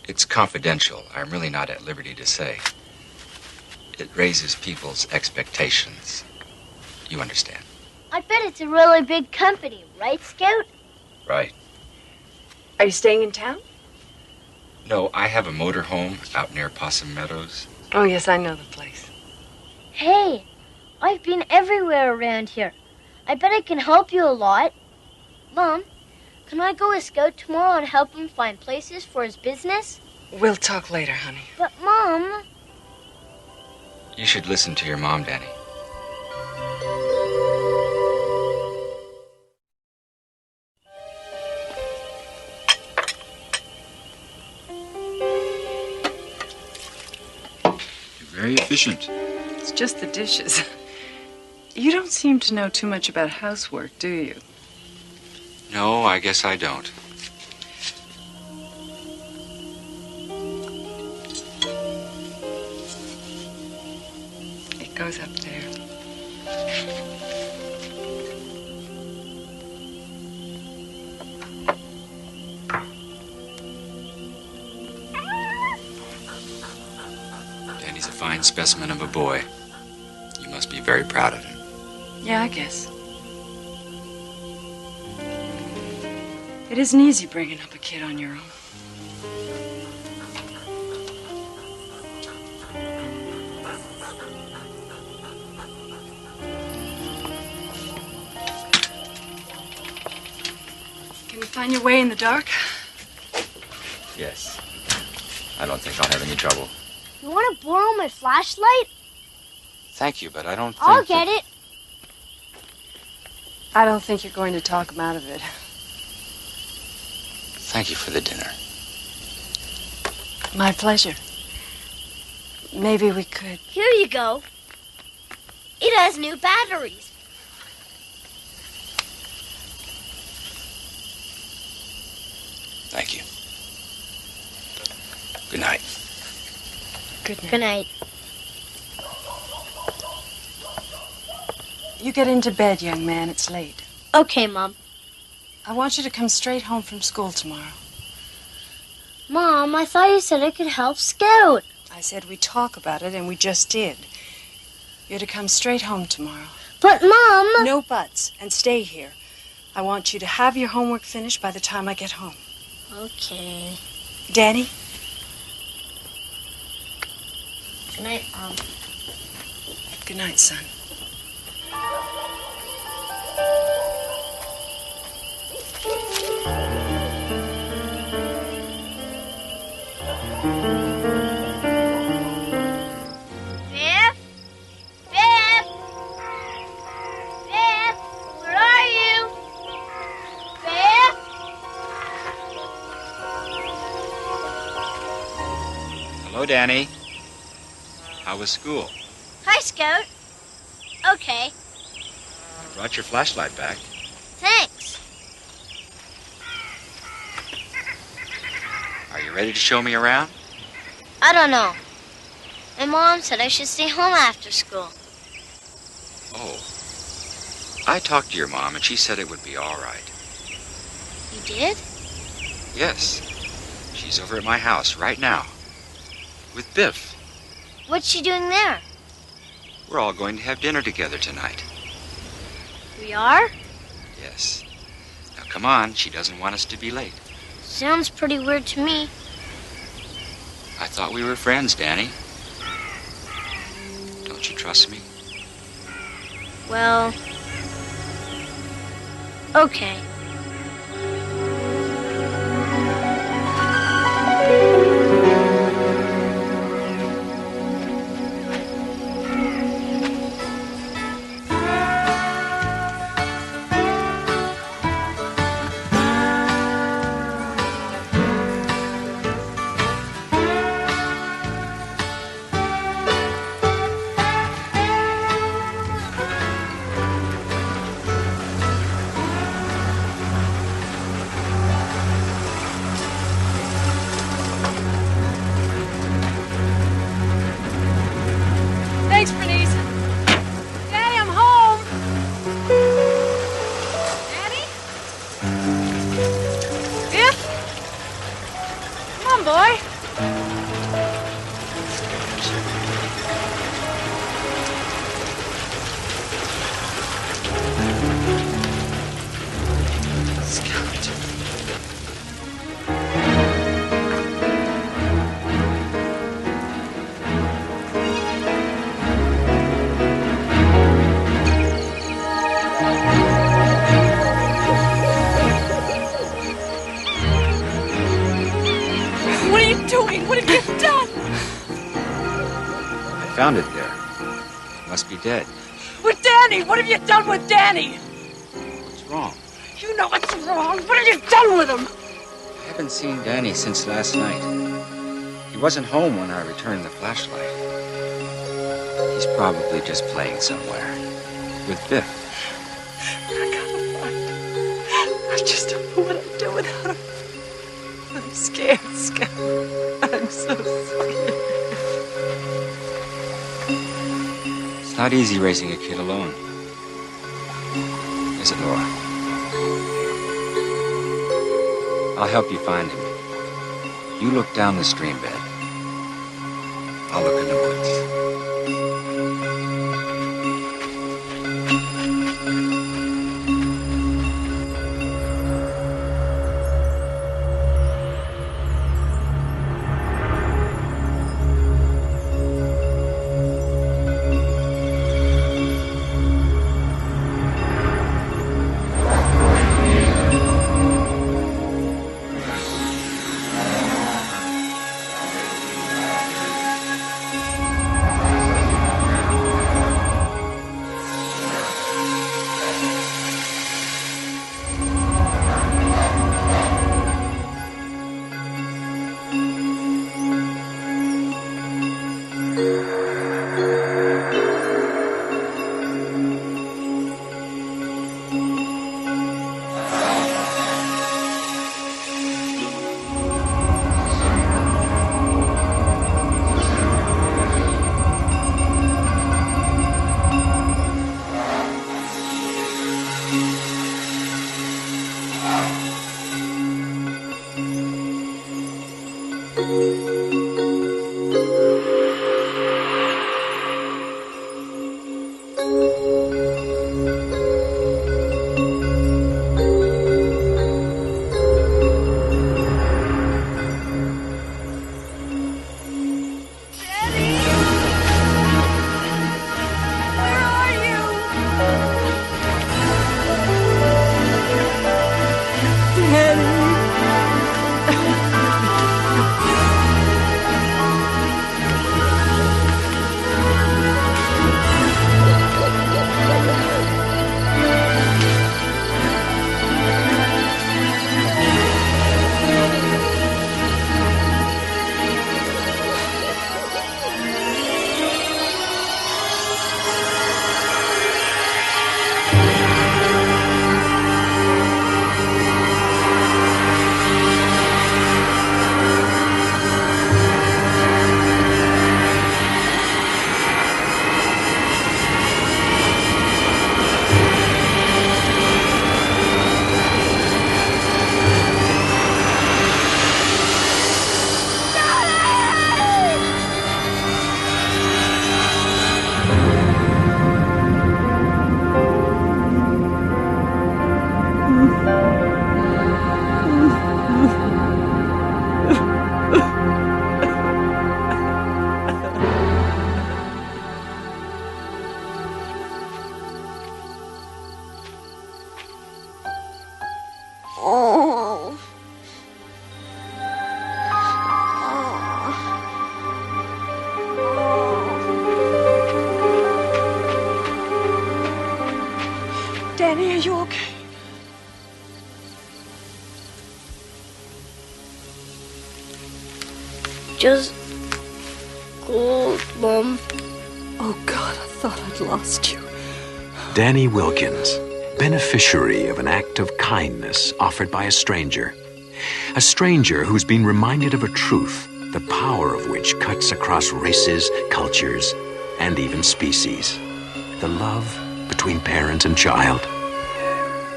It's confidential. I'm really not at liberty to say. It raises people's expectations. You understand? I bet it's a really big company, right, Scout? Right. Are you staying in town? No, I have a motor home out near Possum Meadows. Oh, yes, I know the place. Hey, I've been everywhere around here. I bet I can help you a lot. Mom, can I go with Scout tomorrow and help him find places for his business? We'll talk later, honey. But, Mom... You should listen to your mom, Danny. You're very efficient. It's just the dishes. You don't seem to know too much about housework, do you? No, I guess I don't. It goes up there. Danny's a fine specimen of a boy. You must be very proud of him. Yeah, I guess. It isn't easy bringing up a kid on your own. Can you find your way in the dark? Yes. I don't think I'll have any trouble. You want to borrow my flashlight? Thank you, but I don't think I'll get it. I don't think you're going to talk him out of it. Thank you for the dinner. My pleasure. Maybe we could. Here you go. It has new batteries. Thank you. Good night. Good night. Good night. You get into bed, young man. It's late. Okay, Mom. I want you to come straight home from school tomorrow. Mom, I thought you said I could help Scout. I said we'd talk about it, and we just did. You're to come straight home tomorrow. But, Mom... No buts, and stay here. I want you to have your homework finished by the time I get home. Okay. Danny? Good night, Mom. Good night, son. Biff? Biff? Biff? Where are you? Biff? Hello, Danny. How was school? Hi, Scout. Okay, I brought your flashlight back. thanks. Are you ready to show me around? I don't know. My mom said I should stay home after school. Oh. I talked to your mom, and she said it would be all right. You did? Yes. She's over at my house right now. With Biff. What's she doing there? We're all going to have dinner together tonight. We are? Yes. Now come on, she doesn't want us to be late. Sounds pretty weird to me. I thought we were friends, Danny. Don't you trust me? Well... okay. Thanks, Bernice. Daddy, I'm home. Daddy? Biff? Come on, boy. Scout. What are you doing? What have you done? I found it there. Must be dead. With Danny! What have you done with Danny? What's wrong? You know what's wrong. What have you done with him? I haven't seen Danny since last night. He wasn't home when I returned the flashlight. He's probably just playing somewhere. With Biff. I gotta find him. I just don't know what I'd do without him. I'm scared, Scout. I'm so scared. It's not easy raising a kid alone. Is it, Laura? I'll help you find him. You look down the stream bed. I'll look in the woods. Danny, are you okay? Just cold, Mom. Oh, God, I thought I'd lost you. Danny Wilkins, beneficiary of an act of kindness offered by a stranger. A stranger who's been reminded of a truth, the power of which cuts across races, cultures, and even species. The love between parent and child.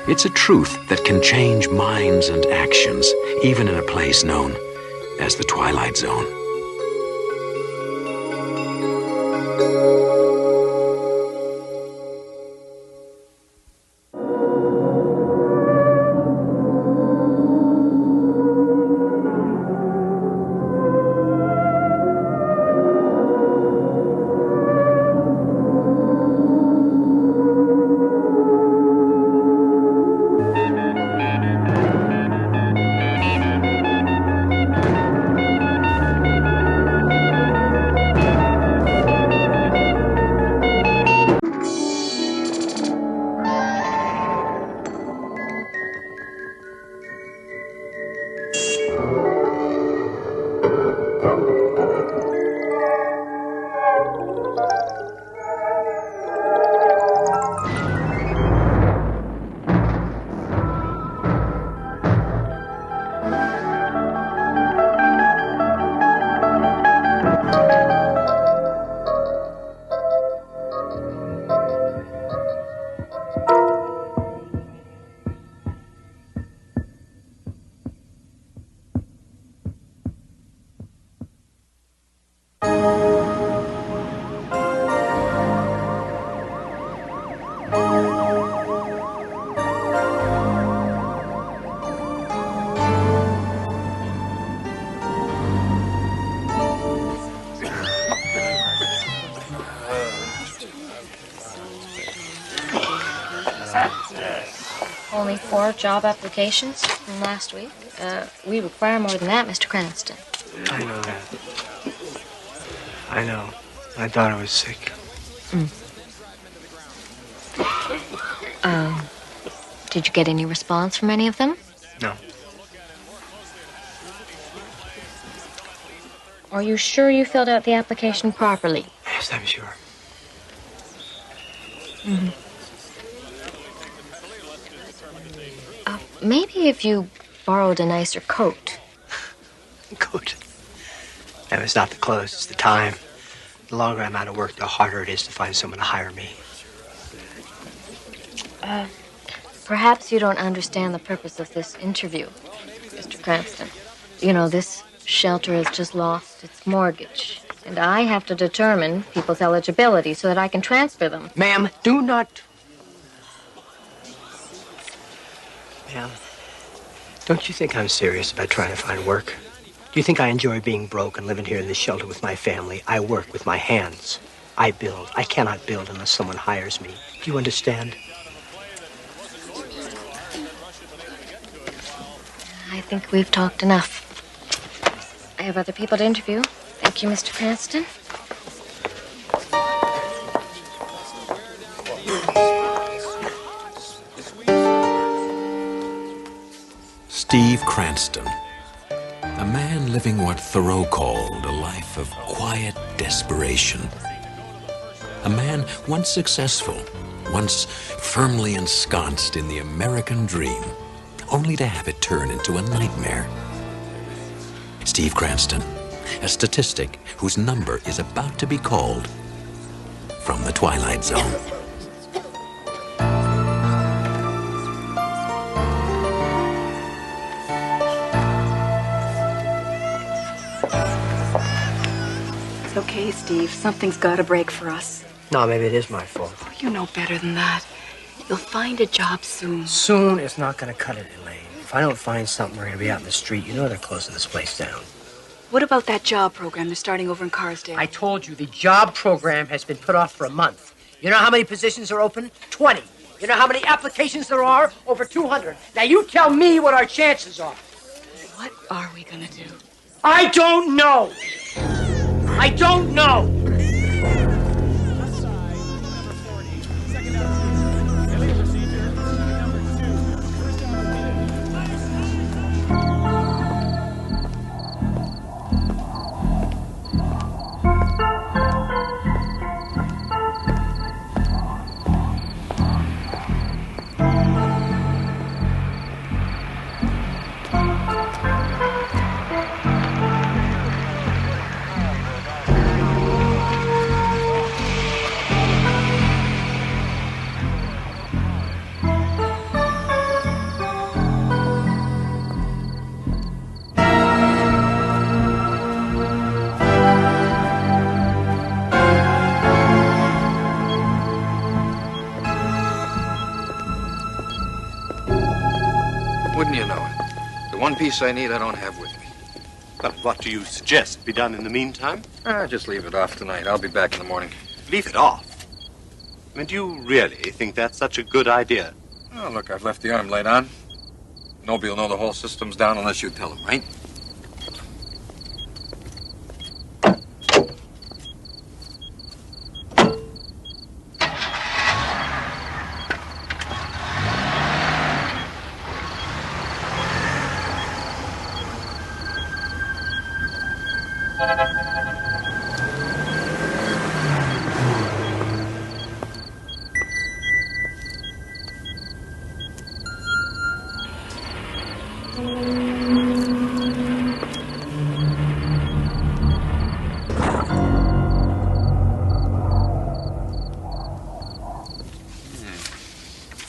It's a truth that can change minds and actions, even in a place known as the Twilight Zone. Only 4 job applications from last week. We require more than that, Mr. Cranston. I know that. I know. My daughter was sick. Did you get any response from any of them? No. Are you sure you filled out the application properly? Yes, I'm sure. Mm-hmm. Maybe if you borrowed a nicer coat. Coat? No, it's not the clothes, it's the time. The longer I'm out of work, the harder it is to find someone to hire me. Perhaps you don't understand the purpose of this interview, Mr. Cranston. You know, this shelter has just lost its mortgage, and I have to determine people's eligibility so that I can transfer them. Ma'am, do not... Ma'am, don't you think I'm serious about trying to find work? Do you think I enjoy being broke and living here in this shelter with my family? I work with my hands. I build. I cannot build unless someone hires me. Do you understand? I think we've talked enough. I have other people to interview. Thank you, Mr. Cranston. Steve Cranston, a man living what Thoreau called a life of quiet desperation. A man once successful, once firmly ensconced in the American dream, only to have it turn into a nightmare. Steve Cranston, a statistic whose number is about to be called from the Twilight Zone. It's okay, Steve. Something's got to break for us. No, maybe it is my fault. Oh, you know better than that. You'll find a job soon. Soon is not going to cut it, Elaine. If I don't find something, we're going to be out in the street. You know they're closing this place down. What about that job program they're starting over in Carsdale? I told you, the job program has been put off for a month. You know how many positions are open? 20. You know how many applications there are? Over 200. Now you tell me what our chances are. What are we gonna do? I don't know. I don't know. one piece I need I don't have with me. Well, what do you suggest be done in the meantime? Just leave it off tonight. I'll be back in the morning. Leave it off? I mean, do you really think that's such a good idea? Oh, look, I've left the arm light on. Nobody will know the whole system's down unless you tell them, right?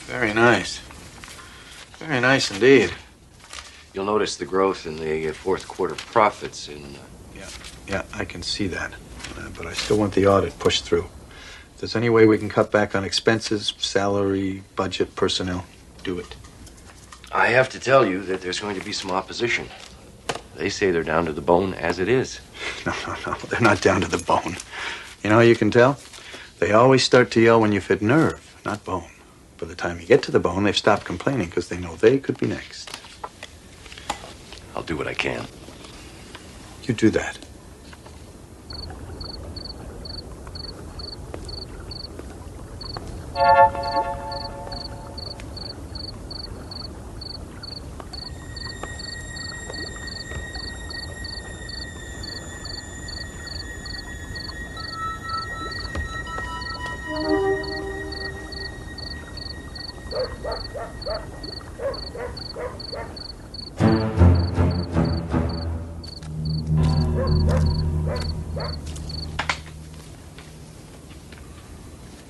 Very nice. Very nice indeed. You'll notice the growth in the fourth quarter profits in... Yeah, I can see that. But I still want the audit pushed through. If there's any way we can cut back on expenses, salary, budget, personnel, do it. I have to tell you that there's going to be some opposition. They say they're down to the bone as it is. No, they're not down to the bone. You know how you can tell? They always start to yell when you've hit nerve, not bone. By the time you get to the bone, they've stopped complaining because they know they could be next. I'll do what I can. You do that.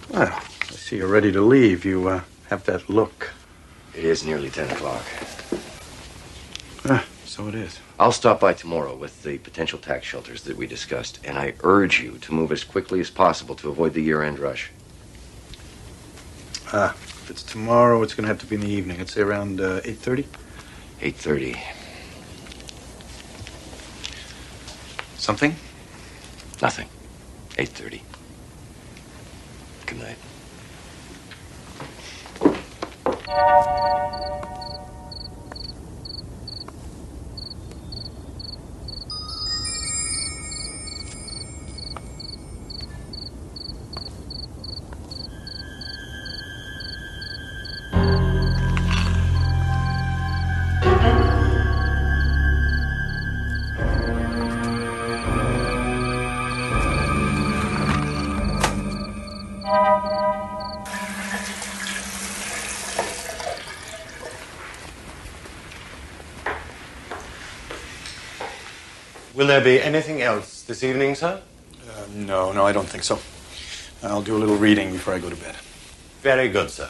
Well, I see you're ready to leave. You have that look. It is nearly 10 o'clock. So it is. I'll stop by tomorrow with the potential tax shelters that we discussed, and I urge you to move as quickly as possible to avoid the year-end rush. If it's tomorrow, it's going to have to be in the evening. I'd say around 8:30? 8:30. Something? Nothing. 8:30. Good night. Will there be anything else this evening, sir? No, I don't think so. I'll do a little reading before I go to bed. Very good, sir.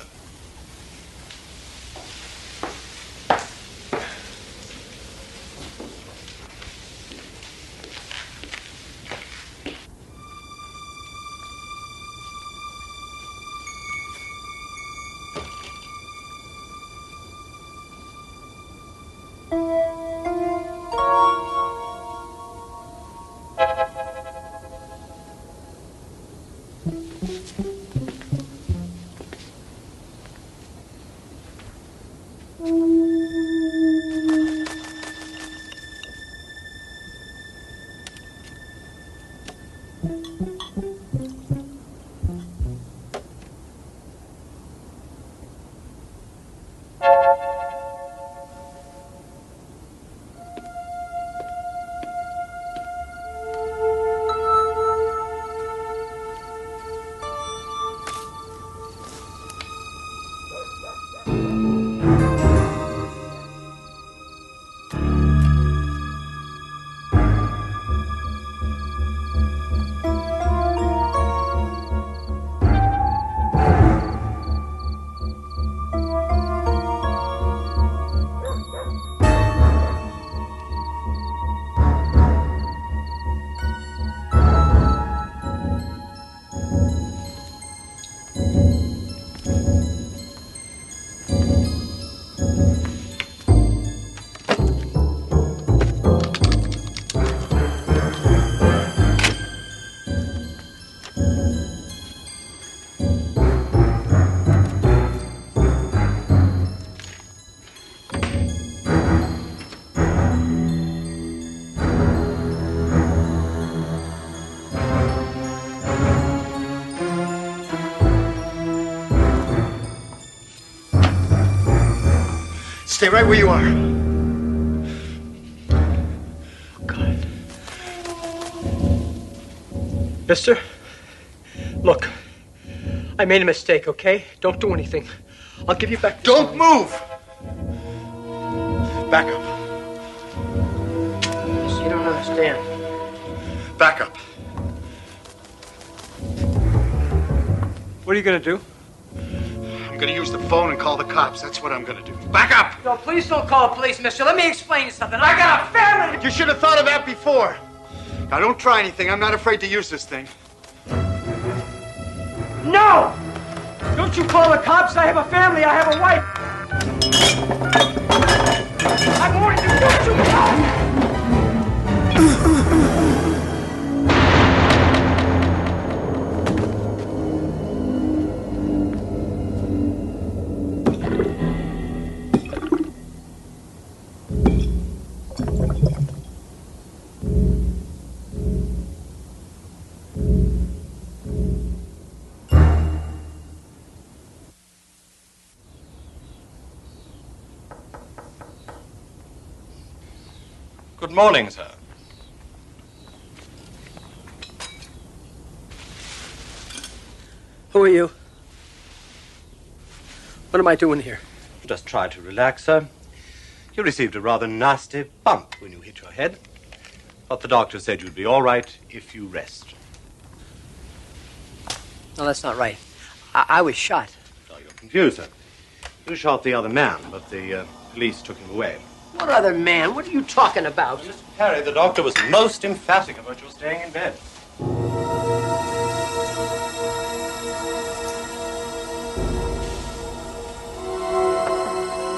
Stay right where you are. God. Mister, look, I made a mistake, okay? Don't do anything. I'll give you back. Don't move! Back up. You don't understand. Back up. What are you gonna do? I'm gonna use the phone and call the cops. That's what I'm gonna do. Back up! No, please don't call the police, mister. Let me explain you something. I got a family! You should have thought of that before. Now, don't try anything. I'm not afraid to use this thing. No! Don't you call the cops. I have a family. I have a wife. I'm warning you. Don't you call! Good morning, sir. Who are you? What am I doing here? Just try to relax, sir. You received a rather nasty bump when you hit your head. But the doctor said you'd be all right if you rest. No, that's not right. I was shot. So you're confused, sir. You shot the other man, but the police took him away. What other man? What are you talking about? Mr. Perry, the doctor was most emphatic about your staying in bed.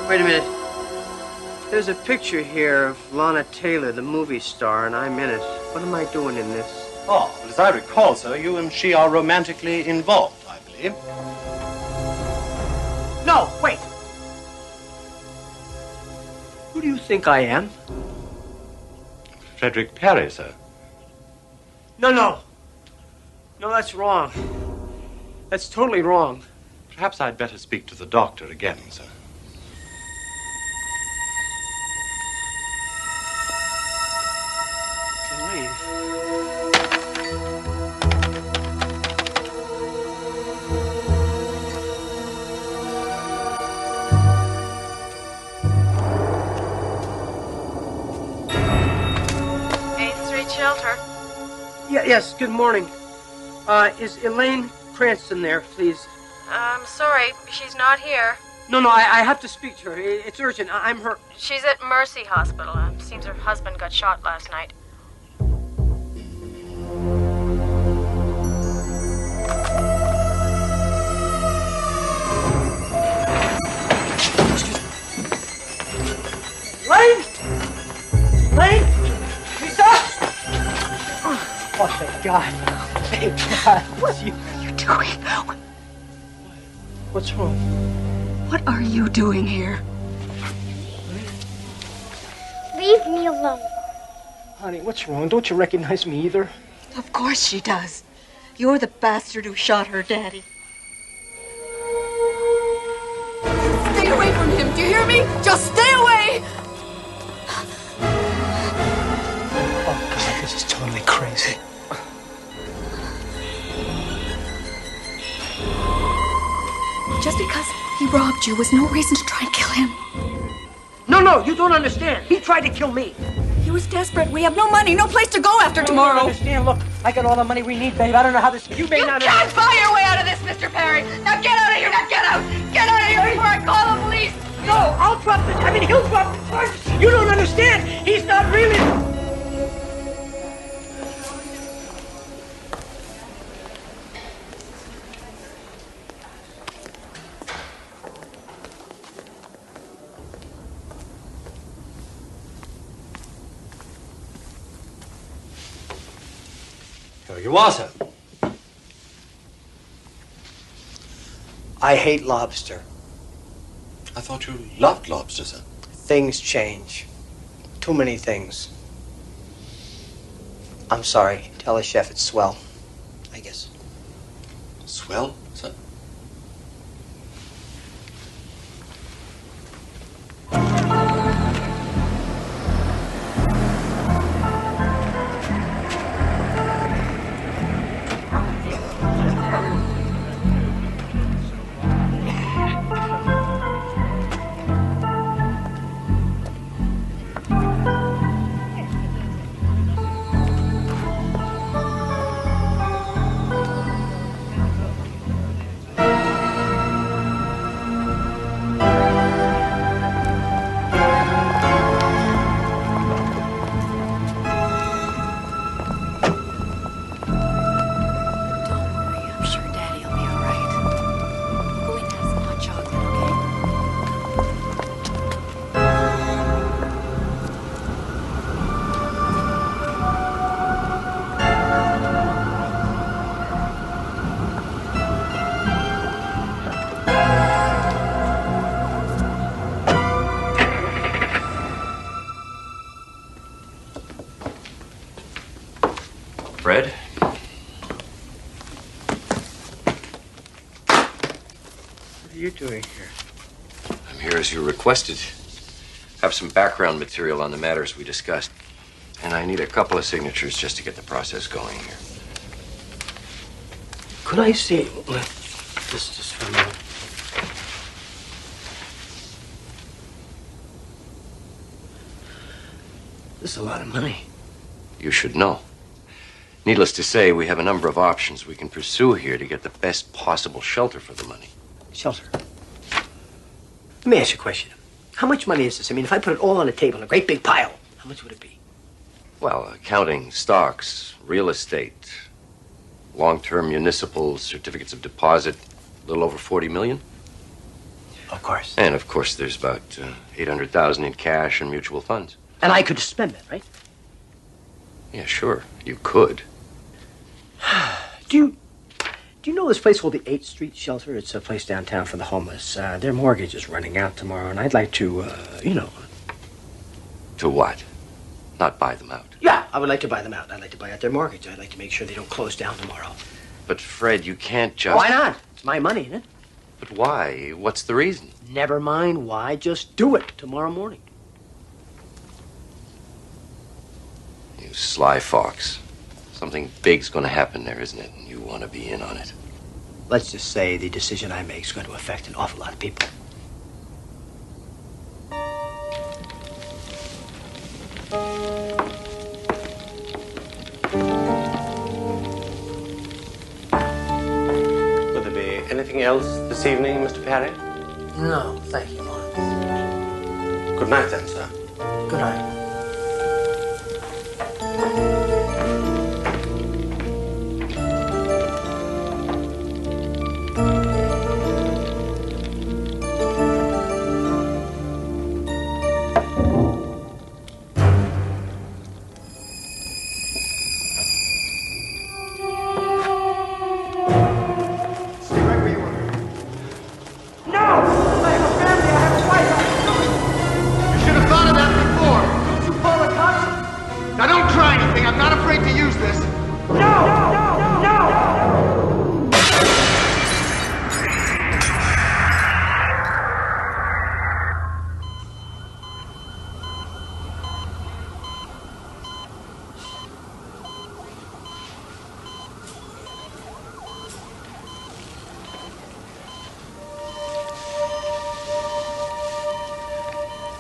Wait a minute. There's a picture here of Lana Taylor, the movie star, and I'm in it. What am I doing in this? Oh, but as I recall, sir, you and she are romantically involved, I believe. No, wait. Who do you think I am? Frederick Perry, sir. No. No, that's wrong. That's totally wrong. Perhaps I'd better speak to the doctor again, sir. Shelter. Yes, good morning. Is Elaine Cranston there, please? I'm sorry, she's not here. No, I have to speak to her. It's urgent. I'm her... She's at Mercy Hospital. Seems her husband got shot last night. Elaine? Lisa? Oh, thank God. Thank God. What are you doing? What's wrong? What are you doing here? Leave me alone. Honey, what's wrong? Don't you recognize me either? Of course she does. You're the bastard who shot her daddy. Stay away from him. Do you hear me? Just stay away! Oh, God, this is totally crazy. Just because he robbed you was no reason to try and kill him. No, you don't understand. He tried to kill me. He was desperate. We have no money, no place to go after tomorrow. You don't understand. Look, I got all the money we need, babe. I don't know how this... You can't buy your way out of this, Mr. Perry. Now get out of here. Now get out. Get out of here before I call the police. No, I'll drop the... he'll drop the charges. You don't understand. He's not really... Here you are, sir. I hate lobster. I thought you loved lobster, sir. Things change. Too many things. I'm sorry. Tell the chef it's swell. I guess. Swell, sir? What are you doing here? I'm here as you requested. Have some background material on the matters we discussed. And I need a couple of signatures just to get the process going here. Could I see this just for a minute? This is a lot of money. You should know. Needless to say, we have a number of options we can pursue here to get the best possible shelter for the money. Shelter? Let me ask you a question. How much money is this? I mean, if I put it all on the table in a great big pile, how much would it be? Well, accounting, stocks, real estate, long-term municipal certificates of deposit, a little over 40 million. Of course. And, of course, there's about 800,000 in cash and mutual funds. And I could spend that, right? Yeah, sure. You could. Do you know this place called the 8th Street Shelter? It's a place downtown for the homeless. Their mortgage is running out tomorrow, and I'd like to, To what? Not buy them out. Yeah, I would like to buy them out. I'd like to buy out their mortgage. I'd like to make sure they don't close down tomorrow. But, Fred, you can't just... Why not? It's my money, isn't it? But why? What's the reason? Never mind why. Just do it tomorrow morning. You sly fox. Something big's going to happen there, isn't it? And you want to be in on it. Let's just say the decision I make is going to affect an awful lot of people. Would there be anything else this evening, Mr. Perry? No, thank you, Lawrence. Good night, then, sir. Good night.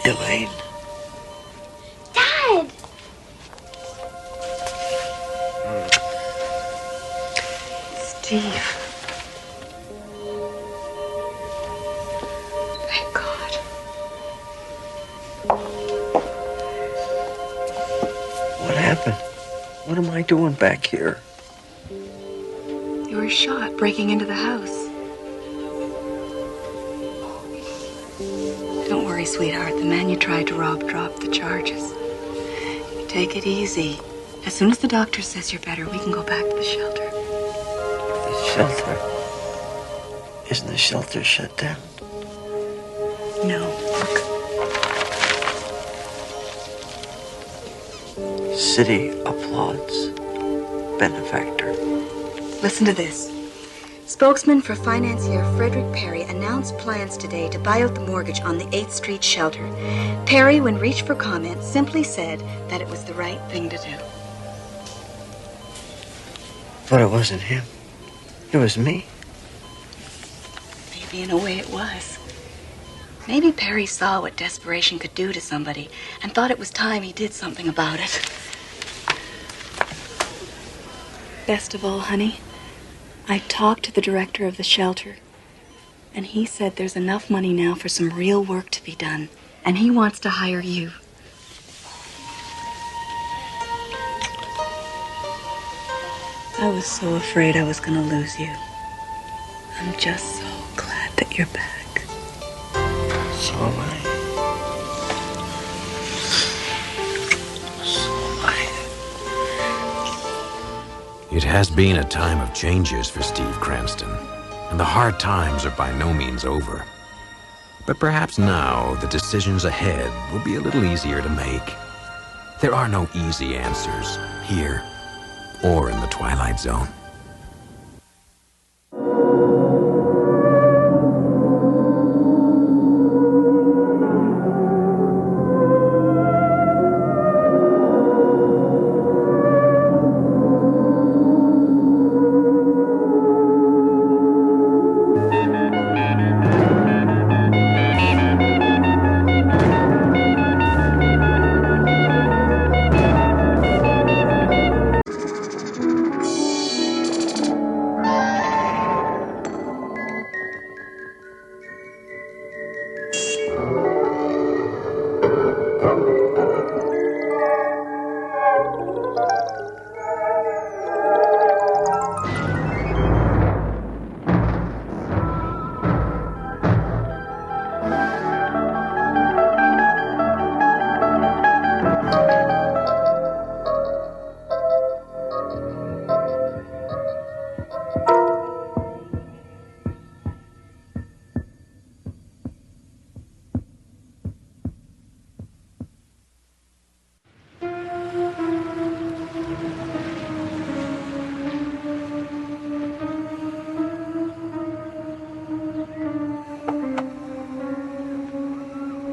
Elaine. Dad! Steve. Thank God. What happened? What am I doing back here? You were shot breaking into the house. Don't worry, sweetheart. The man you tried to rob dropped the charges. You take it easy. As soon as the doctor says you're better, we can go back to the shelter. The shelter? Isn't the shelter shut down? No. City applauds benefactor. Listen to this. Spokesman for financier Frederick Perry announced plans today to buy out the mortgage on the 8th Street shelter. Perry, when reached for comment, simply said that it was the right thing to do. But it wasn't him. It was me. Maybe in a way it was. Maybe Perry saw what desperation could do to somebody and thought it was time he did something about it. Best of all, honey, I talked to the director of the shelter, and he said there's enough money now for some real work to be done, and he wants to hire you. I was so afraid I was going to lose you. I'm just so glad that you're back. So am I. So am I. It has been a time of changes for Steve Cranston, and the hard times are by no means over. But perhaps now the decisions ahead will be a little easier to make. There are no easy answers here or in the Twilight Zone.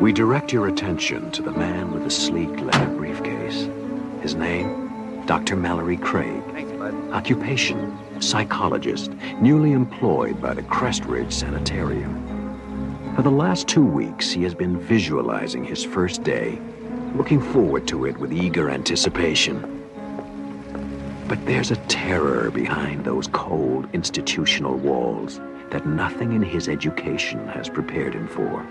We direct your attention to the man with the sleek leather briefcase. His name, Dr. Mallory Craig. Thanks, bud. Occupation, psychologist, newly employed by the Crestridge Sanitarium. For the last 2 weeks, he has been visualizing his first day, looking forward to it with eager anticipation. But there's a terror behind those cold institutional walls that nothing in his education has prepared him for.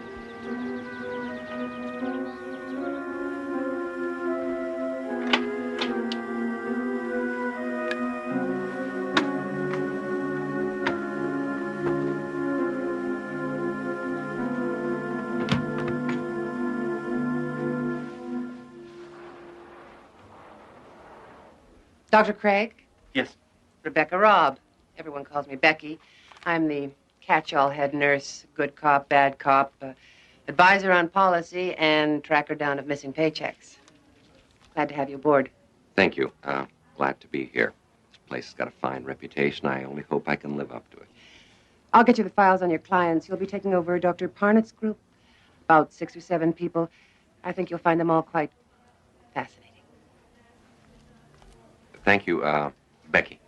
Dr. Craig? Yes. Rebecca Robb. Everyone calls me Becky. I'm the catch-all head nurse, good cop, bad cop, advisor on policy, and tracker down of missing paychecks. Glad to have you aboard. Thank you. Glad to be here. This place has got a fine reputation. I only hope I can live up to it. I'll get you the files on your clients. You'll be taking over Dr. Parnett's group, about 6 or 7 people. I think you'll find them all quite fascinating. Thank you, Becky.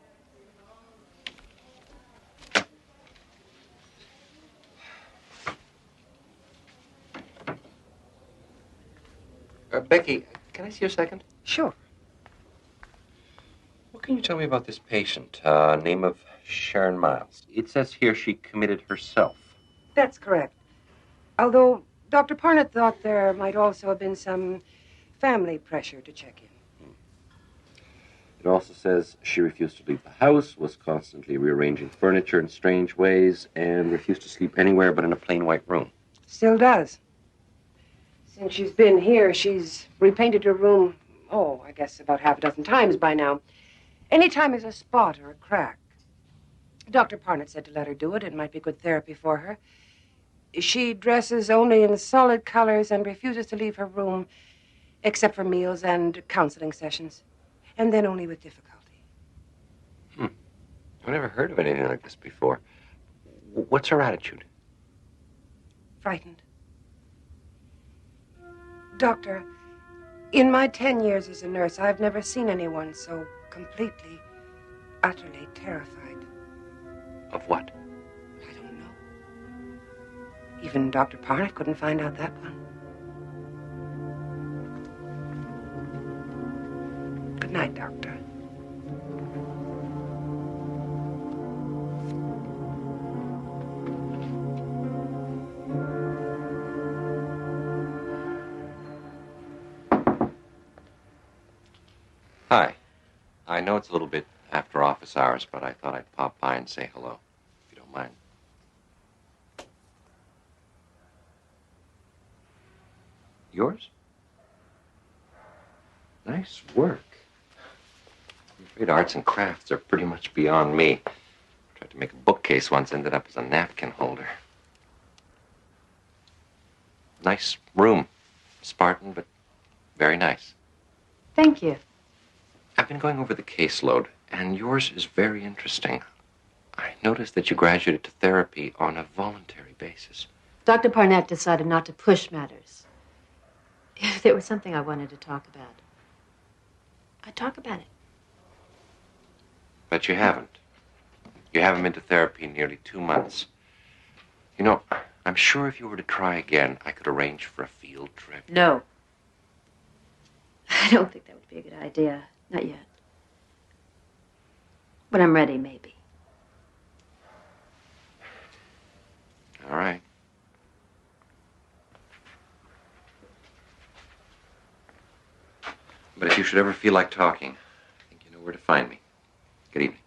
Becky, can I see you a second? Sure. What can you tell me about this patient? Name of Sharon Miles. It says here she committed herself. That's correct. Although Dr. Parnett thought there might also have been some family pressure to check in. It also says she refused to leave the house, was constantly rearranging furniture in strange ways, and refused to sleep anywhere but in a plain white room. Still does. Since she's been here, she's repainted her room, I guess about half a dozen times by now. Anytime there's a spot or a crack. Dr. Parnett said to let her do it. It might be good therapy for her. She dresses only in solid colors and refuses to leave her room except for meals and counseling sessions. And then only with difficulty. I've never heard of anything like this before. What's her attitude? Frightened. Doctor, in my 10 years as a nurse, I've never seen anyone so completely, utterly terrified. Of what? I don't know. Even Dr. Parnett couldn't find out that one. Good night, Doctor. Hi. I know it's a little bit after office hours, but I thought I'd pop by and say hello, if you don't mind. Yours? Nice work. I'm afraid arts and crafts are pretty much beyond me. Tried to make a bookcase once, ended up as a napkin holder. Nice room. Spartan, but very nice. Thank you. I've been going over the caseload, and yours is very interesting. I noticed that you graduated to therapy on a voluntary basis. Dr. Parnett decided not to push matters. If there was something I wanted to talk about, I'd talk about it. But you haven't. You haven't been to therapy in nearly 2 months. You know, I'm sure if you were to try again, I could arrange for a field trip. No. I don't think that would be a good idea. Not yet. When I'm ready, maybe. All right. But if you should ever feel like talking, I think you know where to find me. Good evening.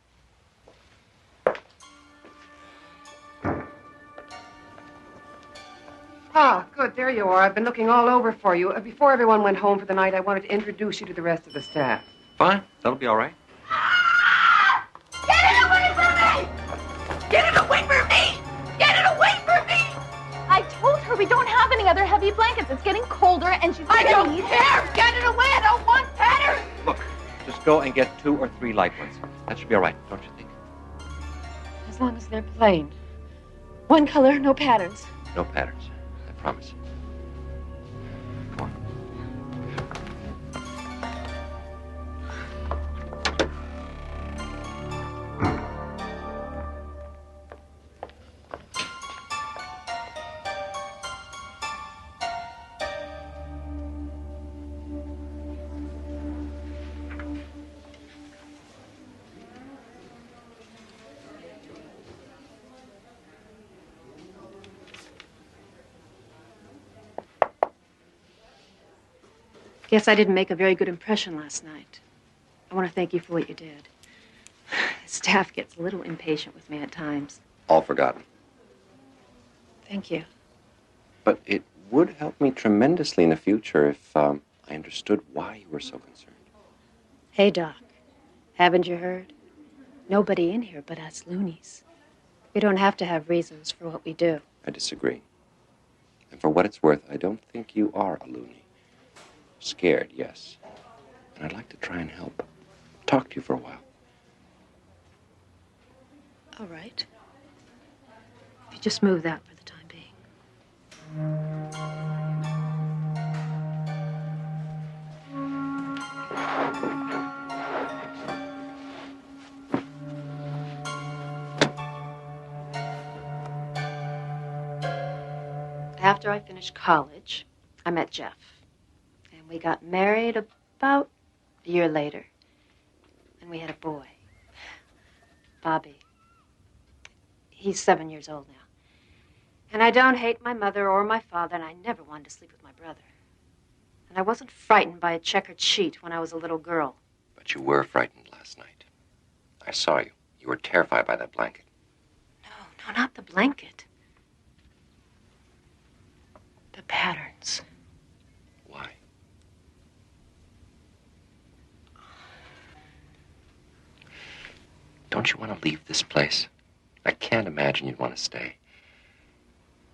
Ah, good. There you are. I've been looking all over for you. Before everyone went home for the night, I wanted to introduce you to the rest of the staff. Fine. That'll be all right. Get it away from me! Get it away from me! Get it away from me! I told her we don't have any other heavy blankets. It's getting colder and she's I don't freeze. care! Get it away! I don't want patterns! Look, just go and get 2 or 3 light ones. That should be all right, don't you think? As long as they're plain. One color, no patterns. No patterns. I promise. Guess I didn't make a very good impression last night. I want to thank you for what you did. The staff gets a little impatient with me at times. All forgotten. Thank you. But it would help me tremendously in the future if I understood why you were so concerned. Hey, Doc. Haven't you heard? Nobody in here but us loonies. We don't have to have reasons for what we do. I disagree. And for what it's worth, I don't think you are a loony. Scared, yes. And I'd like to try and help. Talk to you for a while. All right. If you just move that for the time being. After I finished college, I met Jeff. And we got married about a year later. And we had a boy, Bobby. He's 7 years old now. And I don't hate my mother or my father, and I never wanted to sleep with my brother. And I wasn't frightened by a checkered sheet when I was a little girl. But you were frightened last night. I saw you. You were terrified by that blanket. No, not the blanket. The patterns. Why? Don't you want to leave this place? I can't imagine you'd want to stay.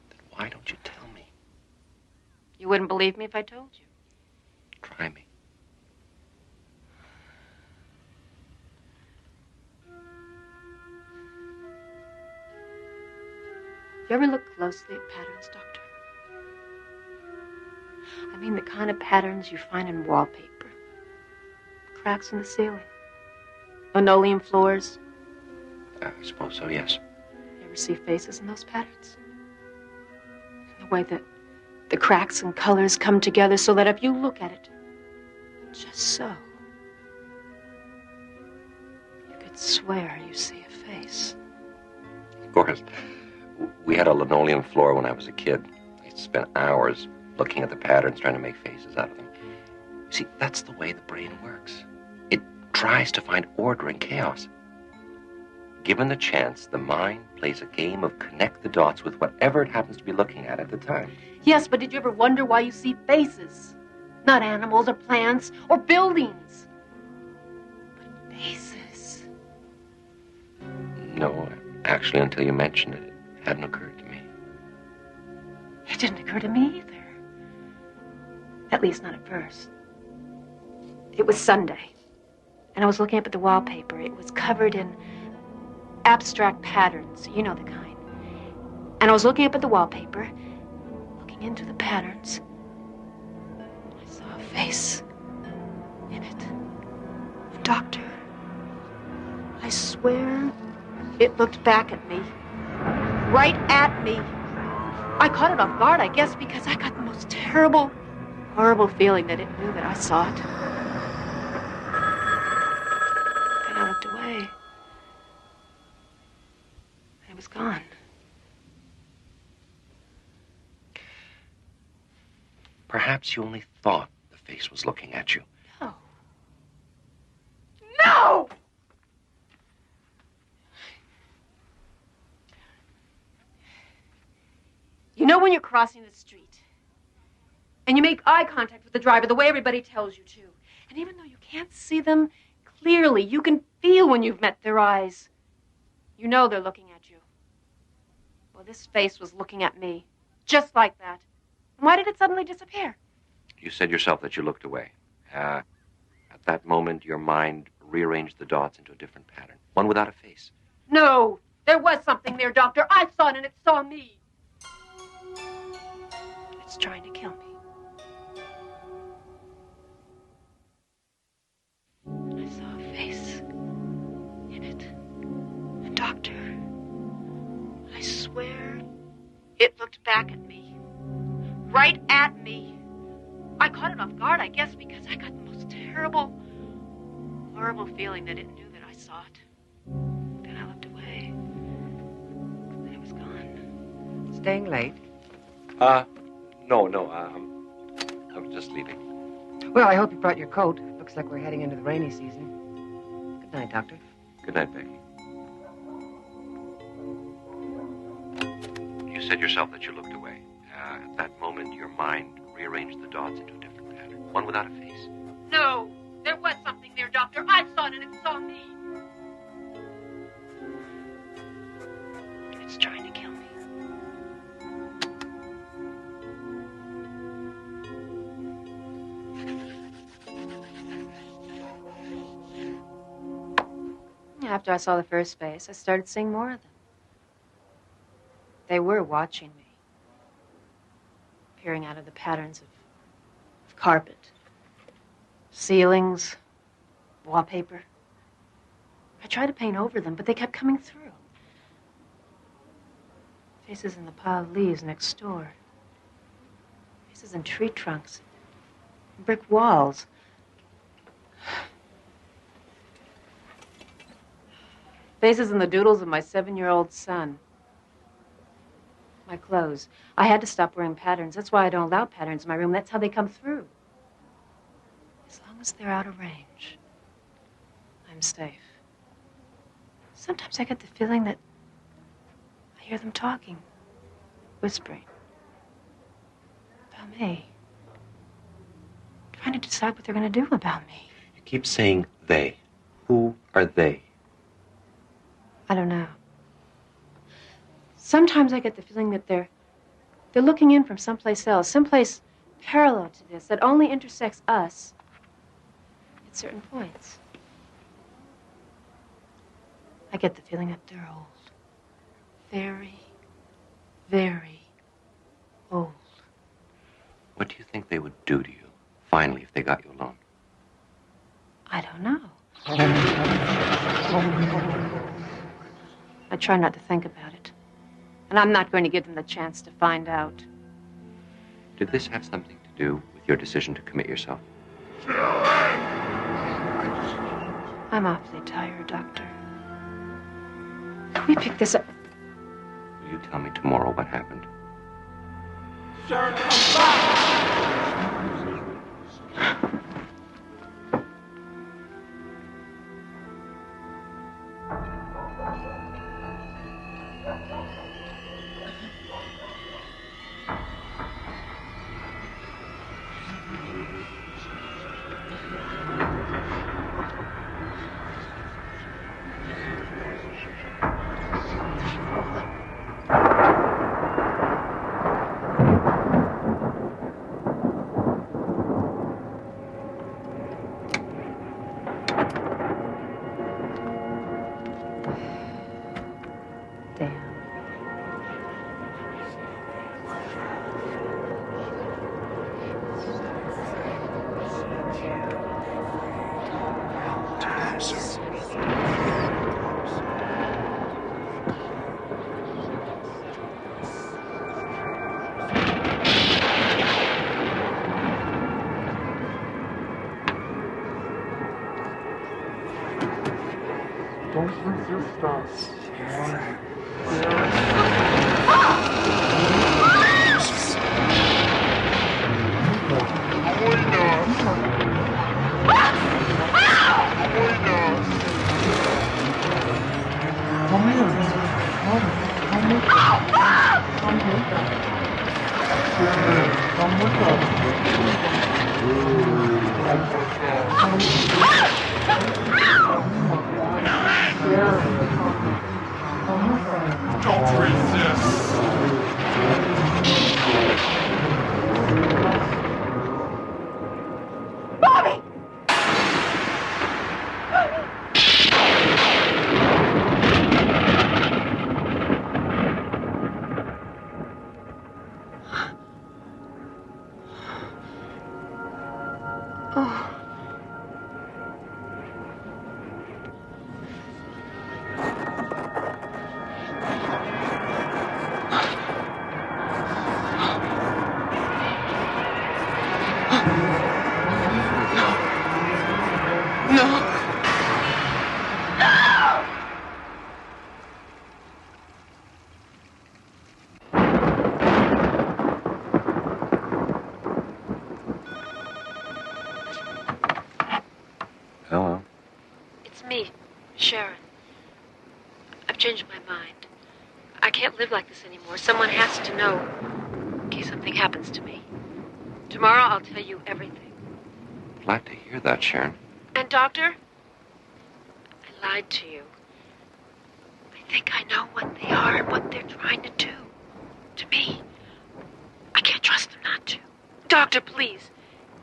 Then why don't you tell me? You wouldn't believe me if I told you. Try me. You ever look closely at patterns, Doctor? I mean the kind of patterns you find in wallpaper. Cracks in the ceiling. Linoleum floors. I suppose so, yes. You ever see faces in those patterns? The way that the cracks and colors come together so that if you look at it, just so, you could swear you see a face. Of course. We had a linoleum floor when I was a kid. I used to spend hours looking at the patterns, trying to make faces out of them. You see, that's the way the brain works. It tries to find order in chaos. Given the chance, the mind plays a game of connect the dots with whatever it happens to be looking at the time. Yes, but did you ever wonder why you see faces? Not animals or plants or buildings. But faces. No, actually, until you mentioned it, it hadn't occurred to me. It didn't occur to me either. At least not at first. It was Sunday, and I was looking up at the wallpaper. It was covered in abstract patterns, you know the kind. And I was looking up at the wallpaper, looking into the patterns. I saw a face in it. Doctor, I swear it looked back at me. Right at me. I caught it off guard, I guess, because I got the most terrible, horrible feeling that it knew that I saw it. And I looked away. It was gone. Perhaps you only thought the face was looking at you. No. No! You know when you're crossing the street and you make eye contact with the driver the way everybody tells you to, and even though you can't see them clearly, you can feel when you've met their eyes. You know they're looking at you. Well, this face was looking at me, just like that. And why did it suddenly disappear? You said yourself that you looked away. At that moment, your mind rearranged the dots into a different pattern, one without a face. No, there was something there, Doctor. I saw it and it saw me. It's trying to kill me. I saw a face in it. And Doctor, I swear it looked back at me. Right at me. I caught it off guard, I guess, because I got the most terrible, horrible feeling that it knew that I saw it. Then I looked away. And it was gone. Staying late? No, I was just leaving. Well, I hope you brought your coat. Looks like we're heading into the rainy season. Good night, Doctor. Good night, Becky. You said yourself that you looked away. At that moment, your mind rearranged the dots into a different pattern, one without a face. No, there was something there, Doctor. I saw it and it saw me. It's trying to kill me. After I saw the first face, I started seeing more of them. They were watching me, peering out of the patterns of carpet, ceilings, wallpaper. I tried to paint over them, but they kept coming through. Faces in the pile of leaves next door. Faces in tree trunks. Brick walls. Faces in the doodles of my 7-year-old son. My clothes. I had to stop wearing patterns. That's why I don't allow patterns in my room. That's how they come through. As long as they're out of range, I'm safe. Sometimes I get the feeling that I hear them talking, whispering about me, trying to decide what they're going to do about me. You keep saying they. Who are they? I don't know. Sometimes I get the feeling that they're looking in from someplace else, someplace parallel to this, that only intersects us at certain points. I get the feeling that they're old. Very, very old. What do you think they would do to you, finally, if they got you alone? I don't know. I try not to think about it. And I'm not going to give them the chance to find out. Did this have something to do with your decision to commit yourself? I'm awfully tired, Doctor. Can we pick this up? Will you tell me tomorrow what happened? Sir, come back! Don't resist us. Come here. Come with us. Come with us. Come with us. Don't resist. Bobby! can't live like this anymore. Someone has to know in case something happens to me. Tomorrow I'll tell you everything. Glad to hear that, Sharon. And, Doctor, I lied to you. I think I know what they are and what they're trying to do. To me. I can't trust them not to. Doctor, please.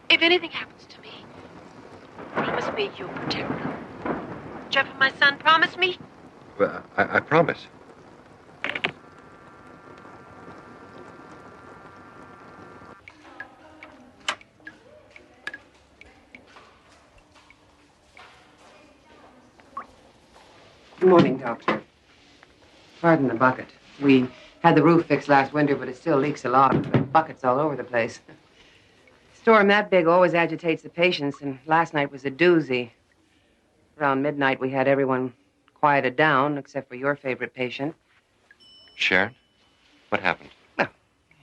If anything happens to me, promise me you'll protect them. Jeff and my son, promise me? Well, I promise. Good morning, Doctor. Pardon the bucket. We had the roof fixed last winter, but it still leaks a lot. The bucket's all over the place. A storm that big always agitates the patients, and last night was a doozy. Around midnight, we had everyone quieted down, except for your favorite patient. Sharon? What happened?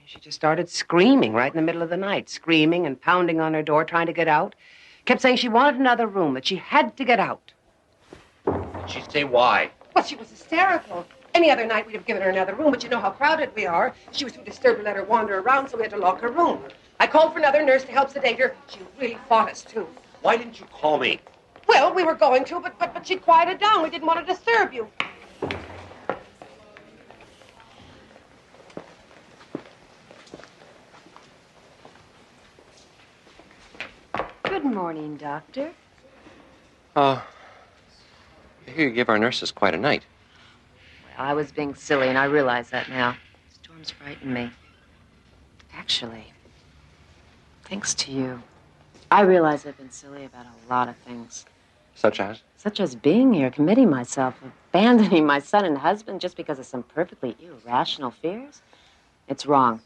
She just started screaming right in the middle of the night, screaming and pounding on her door, trying to get out. Kept saying she wanted another room, that she had to get out. Did she say why? Well, she was hysterical. Any other night, we'd have given her another room, but you know how crowded we are. She was too disturbed to let her wander around, so we had to lock her room. I called for another nurse to help sedate her. She really fought us, too. Why didn't you call me? Well, we were going to, but she quieted down. We didn't want to disturb you. Good morning, Doctor. I hear you give our nurses quite a night. Well, I was being silly, and I realize that now. Storms frighten me. Actually, thanks to you, I realize I've been silly about a lot of things. Such as? Such as being here, committing myself, abandoning my son and husband just because of some perfectly irrational fears. It's wrong.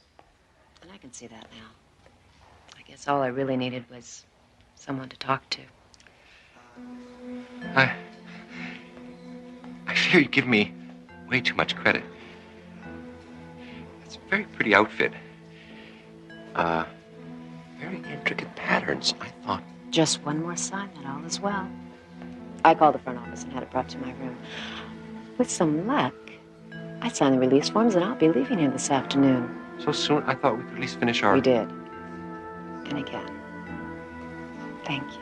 And I can see that now. I guess all I really needed was someone to talk to. I fear you give me way too much credit. It's a very pretty outfit. Very intricate patterns, I thought. Just one more sign that all is well. I called the front office and had it brought to my room. With some luck, I signed the release forms and I'll be leaving here this afternoon. So soon? I thought we could at least finish our... We did. And again. Thank you.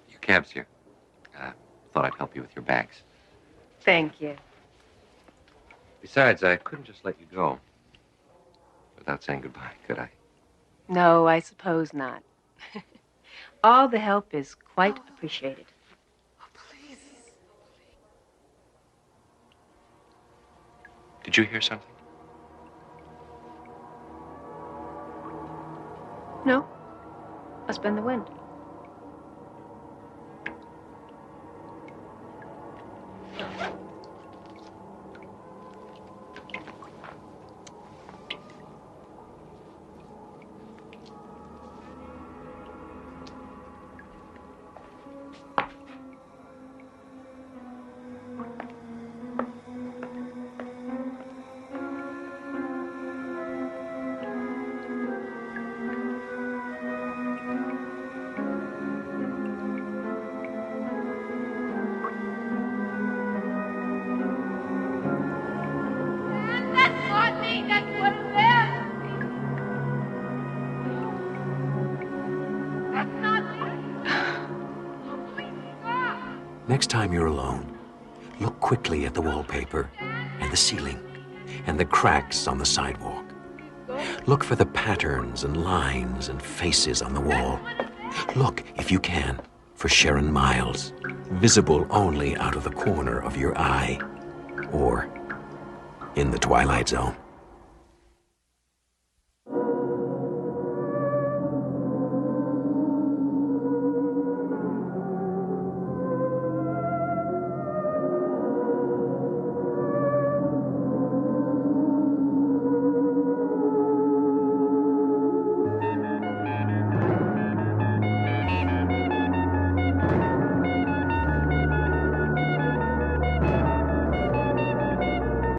Your cab's here. Thought I'd help you with your bags. Thank you. Besides, I couldn't just let you go without saying goodbye, could I? No, I suppose not. All the help is quite appreciated. Did you hear something? No. Must have been the wind. That's not me. That's what it is. That's not me. Next time you're alone, look quickly at the wallpaper and the ceiling and the cracks on the sidewalk. Look for the patterns and lines and faces on the wall. Look, if you can, for Sharon Miles, visible only out of the corner of your eye or in the Twilight Zone.